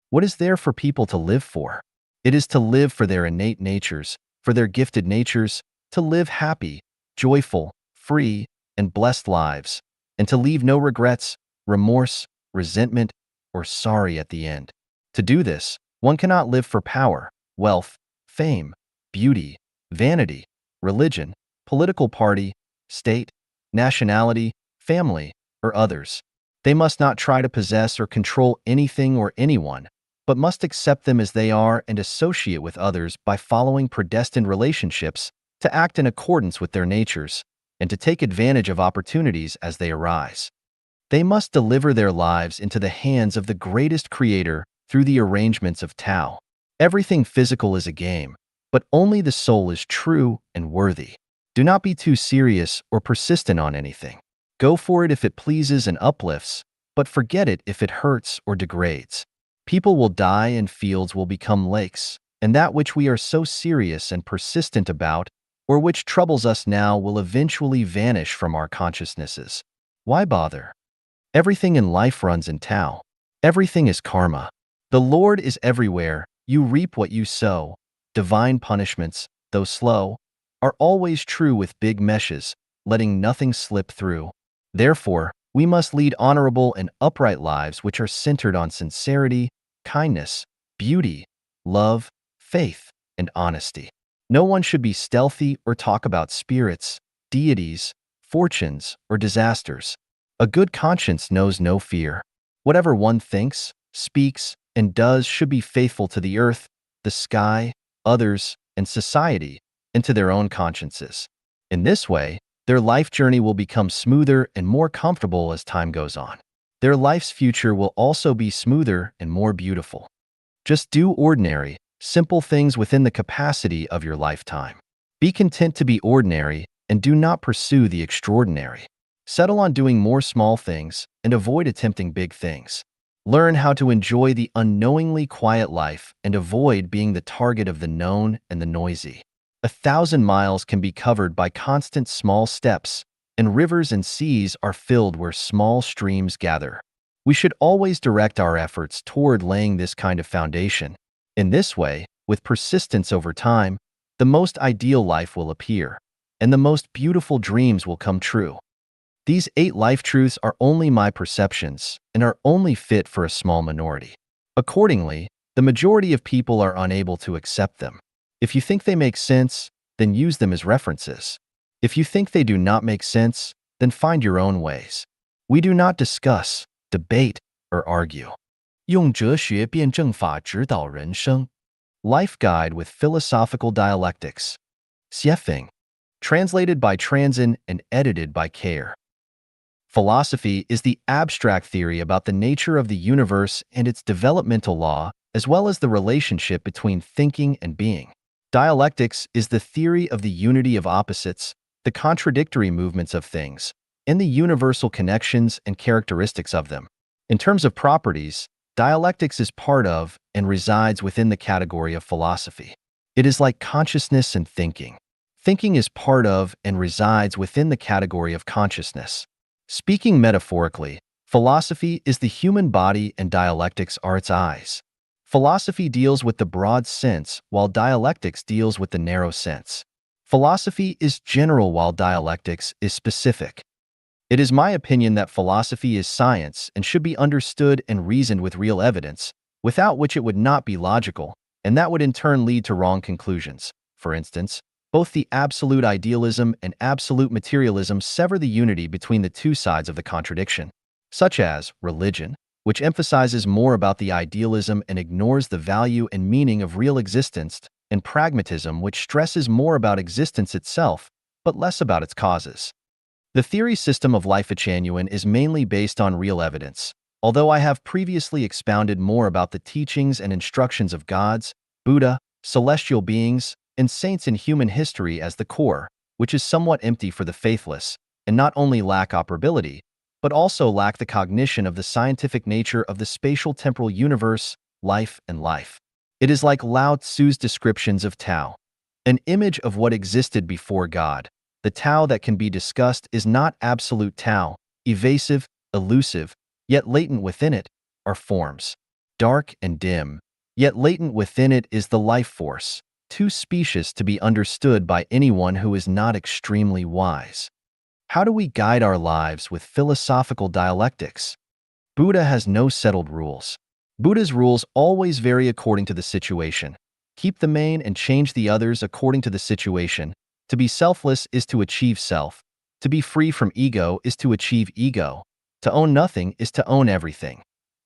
What is there for people to live for? It is to live for their innate natures, for their gifted natures, to live happy, joyful, free, and blessed lives, and to leave no regrets, remorse, resentment, or sorry at the end. To do this, one cannot live for power, wealth, fame, beauty, vanity, religion, political party, state, nationality, family, or others. They must not try to possess or control anything or anyone, but must accept them as they are and associate with others by following predestined relationships to act in accordance with their natures and to take advantage of opportunities as they arise. They must deliver their lives into the hands of the greatest creator through the arrangements of Tao. Everything physical is a game, but only the soul is true and worthy. Do not be too serious or persistent on anything. Go for it if it pleases and uplifts, but forget it if it hurts or degrades. People will die and fields will become lakes, and that which we are so serious and persistent about, or which troubles us now, will eventually vanish from our consciousnesses. Why bother? Everything in life runs in Tao. Everything is karma. The Lord is everywhere. You reap what you sow. Divine punishments, though slow, are always true with big meshes, letting nothing slip through. Therefore, we must lead honorable and upright lives which are centered on sincerity, kindness, beauty, love, faith, and honesty. No one should be stealthy or talk about spirits, deities, fortunes, or disasters. A good conscience knows no fear. Whatever one thinks, speaks, and does should be faithful to the earth, the sky, others, and society, and to their own consciences. In this way, their life journey will become smoother and more comfortable as time goes on. Their life's future will also be smoother and more beautiful. Just do ordinary, simple things within the capacity of your lifetime. Be content to be ordinary and do not pursue the extraordinary. Settle on doing more small things and avoid attempting big things. Learn how to enjoy the unknowingly quiet life and avoid being the target of the known and the noisy. 1,000 miles can be covered by constant small steps, and rivers and seas are filled where small streams gather. We should always direct our efforts toward laying this kind of foundation. In this way, with persistence over time, the most ideal life will appear, and the most beautiful dreams will come true. These 8 life truths are only my perceptions and are only fit for a small minority. Accordingly, the majority of people are unable to accept them. If you think they make sense, then use them as references. If you think they do not make sense, then find your own ways. We do not discuss, debate, or argue. 用哲学辩证法指导人生。 Life Guide with Philosophical Dialectics. Xiefeng. Translated by Transin and edited by Care. Philosophy is the abstract theory about the nature of the universe and its developmental law, as well as the relationship between thinking and being. Dialectics is the theory of the unity of opposites, the contradictory movements of things, and the universal connections and characteristics of them. In terms of properties, dialectics is part of and resides within the category of philosophy. It is like consciousness and thinking. Thinking is part of and resides within the category of consciousness. Speaking metaphorically, philosophy is the human body and dialectics are its eyes. Philosophy deals with the broad sense, while dialectics deals with the narrow sense. Philosophy is general while dialectics is specific. It is my opinion that philosophy is science and should be understood and reasoned with real evidence, without which it would not be logical, and that would in turn lead to wrong conclusions. For instance, both the absolute idealism and absolute materialism sever the unity between the two sides of the contradiction, such as religion, which emphasizes more about the idealism and ignores the value and meaning of real existence, and pragmatism, which stresses more about existence itself, but less about its causes. The theory system of Life-Chanuen is mainly based on real evidence, although I have previously expounded more about the teachings and instructions of gods, Buddha, celestial beings, and saints in human history as the core, which is somewhat empty for the faithless, and not only lack operability, but also lack the cognition of the scientific nature of the spatial temporal universe, life and life. It is like Lao Tzu's descriptions of Tao, an image of what existed before God. The Tao that can be discussed is not absolute Tao, evasive, elusive, yet latent within it are forms. Dark and dim, yet latent within it is the life force, too specious to be understood by anyone who is not extremely wise. How do we guide our lives with philosophical dialectics? Buddha has no settled rules. Buddha's rules always vary according to the situation. Keep the main and change the others according to the situation. To be selfless is to achieve self. To be free from ego is to achieve ego. To own nothing is to own everything.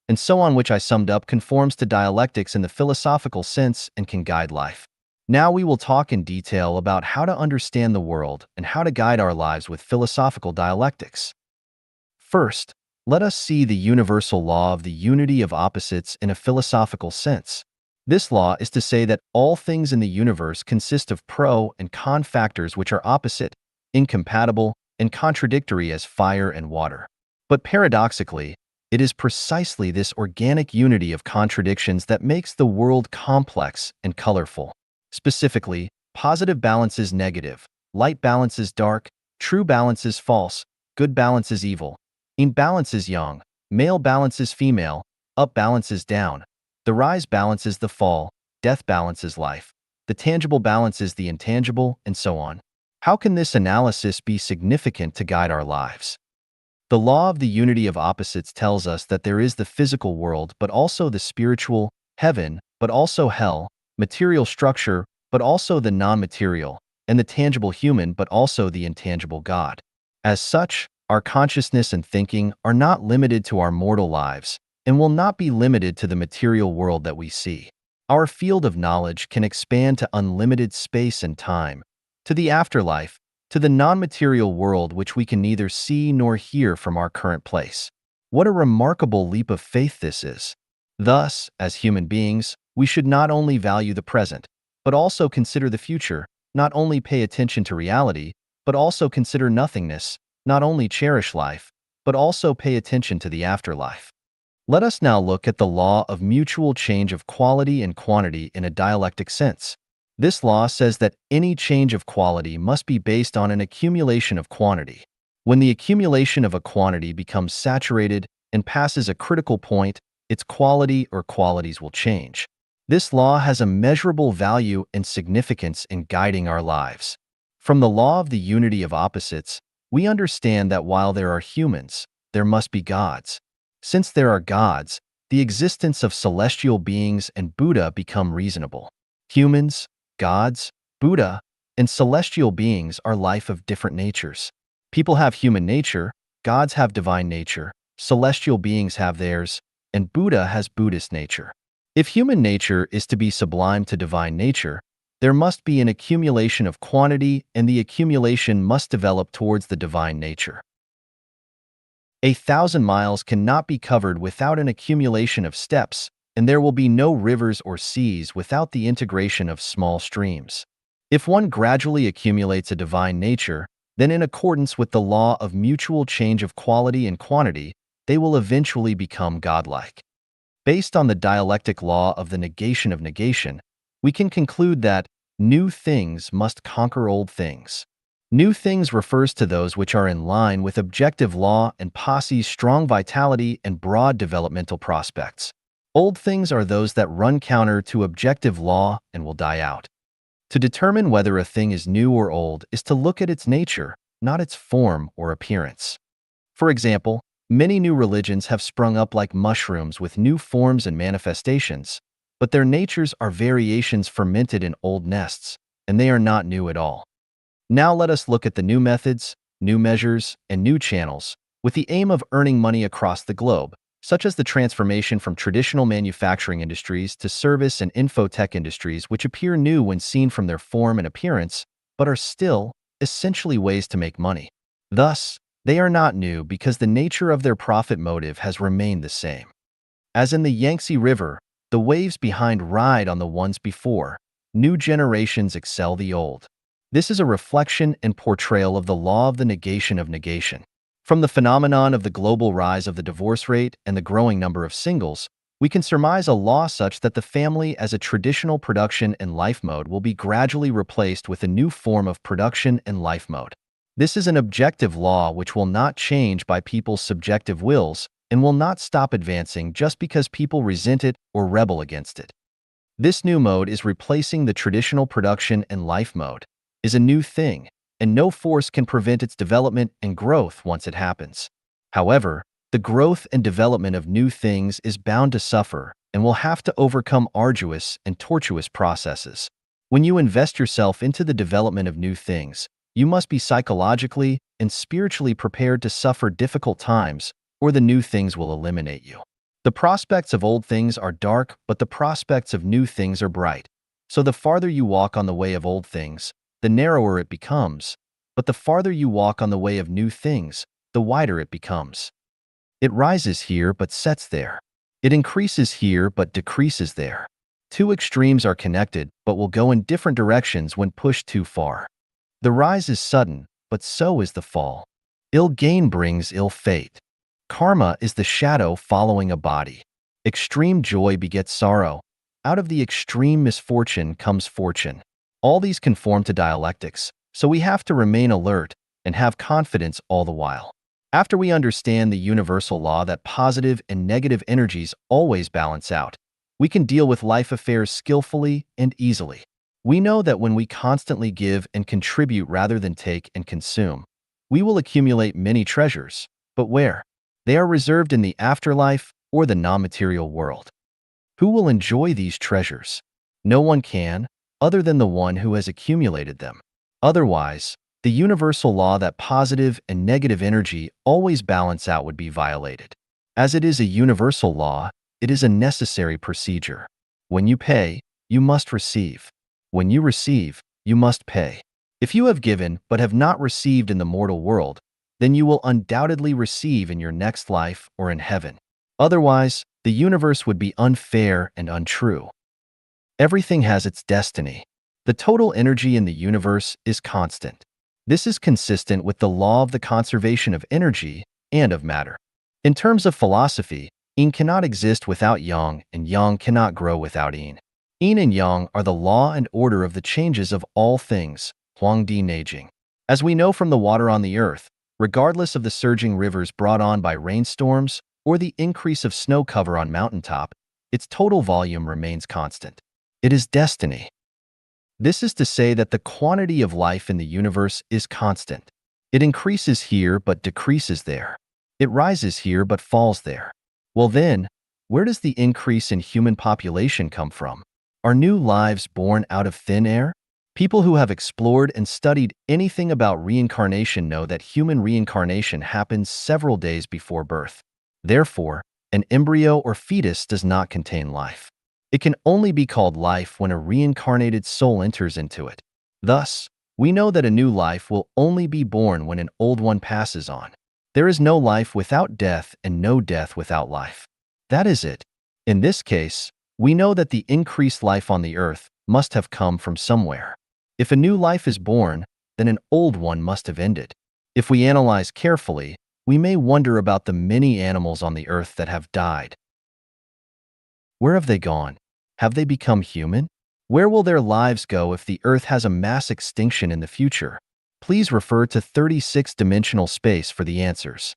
And so on, which I summed up conforms to dialectics in the philosophical sense and can guide life. Now we will talk in detail about how to understand the world and how to guide our lives with philosophical dialectics. First, let us see the universal law of the unity of opposites in a philosophical sense. This law is to say that all things in the universe consist of pro and con factors which are opposite, incompatible, and contradictory as fire and water. But paradoxically, it is precisely this organic unity of contradictions that makes the world complex and colorful. Specifically, positive balance is negative, light balance is dark, true balance is false, good balance is evil, yin balance is yang, male balance is female, up balance is down, the rise balance is the fall, death balance is life, the tangible balance is the intangible, and so on. How can this analysis be significant to guide our lives? The law of the unity of opposites tells us that there is the physical world, but also the spiritual, heaven, but also hell, material structure, but also the non-material, and the tangible human, but also the intangible God. As such, our consciousness and thinking are not limited to our mortal lives, and will not be limited to the material world that we see. Our field of knowledge can expand to unlimited space and time, to the afterlife, to the non-material world which we can neither see nor hear from our current place. What a remarkable leap of faith this is! Thus, as human beings, we should not only value the present, but also consider the future, not only pay attention to reality, but also consider nothingness, not only cherish life, but also pay attention to the afterlife. Let us now look at the law of mutual change of quality and quantity in a dialectic sense. This law says that any change of quality must be based on an accumulation of quantity. When the accumulation of a quantity becomes saturated and passes a critical point, its quality or qualities will change. This law has a measurable value and significance in guiding our lives. From the law of the unity of opposites, we understand that while there are humans, there must be gods. Since there are gods, the existence of celestial beings and Buddha become reasonable. Humans, gods, Buddha, and celestial beings are life of different natures. People have human nature, gods have divine nature, celestial beings have theirs, and Buddha has Buddhist nature. If human nature is to be sublime to divine nature, there must be an accumulation of quantity, and the accumulation must develop towards the divine nature. 1,000 miles cannot be covered without an accumulation of steps, and there will be no rivers or seas without the integration of small streams. If one gradually accumulates a divine nature, then in accordance with the law of mutual change of quality and quantity, they will eventually become godlike. Based on the dialectic law of the negation of negation, we can conclude that new things must conquer old things. New things refers to those which are in line with objective law and posse's strong vitality and broad developmental prospects. Old things are those that run counter to objective law and will die out. To determine whether a thing is new or old is to look at its nature, not its form or appearance. For example, many new religions have sprung up like mushrooms with new forms and manifestations, but their natures are variations fermented in old nests, and they are not new at all. Now let us look at the new methods, new measures, and new channels, with the aim of earning money across the globe, such as the transformation from traditional manufacturing industries to service and infotech industries, which appear new when seen from their form and appearance, but are still, essentially, ways to make money. Thus, they are not new because the nature of their profit motive has remained the same. As in the Yangtze River, the waves behind ride on the ones before, New generations excel the old. This is a reflection and portrayal of the law of the negation of negation. From the phenomenon of the global rise of the divorce rate and the growing number of singles, we can surmise a law such that the family as a traditional production and life mode will be gradually replaced with a new form of production and life mode. This is an objective law which will not change by people's subjective wills and will not stop advancing just because people resent it or rebel against it. This new mode is replacing the traditional production and life mode, is a new thing, and no force can prevent its development and growth once it happens. However, the growth and development of new things is bound to suffer and will have to overcome arduous and tortuous processes. When you invest yourself into the development of new things, you must be psychologically and spiritually prepared to suffer difficult times, or the new things will eliminate you. The prospects of old things are dark, but the prospects of new things are bright. So the farther you walk on the way of old things, the narrower it becomes, but the farther you walk on the way of new things, the wider it becomes. It rises here but sets there. It increases here but decreases there. Two extremes are connected but will go in different directions when pushed too far. The rise is sudden, but so is the fall. Ill gain brings ill fate. Karma is the shadow following a body. Extreme joy begets sorrow. Out of the extreme misfortune comes fortune. All these conform to dialectics, so we have to remain alert and have confidence all the while. After we understand the universal law that positive and negative energies always balance out, we can deal with life affairs skillfully and easily. We know that when we constantly give and contribute rather than take and consume, we will accumulate many treasures, but where? They are reserved in the afterlife or the non-material world. Who will enjoy these treasures? No one can, other than the one who has accumulated them. Otherwise, the universal law that positive and negative energy always balance out would be violated. As it is a universal law, it is a necessary procedure. When you pay, you must receive. When you receive, you must pay. If you have given but have not received in the mortal world, then you will undoubtedly receive in your next life or in heaven. Otherwise, the universe would be unfair and untrue. Everything has its destiny. The total energy in the universe is constant. This is consistent with the law of the conservation of energy and of matter. In terms of philosophy, yin cannot exist without yang, and yang cannot grow without yin. Yin and yang are the law and order of the changes of all things, Huangdi Neijing. As we know from the water on the earth, regardless of the surging rivers brought on by rainstorms or the increase of snow cover on mountaintop, its total volume remains constant. It is destiny. This is to say that the quantity of life in the universe is constant. It increases here but decreases there. It rises here but falls there. Well then, where does the increase in human population come from? Are new lives born out of thin air? People who have explored and studied anything about reincarnation know that human reincarnation happens several days before birth. Therefore, an embryo or fetus does not contain life. It can only be called life when a reincarnated soul enters into it. Thus, we know that a new life will only be born when an old one passes on. There is no life without death and no death without life. That is it. In this case, we know that the increased life on the earth must have come from somewhere. If a new life is born, then an old one must have ended. If we analyze carefully, we may wonder about the many animals on the earth that have died. Where have they gone? Have they become human? Where will their lives go if the Earth has a mass extinction in the future? Please refer to 36-dimensional space for the answers.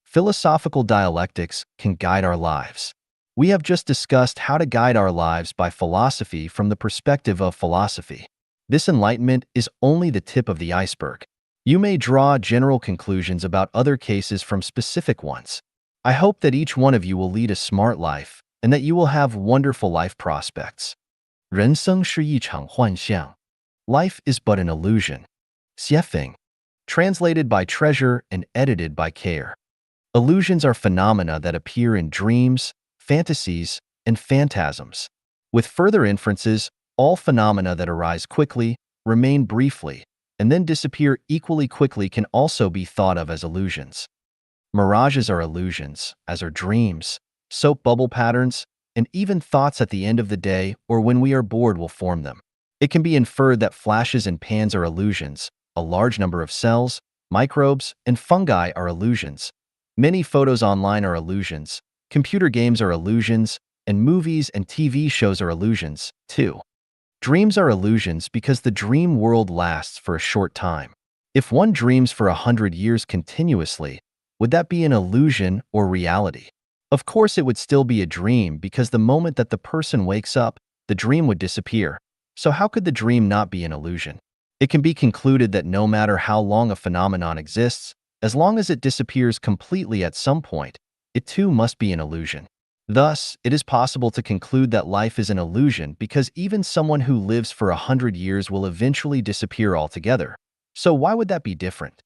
Philosophical dialectics can guide our lives. We have just discussed how to guide our lives by philosophy from the perspective of philosophy. This enlightenment is only the tip of the iceberg. You may draw general conclusions about other cases from specific ones. I hope that each one of you will lead a smart life and that you will have wonderful life prospects. 人生是一场幻象. Life is but an illusion. Xiefeng. Translated by Treasure and edited by Care. Illusions are phenomena that appear in dreams, fantasies, and phantasms. With further inferences, all phenomena that arise quickly, remain briefly, and then disappear equally quickly can also be thought of as illusions. Mirages are illusions, as are dreams, soap bubble patterns, and even thoughts at the end of the day or when we are bored will form them. It can be inferred that flashes and pans are illusions, a large number of cells, microbes, and fungi are illusions. Many photos online are illusions, computer games are illusions, and movies and TV shows are illusions, too. Dreams are illusions because the dream world lasts for a short time. If one dreams for 100 years continuously, would that be an illusion or reality? Of course, it would still be a dream because the moment that the person wakes up, the dream would disappear. So how could the dream not be an illusion? It can be concluded that no matter how long a phenomenon exists, as long as it disappears completely at some point, it too must be an illusion. Thus, it is possible to conclude that life is an illusion because even someone who lives for 100 years will eventually disappear altogether. So why would that be different?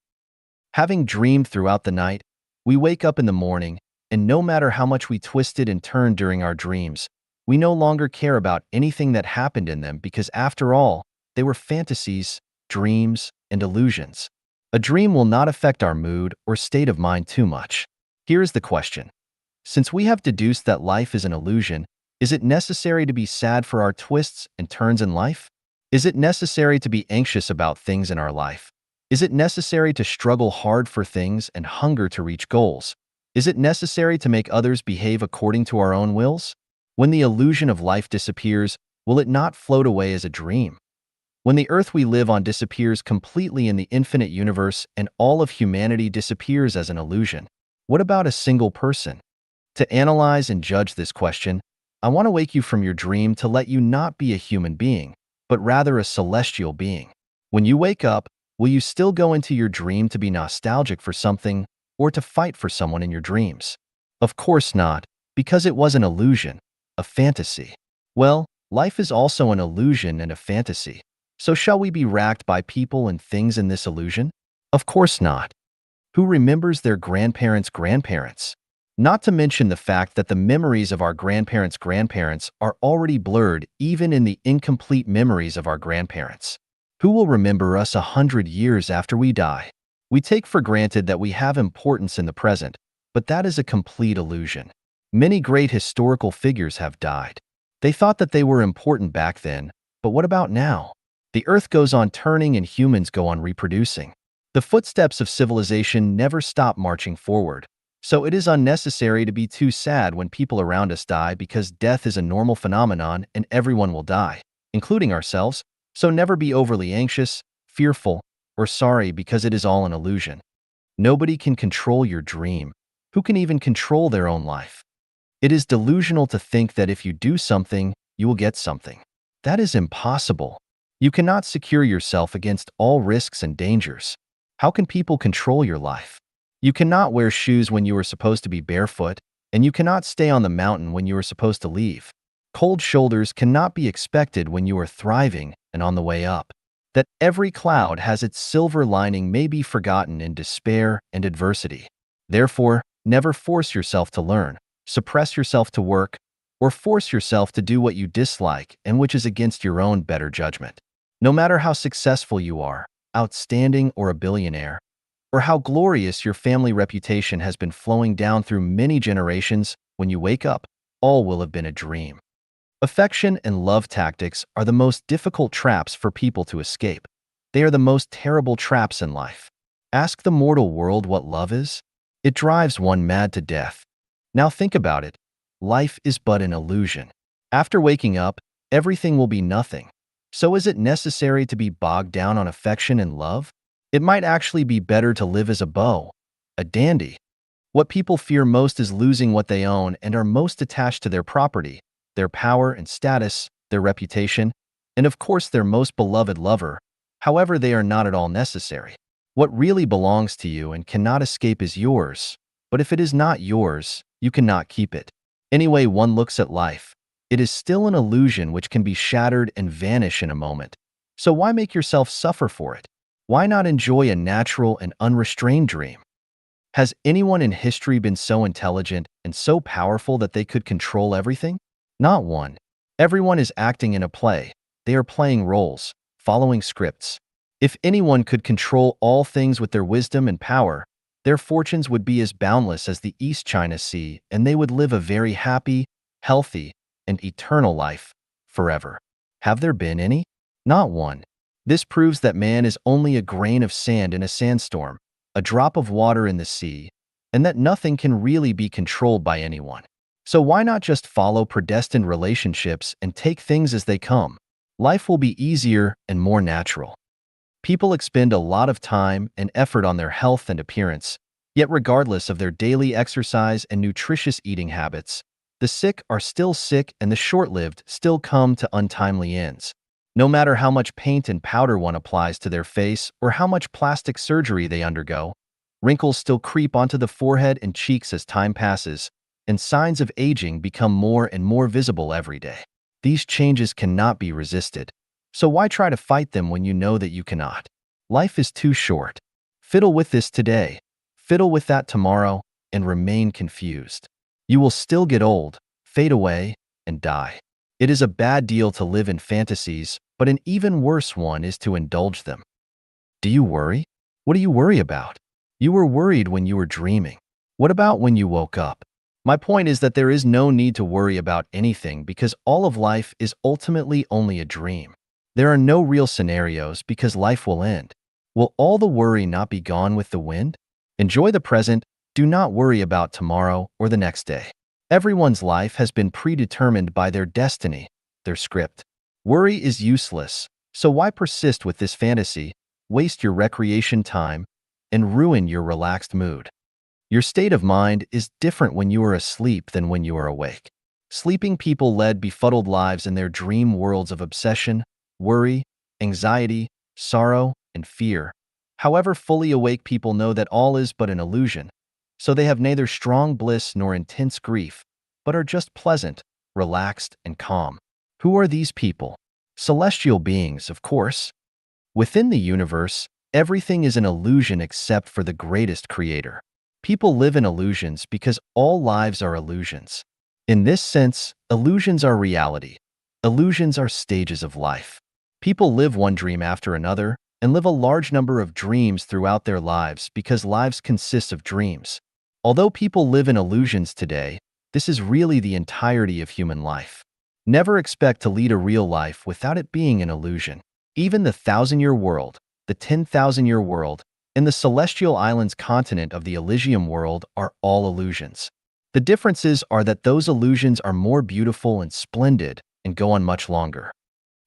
Having dreamed throughout the night, we wake up in the morning, and no matter how much we twisted and turned during our dreams, we no longer care about anything that happened in them because after all, they were fantasies, dreams, and illusions. A dream will not affect our mood or state of mind too much. Here is the question. Since we have deduced that life is an illusion, is it necessary to be sad for our twists and turns in life? Is it necessary to be anxious about things in our life? Is it necessary to struggle hard for things and hunger to reach goals? Is it necessary to make others behave according to our own wills? When the illusion of life disappears, will it not float away as a dream? When the earth we live on disappears completely in the infinite universe and all of humanity disappears as an illusion, what about a single person? To analyze and judge this question, I want to wake you from your dream to let you not be a human being, but rather a celestial being. When you wake up, will you still go into your dream to be nostalgic for something or to fight for someone in your dreams? Of course not, because it was an illusion, a fantasy. Well, life is also an illusion and a fantasy. So shall we be racked by people and things in this illusion? Of course not. Who remembers their grandparents' grandparents? Not to mention the fact that the memories of our grandparents' grandparents are already blurred even in the incomplete memories of our grandparents. Who will remember us 100 years after we die? We take for granted that we have importance in the present, but that is a complete illusion. Many great historical figures have died. They thought that they were important back then, but what about now? The earth goes on turning and humans go on reproducing. The footsteps of civilization never stop marching forward. So it is unnecessary to be too sad when people around us die because death is a normal phenomenon and everyone will die, including ourselves. So never be overly anxious, fearful, or sorry because it is all an illusion. Nobody can control your dream. Who can even control their own life? It is delusional to think that if you do something, you will get something. That is impossible. You cannot secure yourself against all risks and dangers. How can people control your life? You cannot wear shoes when you are supposed to be barefoot, and you cannot stay on the mountain when you are supposed to leave. Cold shoulders cannot be expected when you are thriving and on the way up. That every cloud has its silver lining may be forgotten in despair and adversity. Therefore, never force yourself to learn, suppress yourself to work, or force yourself to do what you dislike and which is against your own better judgment. No matter how successful you are, outstanding or a billionaire, or how glorious your family reputation has been flowing down through many generations, when you wake up, all will have been a dream. Affection and love tactics are the most difficult traps for people to escape. They are the most terrible traps in life. Ask the mortal world what love is. It drives one mad to death. Now think about it. Life is but an illusion. After waking up, everything will be nothing. So is it necessary to be bogged down on affection and love? It might actually be better to live as a beau, a dandy. What people fear most is losing what they own and are most attached to their property, their power and status, their reputation, and of course their most beloved lover. However, they are not at all necessary. What really belongs to you and cannot escape is yours, but if it is not yours, you cannot keep it. Any way one looks at life, it is still an illusion which can be shattered and vanish in a moment. So why make yourself suffer for it? Why not enjoy a natural and unrestrained dream? Has anyone in history been so intelligent and so powerful that they could control everything? Not one. Everyone is acting in a play. They are playing roles, following scripts. If anyone could control all things with their wisdom and power, their fortunes would be as boundless as the East China Sea, and they would live a very happy, healthy, and eternal life forever. Have there been any? Not one. This proves that man is only a grain of sand in a sandstorm, a drop of water in the sea, and that nothing can really be controlled by anyone. So why not just follow predestined relationships and take things as they come? Life will be easier and more natural. People expend a lot of time and effort on their health and appearance, yet regardless of their daily exercise and nutritious eating habits, the sick are still sick and the short-lived still come to untimely ends. No matter how much paint and powder one applies to their face or how much plastic surgery they undergo, wrinkles still creep onto the forehead and cheeks as time passes, and signs of aging become more and more visible every day. These changes cannot be resisted, so why try to fight them when you know that you cannot? Life is too short. Fiddle with this today, fiddle with that tomorrow, and remain confused. You will still get old, fade away, and die. It is a bad deal to live in fantasies, but an even worse one is to indulge them. Do you worry? What do you worry about? You were worried when you were dreaming. What about when you woke up? My point is that there is no need to worry about anything because all of life is ultimately only a dream. There are no real scenarios because life will end. Will all the worry not be gone with the wind? Enjoy the present. Do not worry about tomorrow or the next day. Everyone's life has been predetermined by their destiny, their script. Worry is useless, so why persist with this fantasy, waste your recreation time, and ruin your relaxed mood? Your state of mind is different when you are asleep than when you are awake. Sleeping people led befuddled lives in their dream worlds of obsession, worry, anxiety, sorrow, and fear. However, fully awake people know that all is but an illusion, so they have neither strong bliss nor intense grief, but are just pleasant, relaxed, and calm. Who are these people? Celestial beings, of course. Within the universe, everything is an illusion except for the greatest creator. People live in illusions because all lives are illusions. In this sense, illusions are reality. Illusions are stages of life. People live one dream after another and live a large number of dreams throughout their lives because lives consist of dreams. Although people live in illusions today, this is really the entirety of human life. Never expect to lead a real life without it being an illusion. Even the 1,000-year world, the 10,000-year world, and the celestial islands continent of the Elysium world are all illusions. The differences are that those illusions are more beautiful and splendid and go on much longer.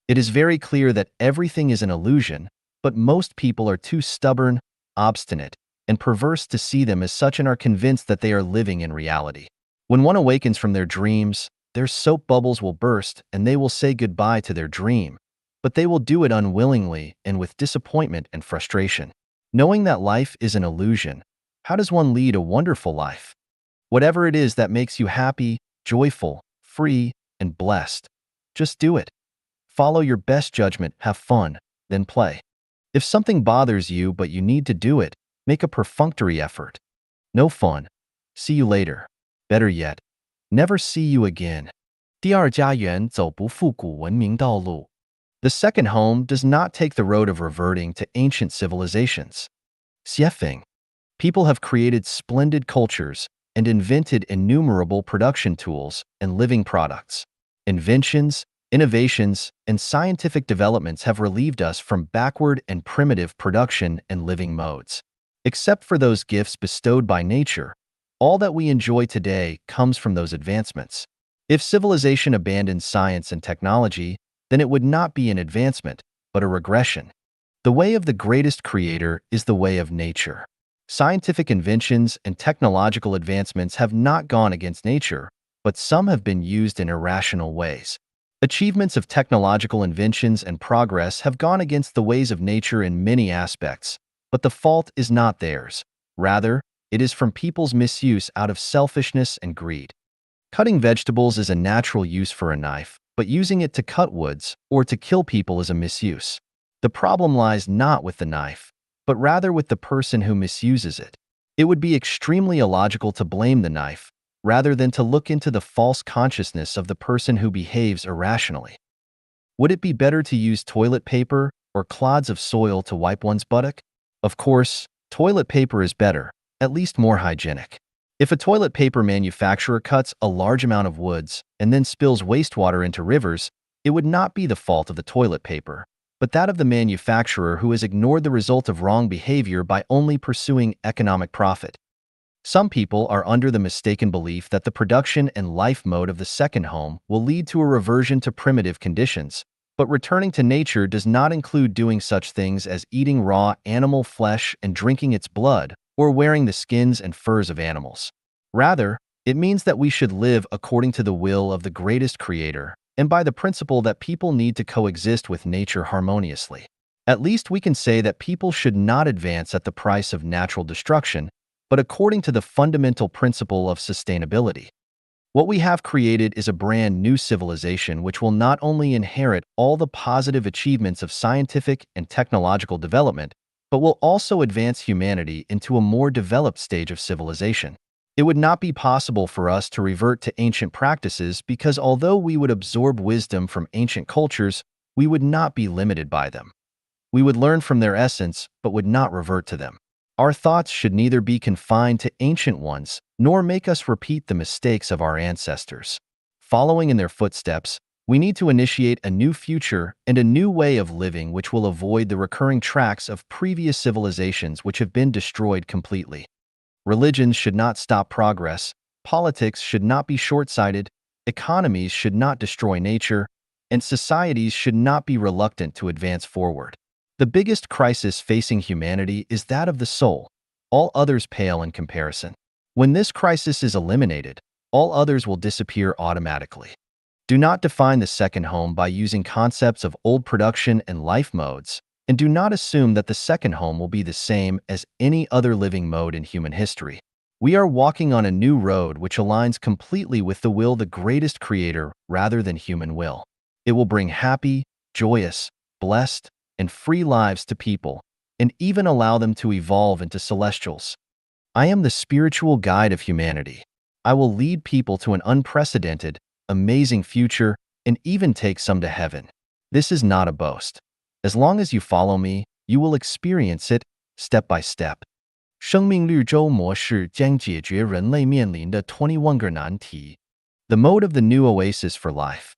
It is very clear that everything is an illusion, but most people are too stubborn, obstinate, and perverse to see them as such and are convinced that they are living in reality. When one awakens from their dreams, their soap bubbles will burst and they will say goodbye to their dream, but they will do it unwillingly and with disappointment and frustration. Knowing that life is an illusion, how does one lead a wonderful life? Whatever it is that makes you happy, joyful, free, and blessed, just do it. Follow your best judgment, have fun, then play. If something bothers you but you need to do it, make a perfunctory effort. No fun. See you later. Better yet, never see you again. 第二家园走不复古文明道路。 The second home does not take the road of reverting to ancient civilizations. Xiefeng. People have created splendid cultures and invented innumerable production tools and living products. Inventions, innovations, and scientific developments have relieved us from backward and primitive production and living modes. Except for those gifts bestowed by nature, all that we enjoy today comes from those advancements. If civilization abandoned science and technology, then it would not be an advancement, but a regression. The way of the greatest creator is the way of nature. Scientific inventions and technological advancements have not gone against nature, but some have been used in irrational ways. Achievements of technological inventions and progress have gone against the ways of nature in many aspects, but the fault is not theirs. Rather, it is from people's misuse out of selfishness and greed. Cutting vegetables is a natural use for a knife, but using it to cut woods or to kill people is a misuse. The problem lies not with the knife, but rather with the person who misuses it. It would be extremely illogical to blame the knife, rather than to look into the false consciousness of the person who behaves irrationally. Would it be better to use toilet paper or clods of soil to wipe one's buttock? Of course, toilet paper is better, at least more hygienic. If a toilet paper manufacturer cuts a large amount of woods and then spills wastewater into rivers, it would not be the fault of the toilet paper, but that of the manufacturer who has ignored the result of wrong behavior by only pursuing economic profit. Some people are under the mistaken belief that the production and life mode of the second home will lead to a reversion to primitive conditions, but returning to nature does not include doing such things as eating raw animal flesh and drinking its blood, or wearing the skins and furs of animals. Rather, it means that we should live according to the will of the greatest creator, and by the principle that people need to coexist with nature harmoniously. At least we can say that people should not advance at the price of natural destruction, but according to the fundamental principle of sustainability. What we have created is a brand new civilization which will not only inherit all the positive achievements of scientific and technological development, but will also advance humanity into a more developed stage of civilization. It would not be possible for us to revert to ancient practices because although we would absorb wisdom from ancient cultures, we would not be limited by them. We would learn from their essence, but would not revert to them. Our thoughts should neither be confined to ancient ones, nor make us repeat the mistakes of our ancestors. Following in their footsteps, we need to initiate a new future and a new way of living which will avoid the recurring tracks of previous civilizations which have been destroyed completely. Religions should not stop progress, politics should not be short-sighted, economies should not destroy nature, and societies should not be reluctant to advance forward. The biggest crisis facing humanity is that of the soul. All others pale in comparison. When this crisis is eliminated, all others will disappear automatically. Do not define the second home by using concepts of old production and life modes, and do not assume that the second home will be the same as any other living mode in human history. We are walking on a new road which aligns completely with the will of the greatest creator rather than human will. It will bring happy, joyous, blessed, and free lives to people, and even allow them to evolve into celestials. I am the spiritual guide of humanity. I will lead people to an unprecedented, amazing future and even take some to heaven. This is not a boast. As long as you follow me, you will experience it step by step. 生命绿洲模式将解决人类面临的21个难题. The mode of the new oasis for life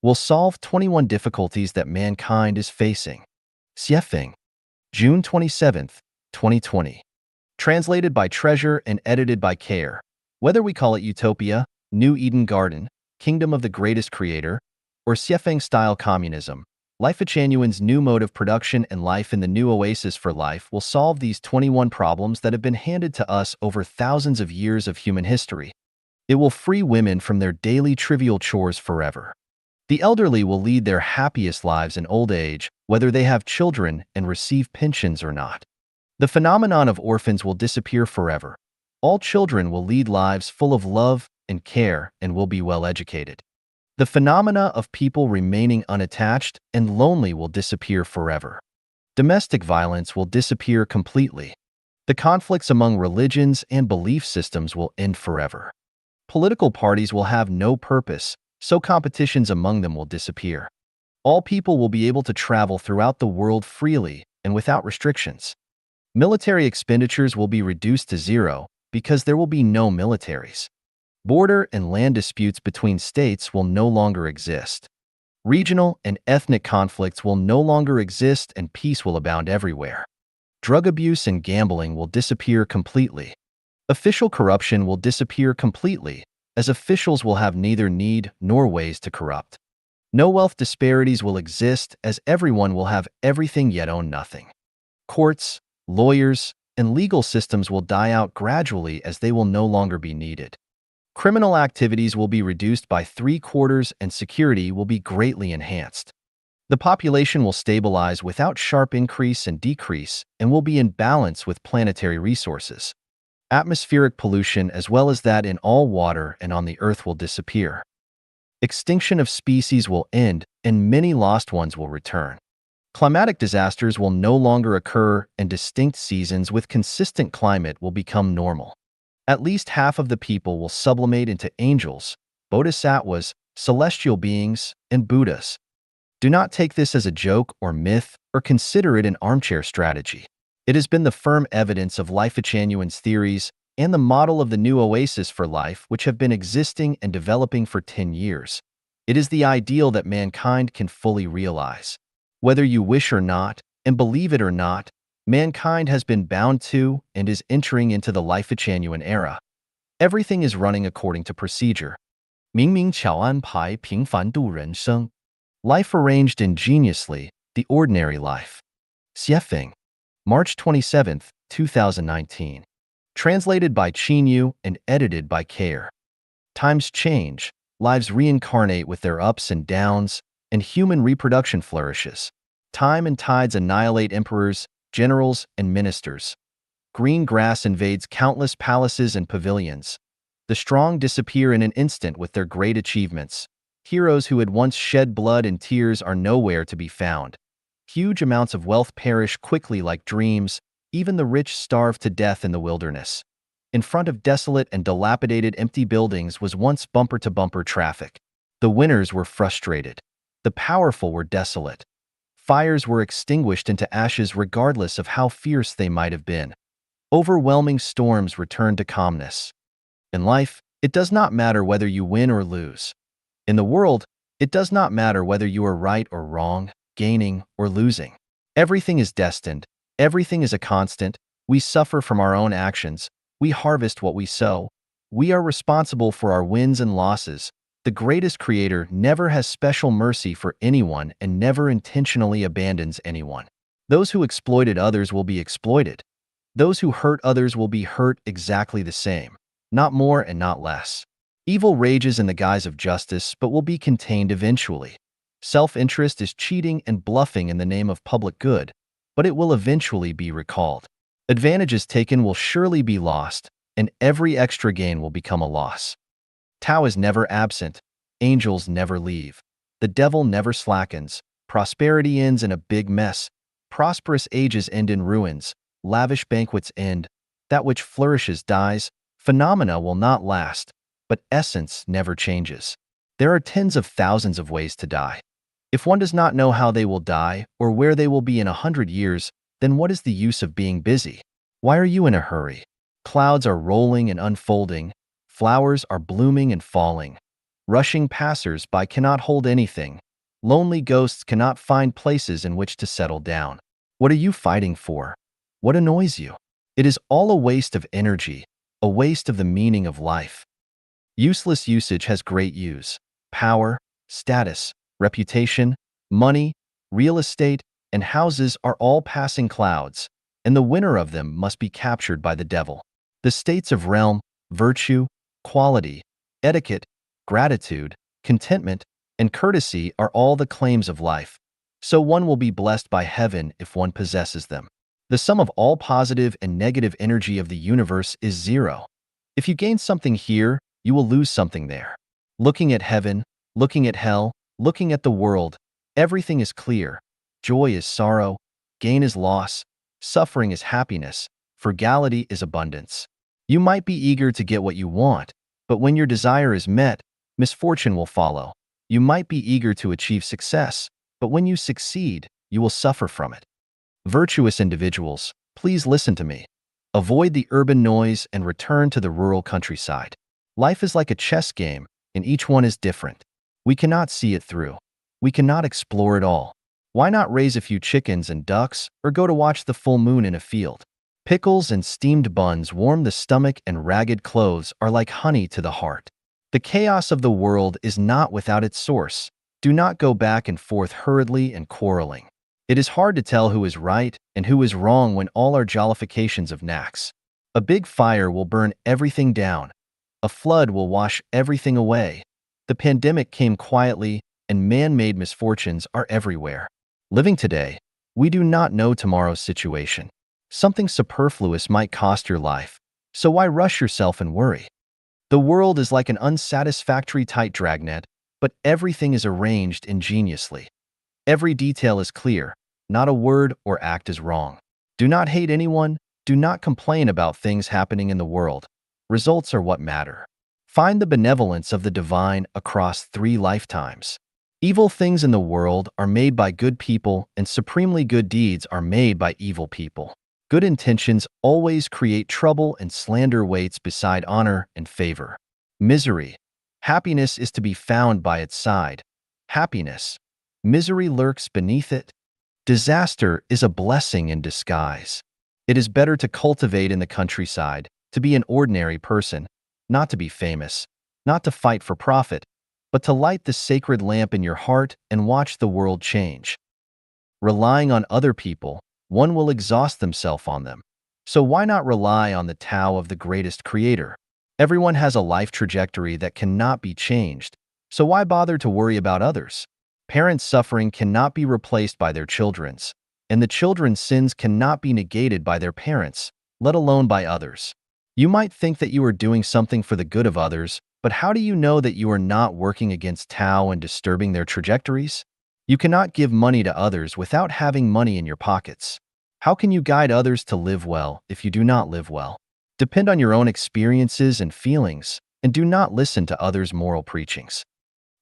will solve 21 difficulties that mankind is facing. Xiefeng, June 27th, 2020. Translated by Treasure and edited by Care. Whether we call it Utopia, New Eden Garden, Kingdom of the Greatest Creator, or Xiefeng-style communism, Life Genuine's new mode of production and life in the new oasis for life will solve these 21 problems that have been handed to us over thousands of years of human history. It will free women from their daily trivial chores forever. The elderly will lead their happiest lives in old age, whether they have children and receive pensions or not. The phenomenon of orphans will disappear forever. All children will lead lives full of love and care and will be well educated. The phenomena of people remaining unattached and lonely will disappear forever. Domestic violence will disappear completely. The conflicts among religions and belief systems will end forever. Political parties will have no purpose, so competitions among them will disappear. All people will be able to travel throughout the world freely and without restrictions. Military expenditures will be reduced to zero because there will be no militaries. Border and land disputes between states will no longer exist. Regional and ethnic conflicts will no longer exist and peace will abound everywhere. Drug abuse and gambling will disappear completely. Official corruption will disappear completely, as officials will have neither need nor ways to corrupt. No wealth disparities will exist as everyone will have everything yet own nothing. Courts, lawyers, and legal systems will die out gradually as they will no longer be needed. Criminal activities will be reduced by 3/4 and security will be greatly enhanced. The population will stabilize without sharp increase and decrease and will be in balance with planetary resources. Atmospheric pollution as well as that in all water and on the earth will disappear. Extinction of species will end and many lost ones will return. Climatic disasters will no longer occur and distinct seasons with consistent climate will become normal. At least half of the people will sublimate into angels, bodhisattvas, celestial beings, and Buddhas. Do not take this as a joke or myth or consider it an armchair strategy. It has been the firm evidence of Life Genuine's theories and the model of the new oasis for life which have been existing and developing for 10 years. It is the ideal that mankind can fully realize. Whether you wish or not, and believe it or not, mankind has been bound to and is entering into the Life-Chanyuan era. Everything is running according to procedure. 明明巧安排平凡度人生 Life arranged ingeniously, the ordinary life. Xiefeng, March 27, 2019. Translated by Qinyu and edited by Care. Times change, lives reincarnate with their ups and downs, and human reproduction flourishes. Time and tides annihilate emperors, generals, and ministers. Green grass invades countless palaces and pavilions. The strong disappear in an instant with their great achievements. Heroes who had once shed blood and tears are nowhere to be found. Huge amounts of wealth perish quickly like dreams. Even the rich starve to death in the wilderness. In front of desolate and dilapidated empty buildings was once bumper-to-bumper traffic. The winners were frustrated. The powerful were desolate. Fires were extinguished into ashes regardless of how fierce they might have been. Overwhelming storms returned to calmness. In life, it does not matter whether you win or lose. In the world, it does not matter whether you are right or wrong, gaining or losing. Everything is destined. Everything is a constant. We suffer from our own actions. We harvest what we sow. We are responsible for our wins and losses. The greatest creator never has special mercy for anyone and never intentionally abandons anyone. Those who exploited others will be exploited. Those who hurt others will be hurt exactly the same, not more and not less. Evil rages in the guise of justice but will be contained eventually. Self-interest is cheating and bluffing in the name of public good, but it will eventually be recalled. Advantages taken will surely be lost, and every extra gain will become a loss. Tao is never absent. Angels never leave. The devil never slackens. Prosperity ends in a big mess. Prosperous ages end in ruins. Lavish banquets end. That which flourishes dies. Phenomena will not last, but essence never changes. There are tens of thousands of ways to die. If one does not know how they will die or where they will be in 100 years, then what is the use of being busy? Why are you in a hurry? Clouds are rolling and unfolding. Flowers are blooming and falling. Rushing passers-by cannot hold anything. Lonely ghosts cannot find places in which to settle down. What are you fighting for? What annoys you? It is all a waste of energy, a waste of the meaning of life. Useless usage has great use. Power, status, reputation, money, real estate, and houses are all passing clouds, and the winner of them must be captured by the devil. The states of realm, virtue, quality, etiquette, gratitude, contentment, and courtesy are all the claims of life, so one will be blessed by heaven if one possesses them. The sum of all positive and negative energy of the universe is zero. If you gain something here, you will lose something there. Looking at heaven, looking at hell, looking at the world, everything is clear. Joy is sorrow, gain is loss, suffering is happiness, frugality is abundance. You might be eager to get what you want, but when your desire is met, misfortune will follow. You might be eager to achieve success, but when you succeed, you will suffer from it. Virtuous individuals, please listen to me. Avoid the urban noise and return to the rural countryside. Life is like a chess game, and each one is different. We cannot see it through. We cannot explore it all. Why not raise a few chickens and ducks or go to watch the full moon in a field? Pickles and steamed buns warm the stomach and ragged clothes are like honey to the heart. The chaos of the world is not without its source. Do not go back and forth hurriedly and quarreling. It is hard to tell who is right and who is wrong when all are jollifications of knacks. A big fire will burn everything down. A flood will wash everything away. The pandemic came quietly, and man-made misfortunes are everywhere. Living today, we do not know tomorrow's situation. Something superfluous might cost your life, so why rush yourself and worry? The world is like an unsatisfactory tight dragnet, but everything is arranged ingeniously. Every detail is clear, not a word or act is wrong. Do not hate anyone, do not complain about things happening in the world. Results are what matter. Find the benevolence of the divine across 3 lifetimes. Evil things in the world are made by good people, and supremely good deeds are made by evil people. Good intentions always create trouble, and slander waits beside honor and favor. Misery. Happiness is to be found by its side. Happiness. Misery lurks beneath it. Disaster is a blessing in disguise. It is better to cultivate in the countryside, to be an ordinary person, not to be famous, not to fight for profit, but to light the sacred lamp in your heart and watch the world change. Relying on other people, one will exhaust themselves on them. So why not rely on the Tao of the greatest creator? Everyone has a life trajectory that cannot be changed, so why bother to worry about others? Parents' suffering cannot be replaced by their children's, and the children's sins cannot be negated by their parents, let alone by others. You might think that you are doing something for the good of others, but how do you know that you are not working against Tao and disturbing their trajectories? You cannot give money to others without having money in your pockets. How can you guide others to live well if you do not live well? Depend on your own experiences and feelings, and do not listen to others' moral preachings.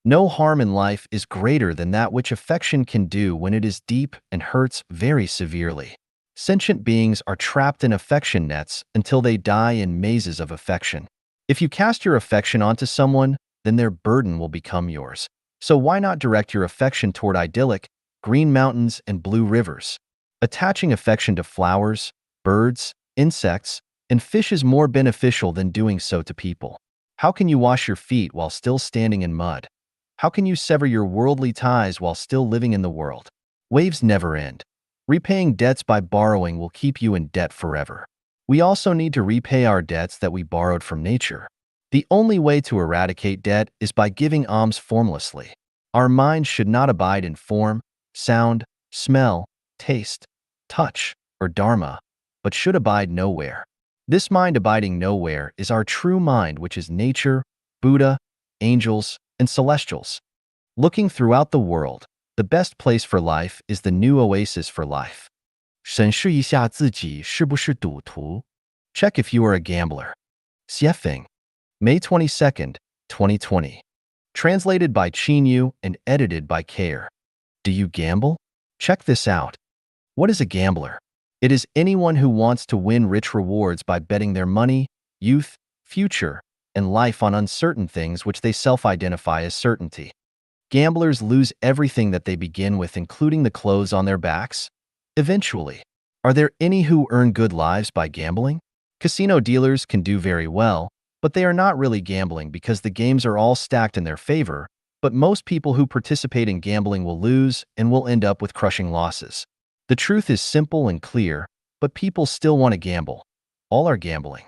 No harm in life is greater than that which affection can do when it is deep and hurts very severely. Sentient beings are trapped in affection nets until they die in mazes of affection. If you cast your affection onto someone, then their burden will become yours. So why not direct your affection toward idyllic, green mountains and blue rivers? Attaching affection to flowers, birds, insects, and fish is more beneficial than doing so to people. How can you wash your feet while still standing in mud? How can you sever your worldly ties while still living in the world? Waves never end. Repaying debts by borrowing will keep you in debt forever. We also need to repay our debts that we borrowed from nature. The only way to eradicate debt is by giving alms formlessly. Our minds should not abide in form, sound, smell, taste, touch, or dharma, but should abide nowhere. This mind abiding nowhere is our true mind, which is nature, Buddha, angels, and celestials. Looking throughout the world, the best place for life is the new oasis for life. 审视一下自己是不是赌徒。Check if you are a gambler. Xiefeng, May 22nd, 2020. Translated by Qin Yu and edited by Kair. Do you gamble? Check this out. What is a gambler? It is anyone who wants to win rich rewards by betting their money, youth, future, and life on uncertain things which they self-identify as certainty. Gamblers lose everything that they begin with, including the clothes on their backs. Eventually, are there any who earn good lives by gambling? Casino dealers can do very well, but they are not really gambling because the games are all stacked in their favor, but most people who participate in gambling will lose and will end up with crushing losses. The truth is simple and clear, but people still want to gamble. All are gambling.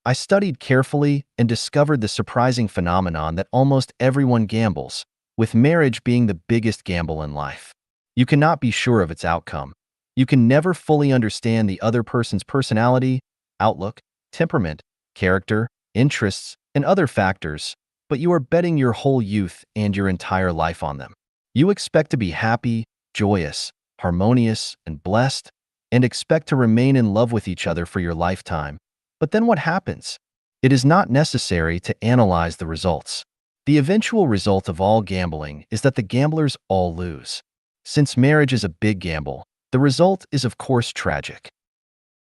I studied carefully and discovered the surprising phenomenon that almost everyone gambles, with marriage being the biggest gamble in life. You cannot be sure of its outcome. You can never fully understand the other person's personality, outlook, temperament, character, interests, and other factors, but you are betting your whole youth and your entire life on them. You expect to be happy, joyous, harmonious, and blessed, and expect to remain in love with each other for your lifetime. But then what happens? It is not necessary to analyze the results. The eventual result of all gambling is that the gamblers all lose. Since marriage is a big gamble, the result is of course tragic.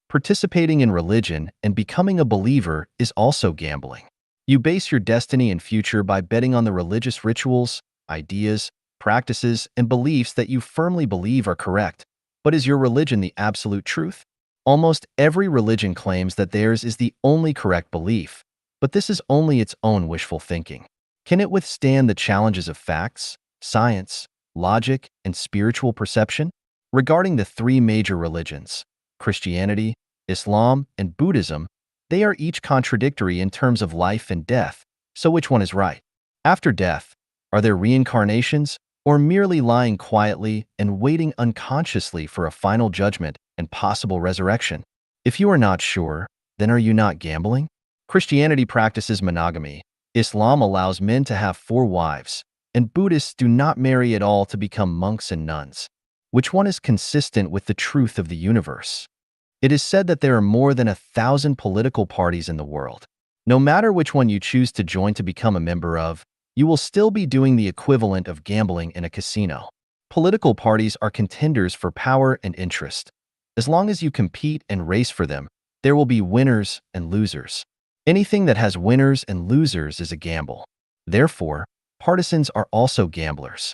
Participating in religion and becoming a believer is also gambling. You base your destiny and future by betting on the religious rituals, ideas, practices, and beliefs that you firmly believe are correct. But is your religion the absolute truth? Almost every religion claims that theirs is the only correct belief, but this is only its own wishful thinking. Can it withstand the challenges of facts, science, logic, and spiritual perception? Regarding the three major religions, Christianity, Islam, and Buddhism, they are each contradictory in terms of life and death, so which one is right? After death, are there reincarnations, or merely lying quietly and waiting unconsciously for a final judgment and possible resurrection? If you are not sure, then are you not gambling? Christianity practices monogamy, Islam allows men to have 4 wives, and Buddhists do not marry at all to become monks and nuns. Which one is consistent with the truth of the universe? It is said that there are more than 1,000 political parties in the world. No matter which one you choose to join to become a member of, you will still be doing the equivalent of gambling in a casino. Political parties are contenders for power and interest. As long as you compete and race for them, there will be winners and losers. Anything that has winners and losers is a gamble. Therefore, partisans are also gamblers.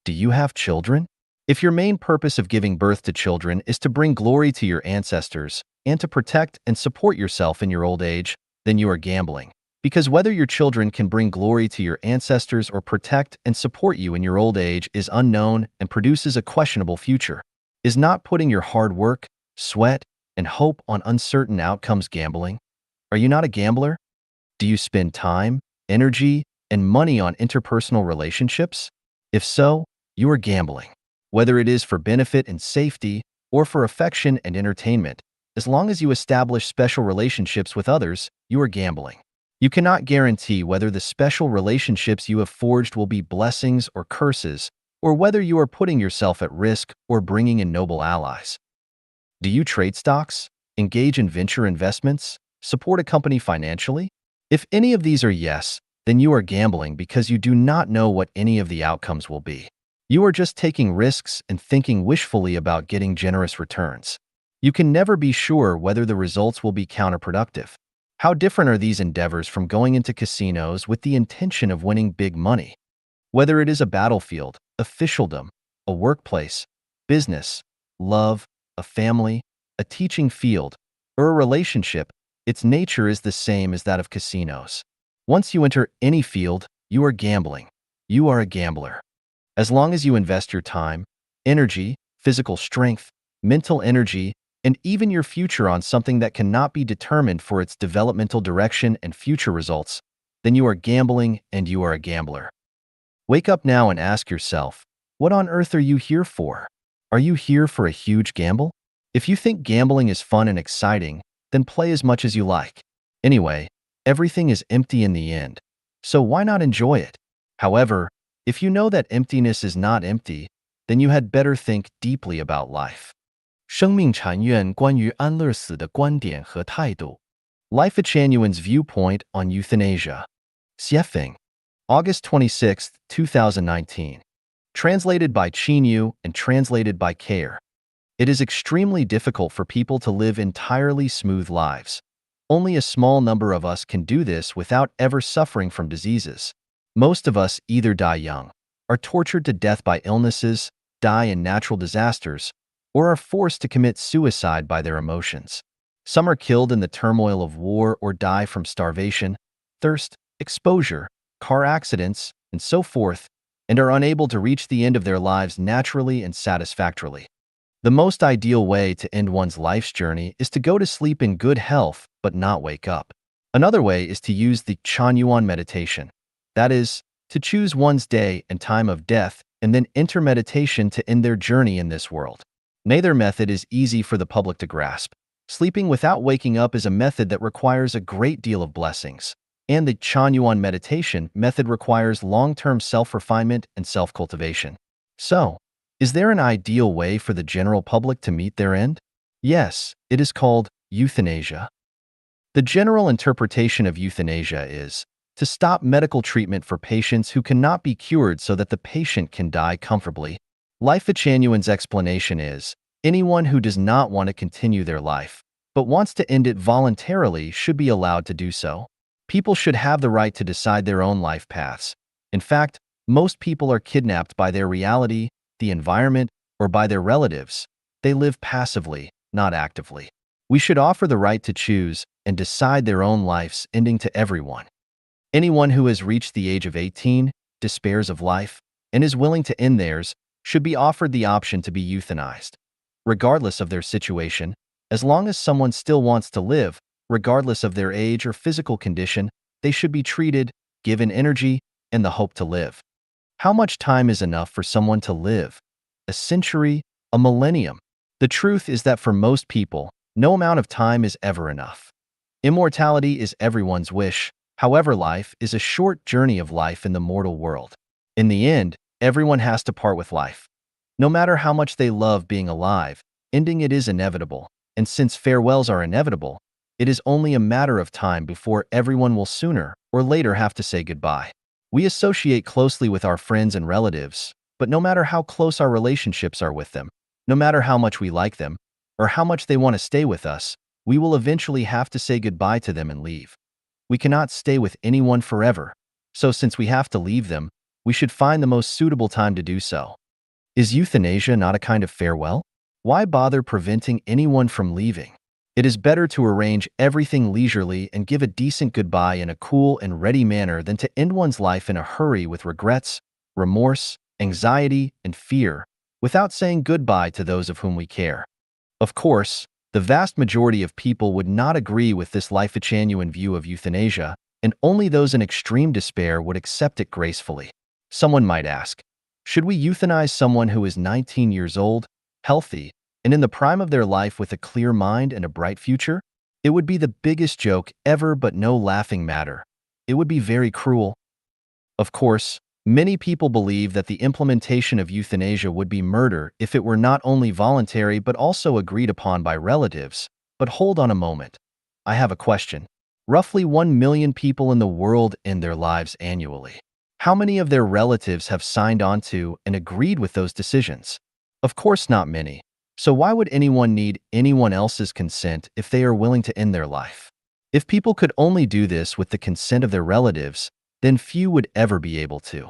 Do you have children? If your main purpose of giving birth to children is to bring glory to your ancestors and to protect and support yourself in your old age, then you are gambling. Because whether your children can bring glory to your ancestors or protect and support you in your old age is unknown and produces a questionable future. Is not putting your hard work, sweat, and hope on uncertain outcomes gambling? Are you not a gambler? Do you spend time, energy, and money on interpersonal relationships? If so, you are gambling. Whether it is for benefit and safety or for affection and entertainment, as long as you establish special relationships with others, you are gambling. You cannot guarantee whether the special relationships you have forged will be blessings or curses, or whether you are putting yourself at risk or bringing in noble allies. Do you trade stocks, engage in venture investments, support a company financially? If any of these are yes, then you are gambling because you do not know what any of the outcomes will be. You are just taking risks and thinking wishfully about getting generous returns. You can never be sure whether the results will be counterproductive. How different are these endeavors from going into casinos with the intention of winning big money? Whether it is a battlefield, officialdom, a workplace, business, love, a family, a teaching field, or a relationship, its nature is the same as that of casinos. Once you enter any field, you are gambling. You are a gambler. As long as you invest your time, energy, physical strength, mental energy, and even your future on something that cannot be determined for its developmental direction and future results, then you are gambling and you are a gambler. Wake up now and ask yourself, what on earth are you here for? Are you here for a huge gamble? If you think gambling is fun and exciting, then play as much as you like. Anyway, everything is empty in the end, so why not enjoy it? However, if you know that emptiness is not empty, then you had better think deeply about life. 生命禅院关于安乐死的观点和态度。 Life Chanuan's viewpoint on euthanasia. Xiefeng. August 26, 2019. Translated by Qinyu and translated by Kair. It is extremely difficult for people to live entirely smooth lives. Only a small number of us can do this without ever suffering from diseases. Most of us either die young, are tortured to death by illnesses, die in natural disasters, or are forced to commit suicide by their emotions. Some are killed in the turmoil of war or die from starvation, thirst, exposure, car accidents, and so forth, and are unable to reach the end of their lives naturally and satisfactorily. The most ideal way to end one's life's journey is to go to sleep in good health but not wake up. Another way is to use the Chanyuan meditation. That is, to choose one's day and time of death and then enter meditation to end their journey in this world. Neither method is easy for the public to grasp. Sleeping without waking up is a method that requires a great deal of blessings, and the Chanyuan meditation method requires long-term self-refinement and self-cultivation. So, is there an ideal way for the general public to meet their end? Yes, it is called euthanasia. The general interpretation of euthanasia is to stop medical treatment for patients who cannot be cured so that the patient can die comfortably. Life Chanuan's explanation is, anyone who does not want to continue their life, but wants to end it voluntarily should be allowed to do so. People should have the right to decide their own life paths. In fact, most people are kidnapped by their reality, the environment, or by their relatives. They live passively, not actively. We should offer the right to choose and decide their own life's ending to everyone. Anyone who has reached the age of 18, despairs of life, and is willing to end theirs should be offered the option to be euthanized. Regardless of their situation, as long as someone still wants to live, regardless of their age or physical condition, they should be treated, given energy, and the hope to live. How much time is enough for someone to live? A century? A millennium? The truth is that for most people, no amount of time is ever enough. Immortality is everyone's wish. However, life is a short journey of life in the mortal world. In the end, everyone has to part with life. No matter how much they love being alive, ending it is inevitable, and since farewells are inevitable, it is only a matter of time before everyone will sooner or later have to say goodbye. We associate closely with our friends and relatives, but no matter how close our relationships are with them, no matter how much we like them, or how much they want to stay with us, we will eventually have to say goodbye to them and leave. We cannot stay with anyone forever, so since we have to leave them, we should find the most suitable time to do so. Is euthanasia not a kind of farewell? Why bother preventing anyone from leaving? It is better to arrange everything leisurely and give a decent goodbye in a cool and ready manner than to end one's life in a hurry with regrets, remorse, anxiety, and fear, without saying goodbye to those of whom we care. Of course, the vast majority of people would not agree with this life-genuine view of euthanasia, and only those in extreme despair would accept it gracefully. Someone might ask, should we euthanize someone who is 19 years old, healthy, and in the prime of their life with a clear mind and a bright future? It would be the biggest joke ever, but no laughing matter. It would be very cruel. Of course, many people believe that the implementation of euthanasia would be murder if it were not only voluntary but also agreed upon by relatives. But hold on a moment. I have a question. Roughly 1 million people in the world end their lives annually. How many of their relatives have signed on to and agreed with those decisions? Of course, not many. So why would anyone need anyone else's consent if they are willing to end their life? If people could only do this with the consent of their relatives, then few would ever be able to.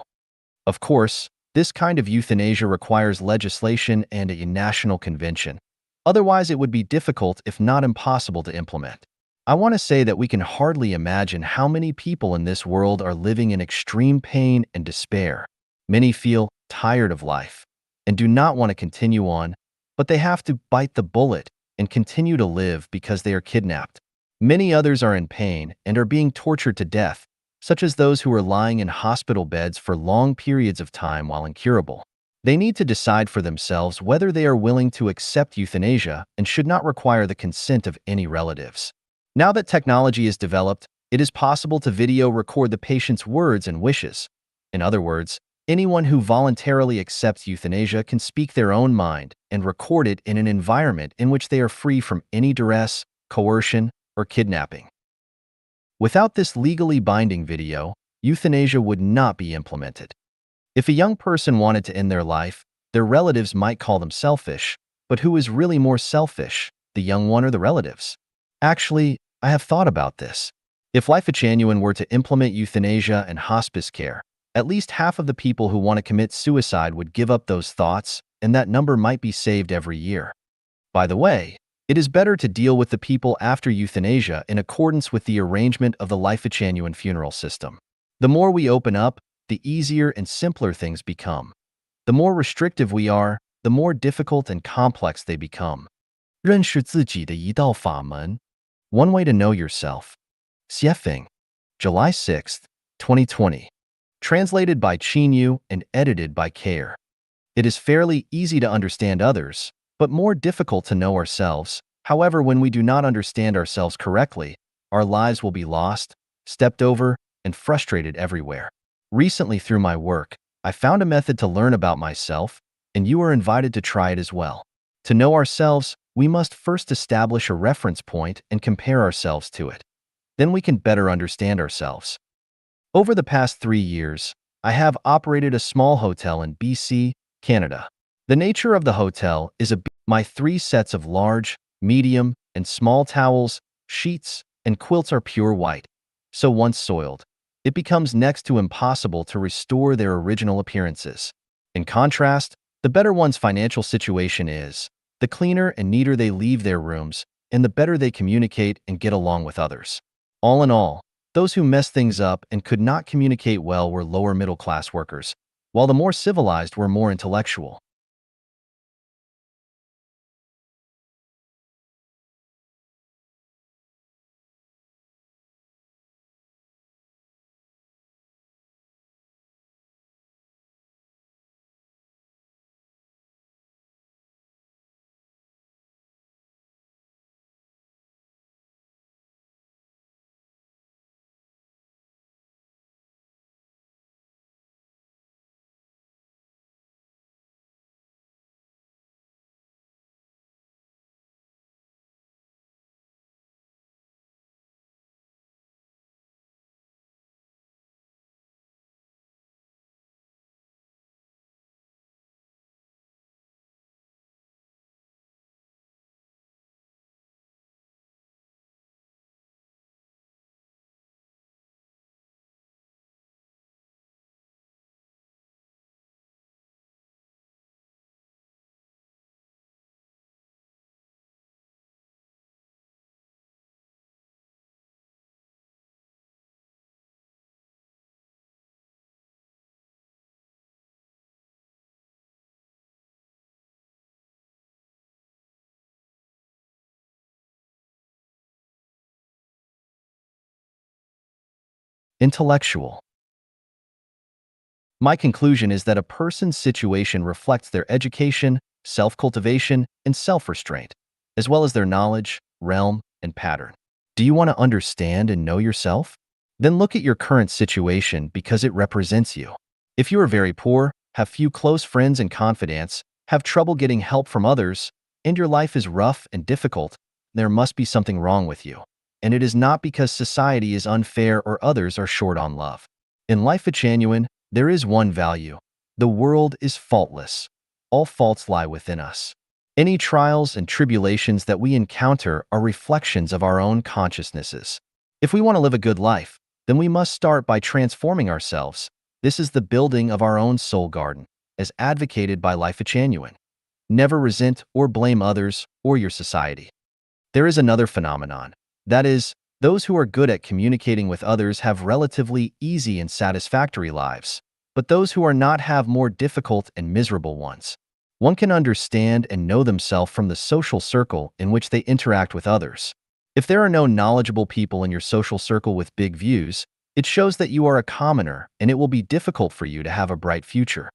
Of course, this kind of euthanasia requires legislation and a national convention. Otherwise, it would be difficult, if not impossible, to implement. I want to say that we can hardly imagine how many people in this world are living in extreme pain and despair. Many feel tired of life and do not want to continue on, but they have to bite the bullet and continue to live because they are kidnapped. Many others are in pain and are being tortured to death, such as those who are lying in hospital beds for long periods of time while incurable. They need to decide for themselves whether they are willing to accept euthanasia and should not require the consent of any relatives. Now that technology is developed, it is possible to video record the patient's words and wishes. In other words, anyone who voluntarily accepts euthanasia can speak their own mind and record it in an environment in which they are free from any duress, coercion, or kidnapping. Without this legally binding video, euthanasia would not be implemented. If a young person wanted to end their life, their relatives might call them selfish, but who is really more selfish, the young one or the relatives? Actually, I have thought about this. If Life Genuine were to implement euthanasia and hospice care, at least half of the people who want to commit suicide would give up those thoughts, and that number might be saved every year. By the way, it is better to deal with the people after euthanasia in accordance with the arrangement of the Life Genuine funeral system. The more we open up, the easier and simpler things become. The more restrictive we are, the more difficult and complex they become. 认识自己的一道法门。One way to know yourself. Xiefeng, July 6, 2020. Translated by Qinyu and edited by Care. It is fairly easy to understand others, but more difficult to know ourselves. However, when we do not understand ourselves correctly, our lives will be lost, stepped over, and frustrated everywhere. Recently, through my work, I found a method to learn about myself, and you are invited to try it as well. To know ourselves, we must first establish a reference point and compare ourselves to it. Then we can better understand ourselves. Over the past 3 years, I have operated a small hotel in BC, Canada. The nature of the hotel is my 3 sets of large, medium, and small towels, sheets, and quilts are pure white. So once soiled, it becomes next to impossible to restore their original appearances. In contrast, the better one's financial situation is, the cleaner and neater they leave their rooms, and the better they communicate and get along with others. All in all, those who messed things up and could not communicate well were lower middle-class workers, while the more civilized were more intellectual. Intellectual. My conclusion is that a person's situation reflects their education, self-cultivation, and self-restraint, as well as their knowledge, realm, and pattern. Do you want to understand and know yourself? Then look at your current situation because it represents you. If you are very poor, have few close friends and confidants, have trouble getting help from others, and your life is rough and difficult, there must be something wrong with you. And it is not because society is unfair or others are short on love. In Life Genuine, there is one value. The world is faultless. All faults lie within us. Any trials and tribulations that we encounter are reflections of our own consciousnesses. If we want to live a good life, then we must start by transforming ourselves. This is the building of our own soul garden, as advocated by Life Genuine. Never resent or blame others or your society. There is another phenomenon. That is, those who are good at communicating with others have relatively easy and satisfactory lives, but those who are not have more difficult and miserable ones. One can understand and know themselves from the social circle in which they interact with others. If there are no knowledgeable people in your social circle with big views, it shows that you are a commoner and it will be difficult for you to have a bright future.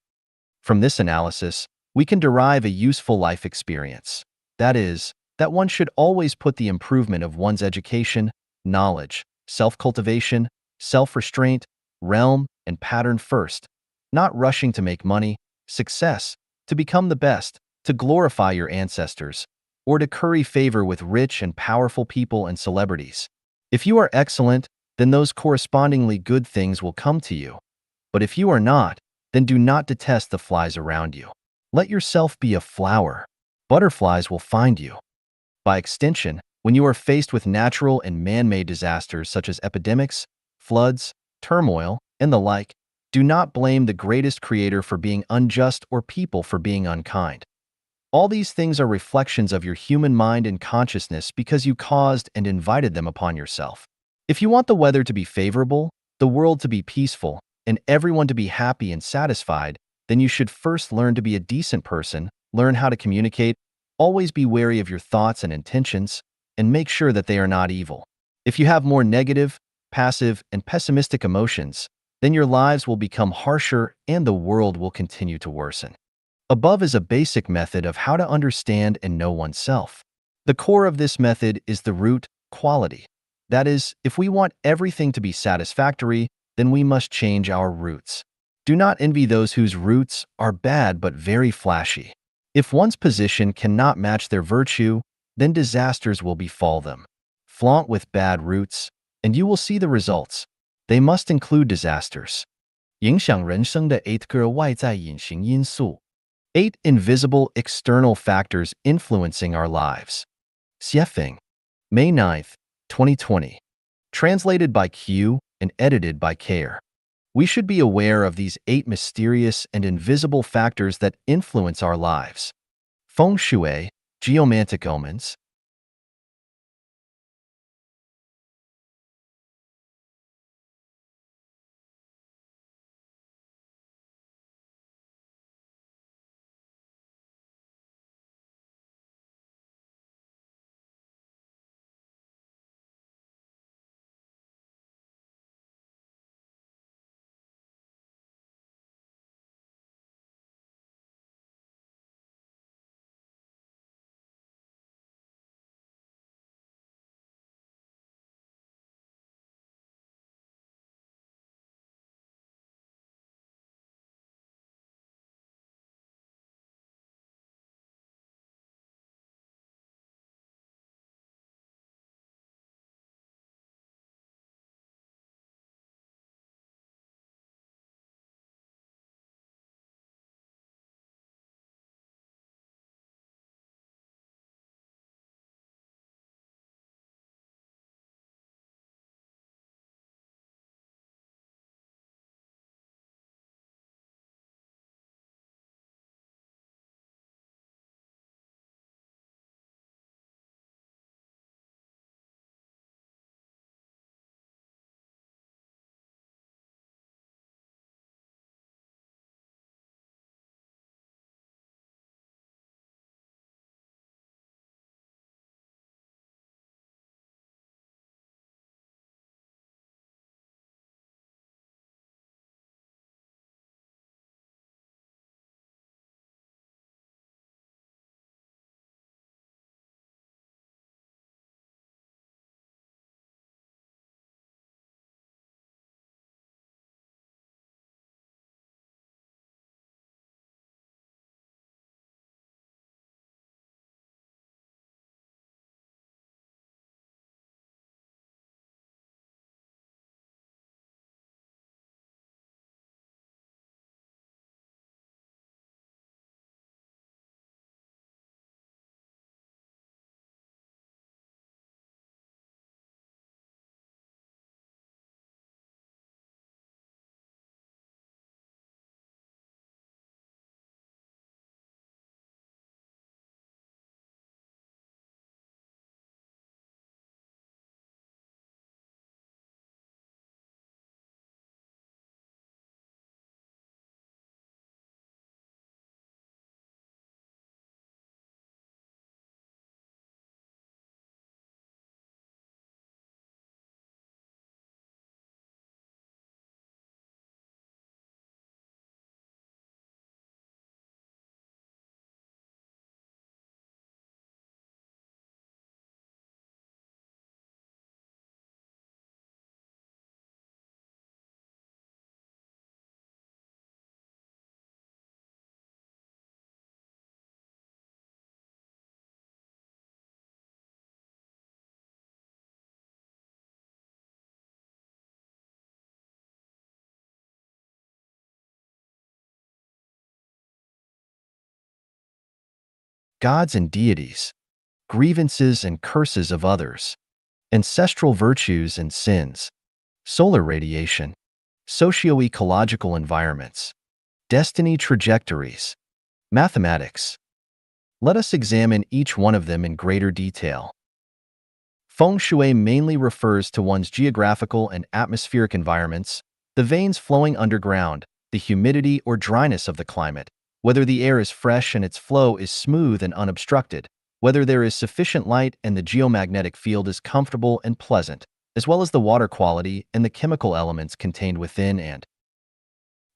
From this analysis, we can derive a useful life experience. That is, that one should always put the improvement of one's education, knowledge, self-cultivation, self-restraint, realm, and pattern first, not rushing to make money, success, to become the best, to glorify your ancestors, or to curry favor with rich and powerful people and celebrities. If you are excellent, then those correspondingly good things will come to you. But if you are not, then do not detest the flies around you. Let yourself be a flower. Butterflies will find you. By extension, when you are faced with natural and man-made disasters such as epidemics, floods, turmoil, and the like, do not blame the greatest creator for being unjust or people for being unkind. All these things are reflections of your human mind and consciousness because you caused and invited them upon yourself. If you want the weather to be favorable, the world to be peaceful, and everyone to be happy and satisfied, then you should first learn to be a decent person, learn how to communicate, always be wary of your thoughts and intentions, and make sure that they are not evil. If you have more negative, passive, and pessimistic emotions, then your lives will become harsher and the world will continue to worsen. Above is a basic method of how to understand and know oneself. The core of this method is the root, quality. That is, if we want everything to be satisfactory, then we must change our roots. Do not envy those whose roots are bad but very flashy. If one's position cannot match their virtue, then disasters will befall them. Flaunt with bad roots, and you will see the results. They must include disasters. 影响人生的8个外在隐形因素。 8 invisible external factors influencing our lives. Xiefeng, May 9th, 2020. Translated by Q and edited by Care. We should be aware of these 8 mysterious and invisible factors that influence our lives. Feng Shui, Geomantic Omens, gods and deities, grievances and curses of others, ancestral virtues and sins, solar radiation, socio-ecological environments, destiny trajectories, mathematics. Let us examine each one of them in greater detail. Feng Shui mainly refers to one's geographical and atmospheric environments, the veins flowing underground, the humidity or dryness of the climate, whether the air is fresh and its flow is smooth and unobstructed, whether there is sufficient light and the geomagnetic field is comfortable and pleasant, as well as the water quality and the chemical elements contained within, and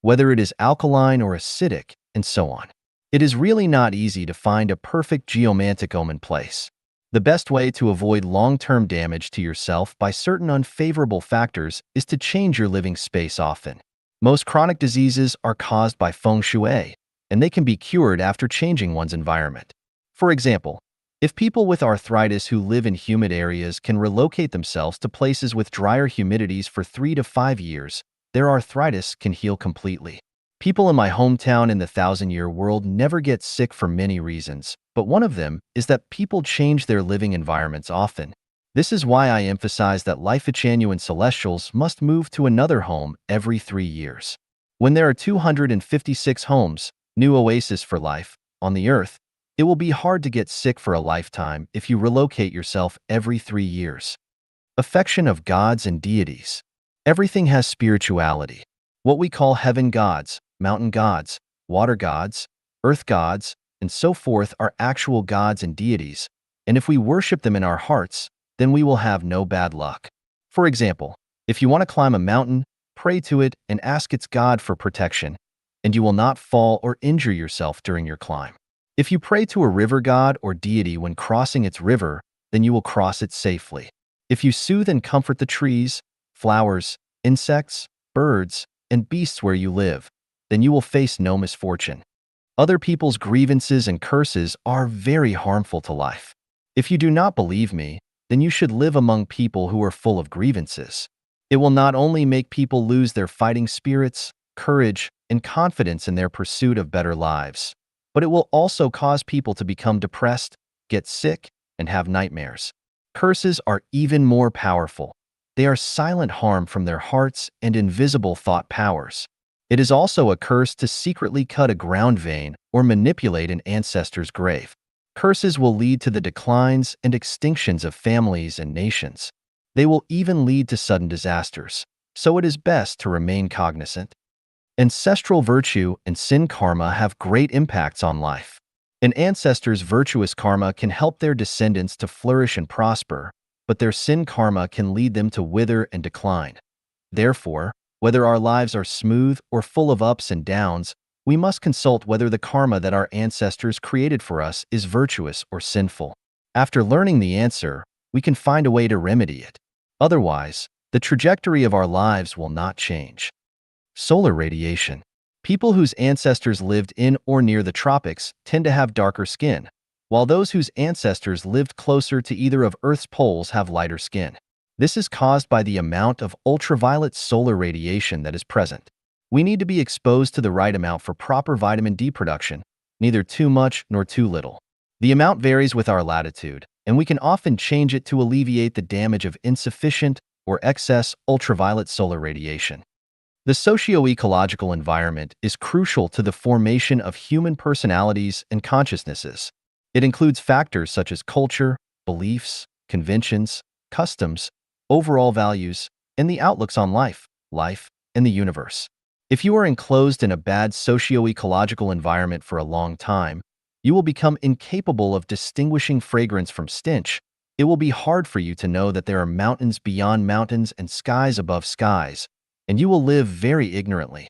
whether it is alkaline or acidic, and so on. It is really not easy to find a perfect geomantic omen place. The best way to avoid long-term damage to yourself by certain unfavorable factors is to change your living space often. Most chronic diseases are caused by feng shui, and they can be cured after changing one's environment. For example, if people with arthritis who live in humid areas can relocate themselves to places with drier humidities for 3 to 5 years, their arthritis can heal completely. People in my hometown in the thousand-year world never get sick for many reasons, but one of them is that people change their living environments often. This is why I emphasize that Life-Genuine Celestials must move to another home every 3 years. When there are 256 homes, new oasis for life, on the earth, it will be hard to get sick for a lifetime if you relocate yourself every 3 years. Affection of gods and deities. Everything has spirituality. What we call heaven gods, mountain gods, water gods, earth gods, and so forth are actual gods and deities, and if we worship them in our hearts, then we will have no bad luck. For example, if you want to climb a mountain, pray to it and ask its God for protection, and you will not fall or injure yourself during your climb. If you pray to a river god or deity when crossing its river, then you will cross it safely. If you soothe and comfort the trees, flowers, insects, birds, and beasts where you live, then you will face no misfortune. Other people's grievances and curses are very harmful to life. If you do not believe me, then you should live among people who are full of grievances. It will not only make people lose their fighting spirits, courage, and confidence in their pursuit of better lives, but it will also cause people to become depressed, get sick, and have nightmares. Curses are even more powerful. They are silent harm from their hearts and invisible thought powers. It is also a curse to secretly cut a ground vein or manipulate an ancestor's grave. Curses will lead to the declines and extinctions of families and nations. They will even lead to sudden disasters, so it is best to remain cognizant. Ancestral virtue and sin karma have great impacts on life. An ancestor's virtuous karma can help their descendants to flourish and prosper, but their sin karma can lead them to wither and decline. Therefore, whether our lives are smooth or full of ups and downs, we must consult whether the karma that our ancestors created for us is virtuous or sinful. After learning the answer, we can find a way to remedy it. Otherwise, the trajectory of our lives will not change. Solar radiation. People whose ancestors lived in or near the tropics tend to have darker skin, while those whose ancestors lived closer to either of Earth's poles have lighter skin. This is caused by the amount of ultraviolet solar radiation that is present. We need to be exposed to the right amount for proper vitamin D production, neither too much nor too little. The amount varies with our latitude, and we can often change it to alleviate the damage of insufficient or excess ultraviolet solar radiation. The socio-ecological environment is crucial to the formation of human personalities and consciousnesses. It includes factors such as culture, beliefs, conventions, customs, overall values, and the outlooks on life, and the universe. If you are enclosed in a bad socio-ecological environment for a long time, you will become incapable of distinguishing fragrance from stench. It will be hard for you to know that there are mountains beyond mountains and skies above skies, and you will live very ignorantly.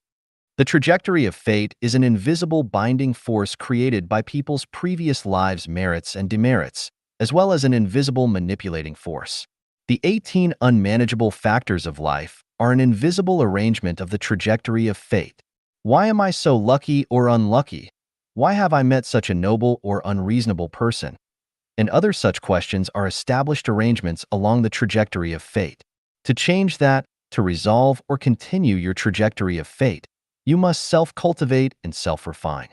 The trajectory of fate is an invisible binding force created by people's previous lives' merits and demerits, as well as an invisible manipulating force. The 18 unmanageable factors of life are an invisible arrangement of the trajectory of fate. Why am I so lucky or unlucky? Why have I met such a noble or unreasonable person? And other such questions are established arrangements along the trajectory of fate. To change that, to resolve or continue your trajectory of fate, you must self-cultivate and self-refine.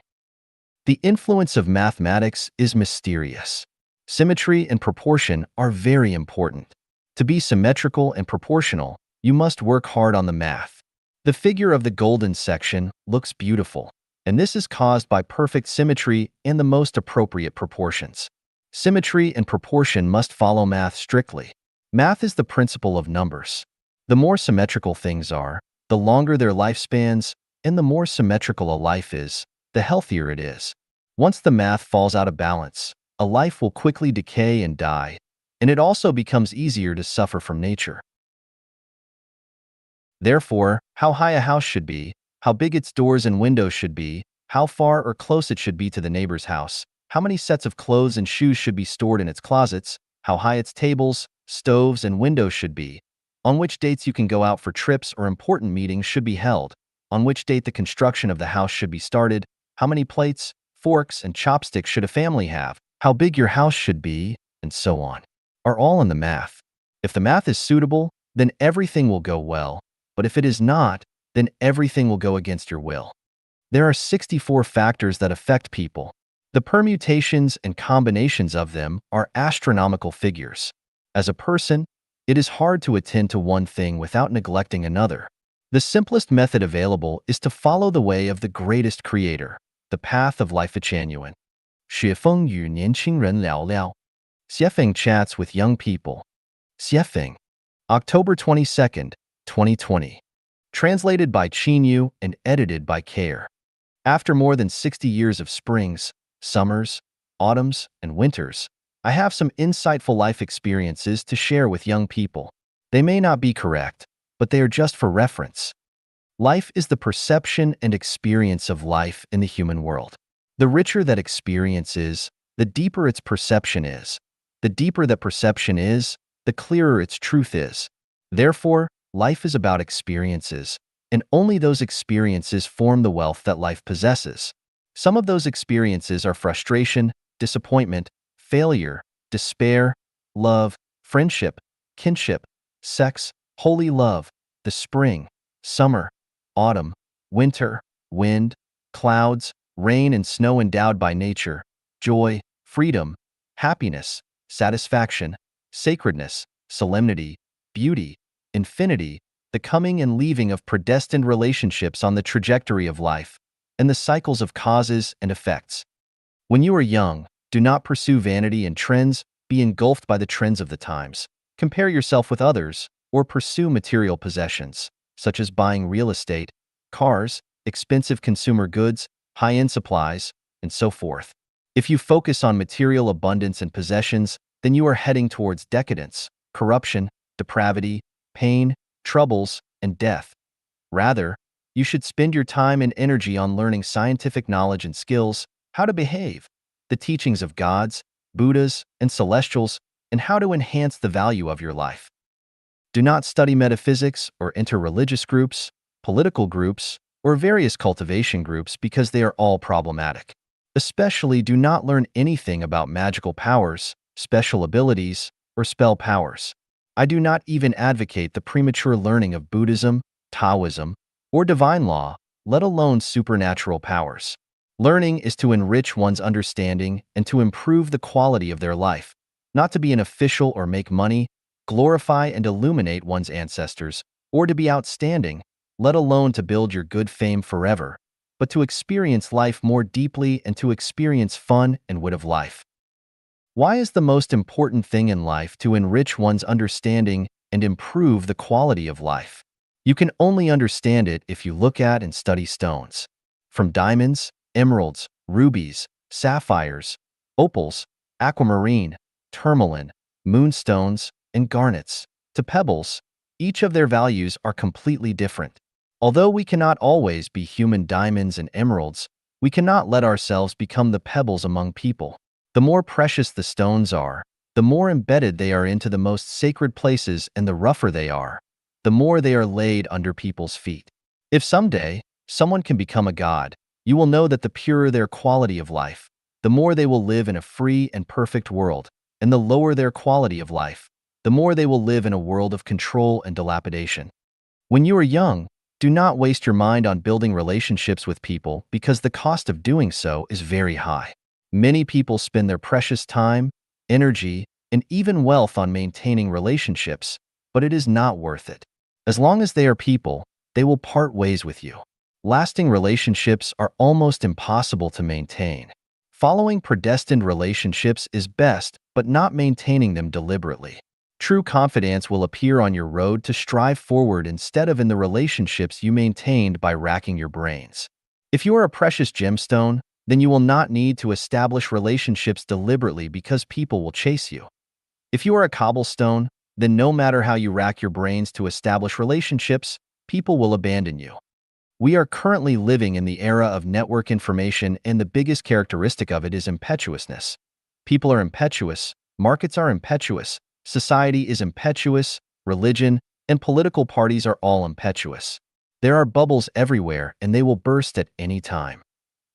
The influence of mathematics is mysterious. Symmetry and proportion are very important. To be symmetrical and proportional, you must work hard on the math. The figure of the golden section looks beautiful, and this is caused by perfect symmetry and the most appropriate proportions. Symmetry and proportion must follow math strictly. Math is the principle of numbers. The more symmetrical things are, the longer their lifespans, and the more symmetrical a life is, the healthier it is. Once the math falls out of balance, a life will quickly decay and die, and it also becomes easier to suffer from nature. Therefore, how high a house should be, how big its doors and windows should be, how far or close it should be to the neighbor's house, how many sets of clothes and shoes should be stored in its closets, how high its tables, stoves, and windows should be, on which dates you can go out for trips or important meetings should be held, on which date the construction of the house should be started, how many plates, forks, and chopsticks should a family have, how big your house should be, and so on, are all in the math. If the math is suitable, then everything will go well, but if it is not, then everything will go against your will. There are 64 factors that affect people. The permutations and combinations of them are astronomical figures. As a person, it is hard to attend to one thing without neglecting another. The simplest method available is to follow the way of the greatest creator, the path of life. Chuan. 雪峰与年轻人聊聊. Xiefeng chats with young people. Xiefeng. October 22nd, 2020. Translated by Qinyu and edited by Care. After more than 60 years of springs, summers, autumns, and winters, I have some insightful life experiences to share with young people. They may not be correct, but they are just for reference. Life is the perception and experience of life in the human world. The richer that experience is, the deeper its perception is. The deeper that perception is, the clearer its truth is. Therefore, life is about experiences, and only those experiences form the wealth that life possesses. Some of those experiences are frustration, disappointment, failure, despair, love, friendship, kinship, sex, holy love, the spring, summer, autumn, winter, wind, clouds, rain and snow endowed by nature, joy, freedom, happiness, satisfaction, sacredness, solemnity, beauty, infinity, the coming and leaving of predestined relationships on the trajectory of life, and the cycles of causes and effects. When you are young, do not pursue vanity and trends, be engulfed by the trends of the times. Compare yourself with others, or pursue material possessions, such as buying real estate, cars, expensive consumer goods, high-end supplies, and so forth. If you focus on material abundance and possessions, then you are heading towards decadence, corruption, depravity, pain, troubles, and death. Rather, you should spend your time and energy on learning scientific knowledge and skills, how to behave, the teachings of gods, Buddhas, and celestials, and how to enhance the value of your life. Do not study metaphysics or enter religious groups, political groups, or various cultivation groups because they are all problematic. Especially do not learn anything about magical powers, special abilities, or spell powers. I do not even advocate the premature learning of Buddhism, Taoism, or divine law, let alone supernatural powers. Learning is to enrich one's understanding and to improve the quality of their life, not to be an official or make money, glorify and illuminate one's ancestors, or to be outstanding, let alone to build your good fame forever, but to experience life more deeply and to experience fun and wit of life. Why is the most important thing in life to enrich one's understanding and improve the quality of life? You can only understand it if you look at and study stones. From diamonds, emeralds, rubies, sapphires, opals, aquamarine, tourmaline, moonstones, and garnets, to pebbles, each of their values are completely different. Although we cannot always be human diamonds and emeralds, we cannot let ourselves become the pebbles among people. The more precious the stones are, the more embedded they are into the most sacred places, and the rougher they are, the more they are laid under people's feet. If someday someone can become a god, you will know that the purer their quality of life, the more they will live in a free and perfect world, and the lower their quality of life, the more they will live in a world of control and dilapidation. When you are young, Do not waste your mind on building relationships with people because the cost of doing so is very high. Many people spend their precious time, energy, and even wealth on maintaining relationships, but it is not worth it. As long as they are people, they will part ways with you. Lasting relationships are almost impossible to maintain. Following predestined relationships is best, but not maintaining them deliberately. True confidence will appear on your road to strive forward instead of in the relationships you maintained by racking your brains. If you are a precious gemstone, then you will not need to establish relationships deliberately because people will chase you. If you are a cobblestone, then no matter how you rack your brains to establish relationships, people will abandon you. We are currently living in the era of network information, and the biggest characteristic of it is impetuousness. People are impetuous, markets are impetuous, society is impetuous, religion and political parties are all impetuous. There are bubbles everywhere, and they will burst at any time.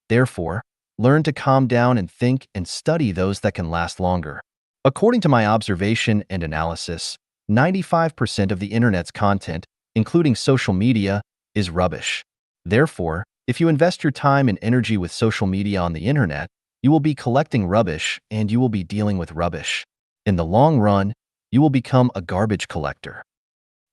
Therefore, learn to calm down and think and study those that can last longer. According to my observation and analysis, 95% of the internet's content, including social media, is rubbish. Therefore, if you invest your time and energy with social media on the internet, you will be collecting rubbish and you will be dealing with rubbish. In the long run, you will become a garbage collector.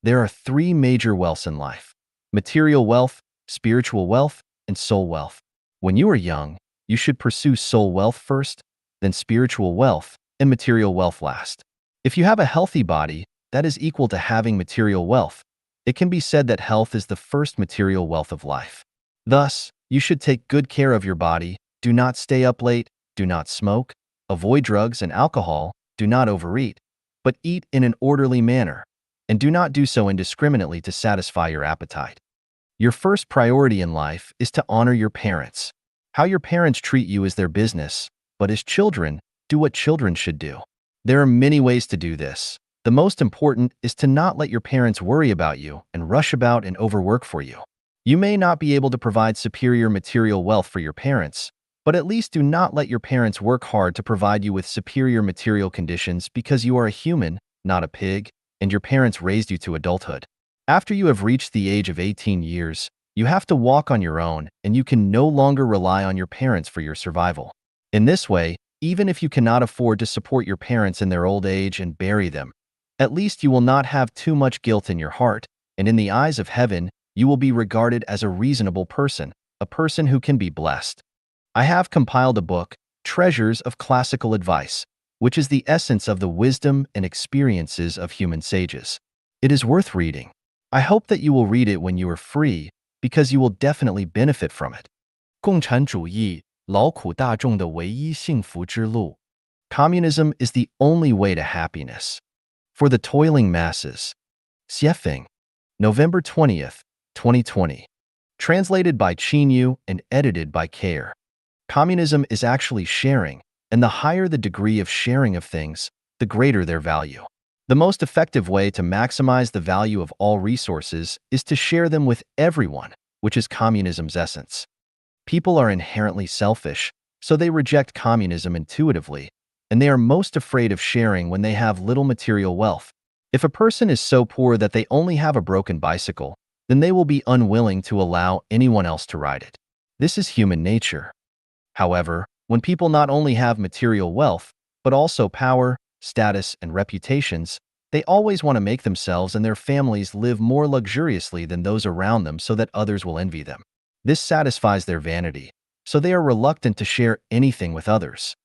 There are three major wealths in life: material wealth, spiritual wealth, and soul wealth. When you are young, you should pursue soul wealth first, then spiritual wealth, and material wealth last. If you have a healthy body, that is equal to having material wealth. It can be said that health is the first material wealth of life. Thus, you should take good care of your body, do not stay up late, do not smoke, avoid drugs and alcohol, do not overeat, but eat in an orderly manner, and do not do so indiscriminately to satisfy your appetite. Your first priority in life is to honor your parents. How your parents treat you is their business, but as children, do what children should do. There are many ways to do this. The most important is to not let your parents worry about you and rush about and overwork for you. You may not be able to provide superior material wealth for your parents, but at least do not let your parents work hard to provide you with superior material conditions because you are a human, not a pig, and your parents raised you to adulthood. After you have reached the age of 18 years, you have to walk on your own, and you can no longer rely on your parents for your survival. In this way, even if you cannot afford to support your parents in their old age and bury them, at least you will not have too much guilt in your heart, and in the eyes of heaven, you will be regarded as a reasonable person, a person who can be blessed. I have compiled a book, Treasures of Classical Advice, which is the essence of the wisdom and experiences of human sages. It is worth reading. I hope that you will read it when you are free, because you will definitely benefit from it. 共产主义，劳苦大众的唯一幸福之路。 Communism is the only way to happiness. For the toiling masses. Xiefeng. November 20th, 2020. Translated by Qin Yu and edited by Care. Communism is actually sharing, and the higher the degree of sharing of things, the greater their value. The most effective way to maximize the value of all resources is to share them with everyone, which is communism's essence. People are inherently selfish, so they reject communism intuitively, and they are most afraid of sharing when they have little material wealth. If a person is so poor that they only have a broken bicycle, then they will be unwilling to allow anyone else to ride it. This is human nature. However, when people not only have material wealth, but also power, status, and reputations, they always want to make themselves and their families live more luxuriously than those around them so that others will envy them. This satisfies their vanity, so they are reluctant to share anything with others.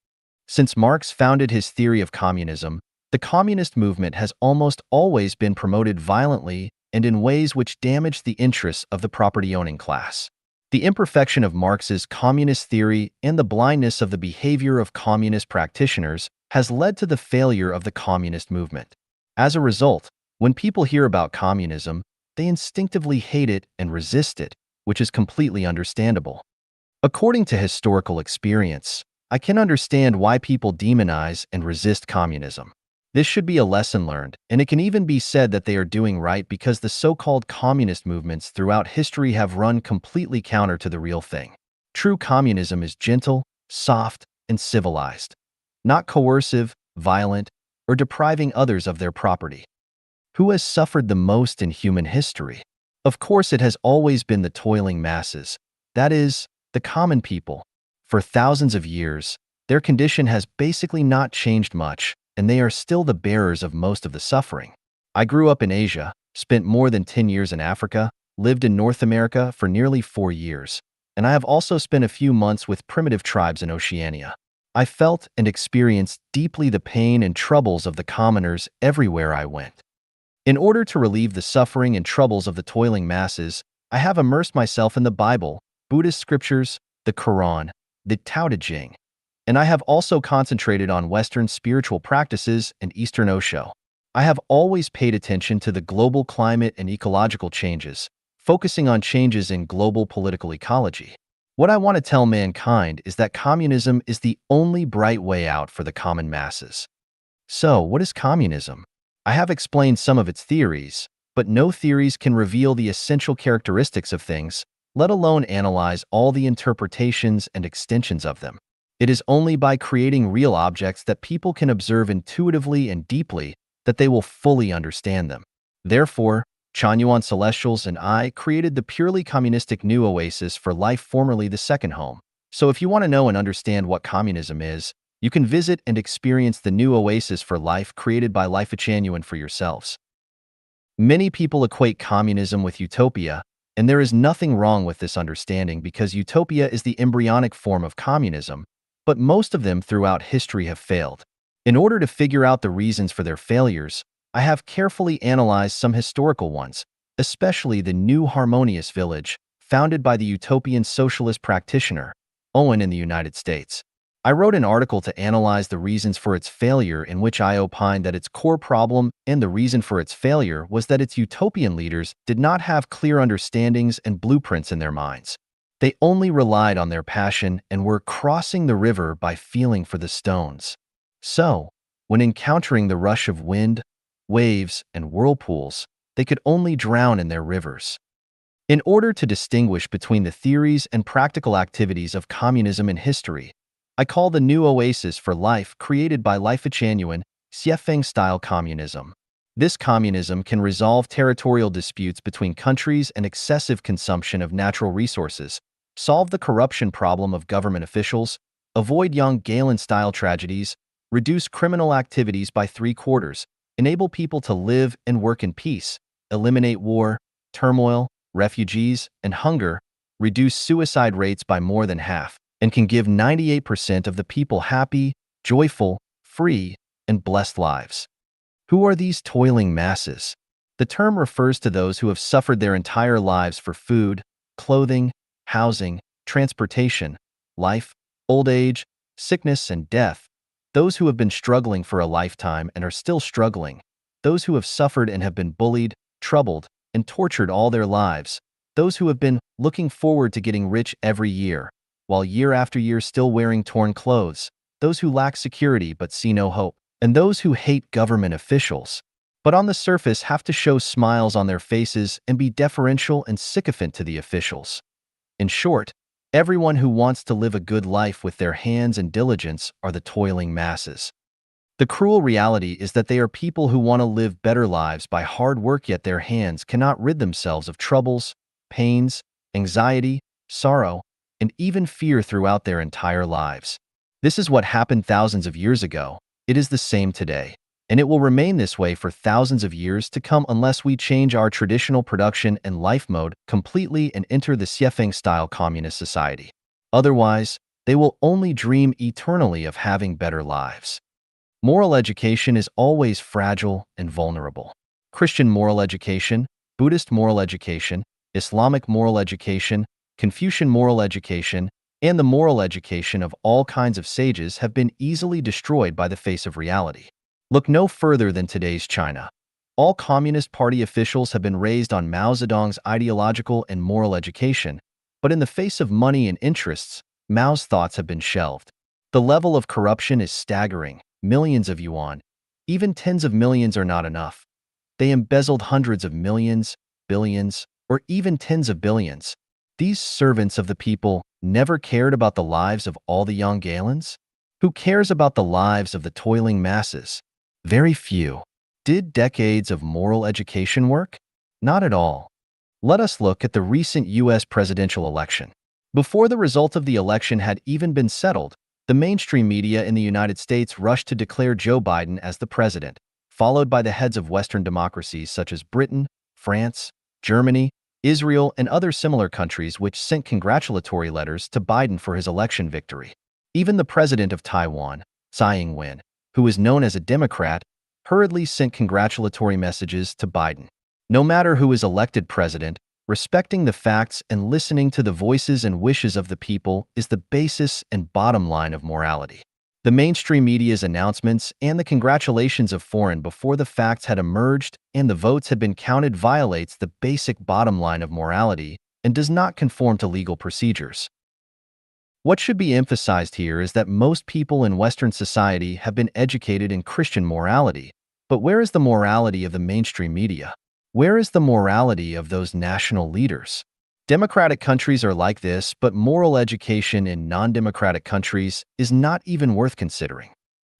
Since Marx founded his theory of communism, the communist movement has almost always been promoted violently and in ways which damage the interests of the property-owning class. The imperfection of Marx's communist theory and the blindness of the behavior of communist practitioners has led to the failure of the communist movement. As a result, when people hear about communism, they instinctively hate it and resist it, which is completely understandable. According to historical experience, I can understand why people demonize and resist communism. This should be a lesson learned, and it can even be said that they are doing right because the so-called communist movements throughout history have run completely counter to the real thing. True communism is gentle, soft, and civilized, not coercive, violent, or depriving others of their property. Who has suffered the most in human history? Of course, it has always been the toiling masses, that is, the common people. For thousands of years, their condition has basically not changed much, and they are still the bearers of most of the suffering. I grew up in Asia, spent more than 10 years in Africa, lived in North America for nearly 4 years, and I have also spent a few months with primitive tribes in Oceania. I felt and experienced deeply the pain and troubles of the commoners everywhere I went. In order to relieve the suffering and troubles of the toiling masses, I have immersed myself in the Bible, Buddhist scriptures, the Quran, the Tao Te Ching, and I have also concentrated on Western spiritual practices and Eastern Osho. I have always paid attention to the global climate and ecological changes, focusing on changes in global political ecology. What I want to tell mankind is that communism is the only bright way out for the common masses. So, what is communism? I have explained some of its theories, but no theories can reveal the essential characteristics of things, let alone analyze all the interpretations and extensions of them. It is only by creating real objects that people can observe intuitively and deeply that they will fully understand them. Therefore, Chanyuan Celestials and I created the purely communistic New Oasis for Life, formerly the Second Home. So if you want to know and understand what communism is, you can visit and experience the New Oasis for Life created by Life Chanyuan for yourselves. Many people equate communism with utopia, and there is nothing wrong with this understanding because utopia is the embryonic form of communism, but most of them throughout history have failed. In order to figure out the reasons for their failures, I have carefully analyzed some historical ones, especially the New Harmonious Village, founded by the utopian socialist practitioner, Owen in the United States. I wrote an article to analyze the reasons for its failure in which I opined that its core problem and the reason for its failure was that its utopian leaders did not have clear understandings and blueprints in their minds. They only relied on their passion and were crossing the river by feeling for the stones. So, when encountering the rush of wind, waves, and whirlpools, they could only drown in their rivers. In order to distinguish between the theories and practical activities of communism in history, I call the New Oasis for Life created by Life Chanyuan Xiefeng-style communism. This communism can resolve territorial disputes between countries and excessive consumption of natural resources, solve the corruption problem of government officials, avoid Yang Galen-style tragedies, reduce criminal activities by 3/4, enable people to live and work in peace, eliminate war, turmoil, refugees, and hunger, reduce suicide rates by more than half, and can give 98% of the people happy, joyful, free, and blessed lives. Who are these toiling masses? The term refers to those who have suffered their entire lives for food, clothing, housing, transportation, life, old age, sickness, and death. Those who have been struggling for a lifetime and are still struggling. Those who have suffered and have been bullied, troubled, and tortured all their lives. Those who have been looking forward to getting rich every year, while year after year still wearing torn clothes. Those who lack security but see no hope. And those who hate government officials, but on the surface have to show smiles on their faces and be deferential and sycophant to the officials. In short, everyone who wants to live a good life with their hands and diligence are the toiling masses. The cruel reality is that they are people who want to live better lives by hard work, yet their hands cannot rid themselves of troubles, pains, anxiety, sorrow, and even fear throughout their entire lives. This is what happened thousands of years ago. It is the same today, and it will remain this way for thousands of years to come unless we change our traditional production and life mode completely and enter the Xiefeng-style communist society. Otherwise, they will only dream eternally of having better lives. Moral education is always fragile and vulnerable. Christian moral education, Buddhist moral education, Islamic moral education, Confucian moral education, and the moral education of all kinds of sages have been easily destroyed by the face of reality. Look no further than today's China. All Communist Party officials have been raised on Mao Zedong's ideological and moral education, but in the face of money and interests, Mao's thoughts have been shelved. The level of corruption is staggering. Millions of yuan, even tens of millions are not enough. They embezzled hundreds of millions, billions, or even tens of billions. These servants of the people never cared about the lives of all the young Galens? Who cares about the lives of the toiling masses? Very few. Did decades of moral education work? Not at all. Let us look at the recent U.S. presidential election. Before the result of the election had even been settled, the mainstream media in the United States rushed to declare Joe Biden as the president, followed by the heads of Western democracies such as Britain, France, Germany, Israel, and other similar countries which sent congratulatory letters to Biden for his election victory. Even the president of Taiwan, Tsai Ing-wen, who is known as a Democrat, hurriedly sent congratulatory messages to Biden. No matter who is elected president, respecting the facts and listening to the voices and wishes of the people is the basis and bottom line of morality. The mainstream media's announcements and the congratulations of foreign before the facts had emerged and the votes had been counted violates the basic bottom line of morality and does not conform to legal procedures. What should be emphasized here is that most people in Western society have been educated in Christian morality, but where is the morality of the mainstream media? Where is the morality of those national leaders? Democratic countries are like this, but moral education in non-democratic countries is not even worth considering.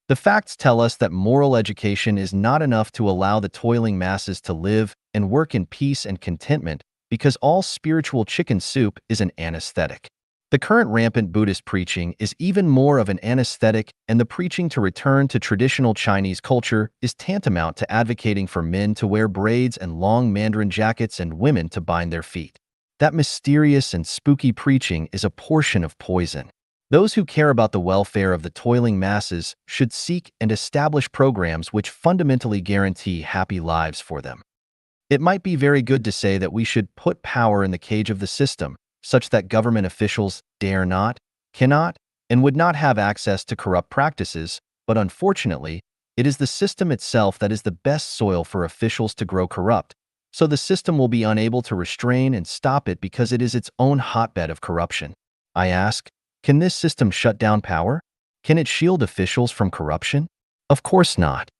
The facts tell us that moral education is not enough to allow the toiling masses to live and work in peace and contentment because all spiritual chicken soup is an anesthetic. The current rampant Buddhist preaching is even more of an anesthetic, and the preaching to return to traditional Chinese culture is tantamount to advocating for men to wear braids and long mandarin jackets and women to bind their feet. That mysterious and spooky preaching is a portion of poison. Those who care about the welfare of the toiling masses should seek and establish programs which fundamentally guarantee happy lives for them. It might be very good to say that we should put power in the cage of the system, such that government officials dare not, cannot, and would not have access to corrupt practices, but unfortunately, it is the system itself that is the best soil for officials to grow corrupt, so the system will be unable to restrain and stop it because it is its own hotbed of corruption. I ask, can this system shut down power? Can it shield officials from corruption? Of course not.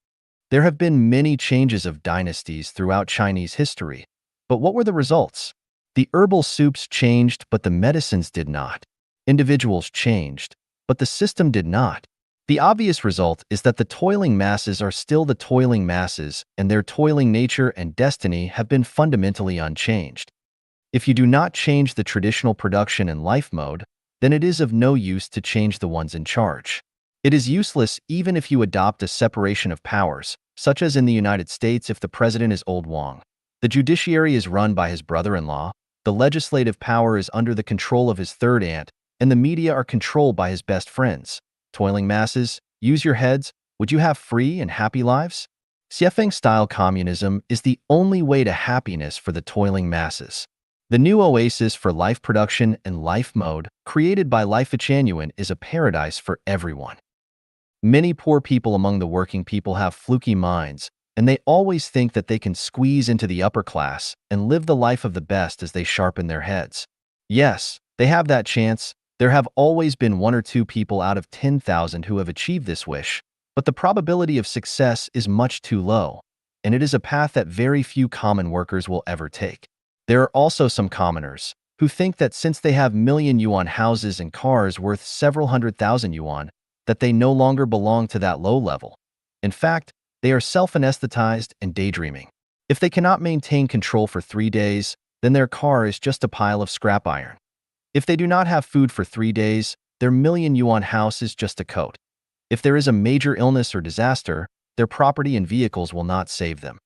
There have been many changes of dynasties throughout Chinese history, but what were the results? The herbal soups changed, but the medicines did not. Individuals changed, but the system did not. The obvious result is that the toiling masses are still the toiling masses, and their toiling nature and destiny have been fundamentally unchanged. If you do not change the traditional production and life mode, then it is of no use to change the ones in charge. It is useless even if you adopt a separation of powers, such as in the United States if the president is Old Wang. The judiciary is run by his brother-in-law, the legislative power is under the control of his third aunt, and the media are controlled by his best friends. Toiling masses, use your heads. Would you have free and happy lives? Xiefeng-style communism is the only way to happiness for the toiling masses. The new oasis for life production and life mode, created by Life-Chanuan, is a paradise for everyone. Many poor people among the working people have fluky minds, and they always think that they can squeeze into the upper class and live the life of the best as they sharpen their heads. Yes, they have that chance. There have always been 1 or 2 people out of 10,000 who have achieved this wish, but the probability of success is much too low, and it is a path that very few common workers will ever take. There are also some commoners who think that since they have million yuan houses and cars worth several 100,000 yuan, that they no longer belong to that low level. In fact, they are self-anesthetized and daydreaming. If they cannot maintain control for 3 days, then their car is just a pile of scrap iron. If they do not have food for 3 days, their million yuan house is just a coat. If there is a major illness or disaster, their property and vehicles will not save them.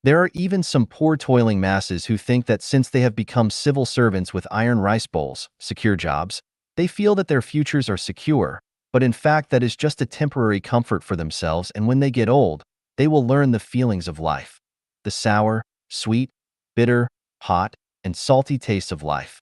There are even some poor toiling masses who think that since they have become civil servants with iron rice bowls, secure jobs, they feel that their futures are secure, but in fact that is just a temporary comfort for themselves, and when they get old, they will learn the feelings of life, the sour, sweet, bitter, hot, and salty tastes of life.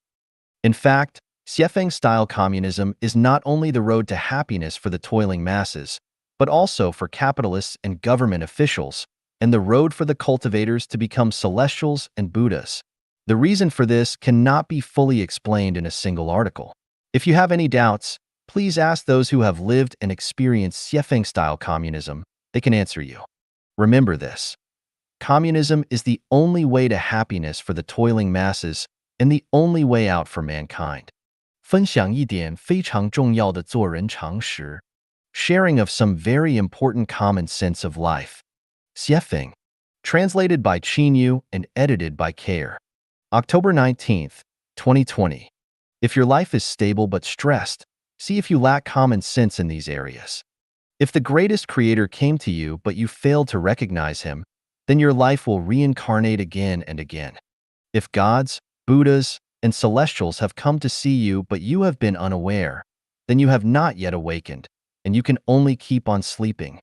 In fact, Xiefeng-style communism is not only the road to happiness for the toiling masses, but also for capitalists and government officials, and the road for the cultivators to become celestials and Buddhas. The reason for this cannot be fully explained in a single article. If you have any doubts, please ask those who have lived and experienced Xiefeng-style communism. They can answer you. Remember this. Communism is the only way to happiness for the toiling masses and the only way out for mankind. 分享一点非常重要的做人常识。 Sharing of some very important common sense of life. Xiefeng. Translated by Qin Yu and edited by Care. October 19th, 2020. If your life is stable but stressed, see if you lack common sense in these areas. If the greatest creator came to you but you failed to recognize him, then your life will reincarnate again and again. If gods, Buddhas, and celestials have come to see you but you have been unaware, then you have not yet awakened, and you can only keep on sleeping.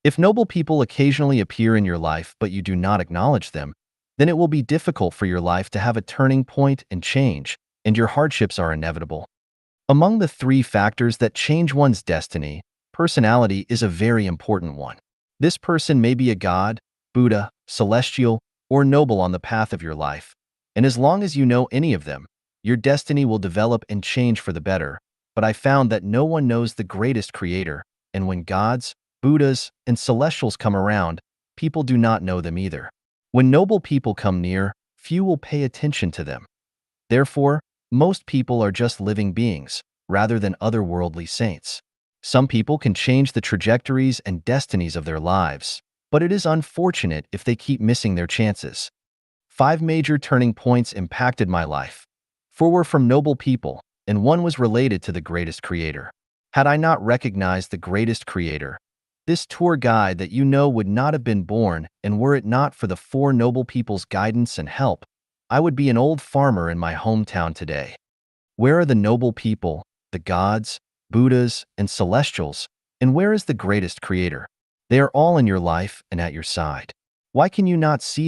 If noble people occasionally appear in your life but you do not acknowledge them, then it will be difficult for your life to have a turning point and change, and your hardships are inevitable. Among the three factors that change one's destiny, personality is a very important one. This person may be a god, Buddha, celestial, or noble on the path of your life, and as long as you know any of them, your destiny will develop and change for the better. But I found that no one knows the greatest creator, and when gods, Buddhas, and celestials come around, people do not know them either. When noble people come near, few will pay attention to them. Therefore, most people are just living beings, rather than otherworldly saints. Some people can change the trajectories and destinies of their lives, but it is unfortunate if they keep missing their chances. 5 major turning points impacted my life. 4 were from noble people, and 1 was related to the greatest creator. Had I not recognized the greatest creator, this tour guide that you know would not have been born, and were it not for the 4 noble people's guidance and help, I would be an old farmer in my hometown today. Where are the noble people, the gods, Buddhas, and celestials, and where is the greatest creator? They are all in your life and at your side. Why can you not see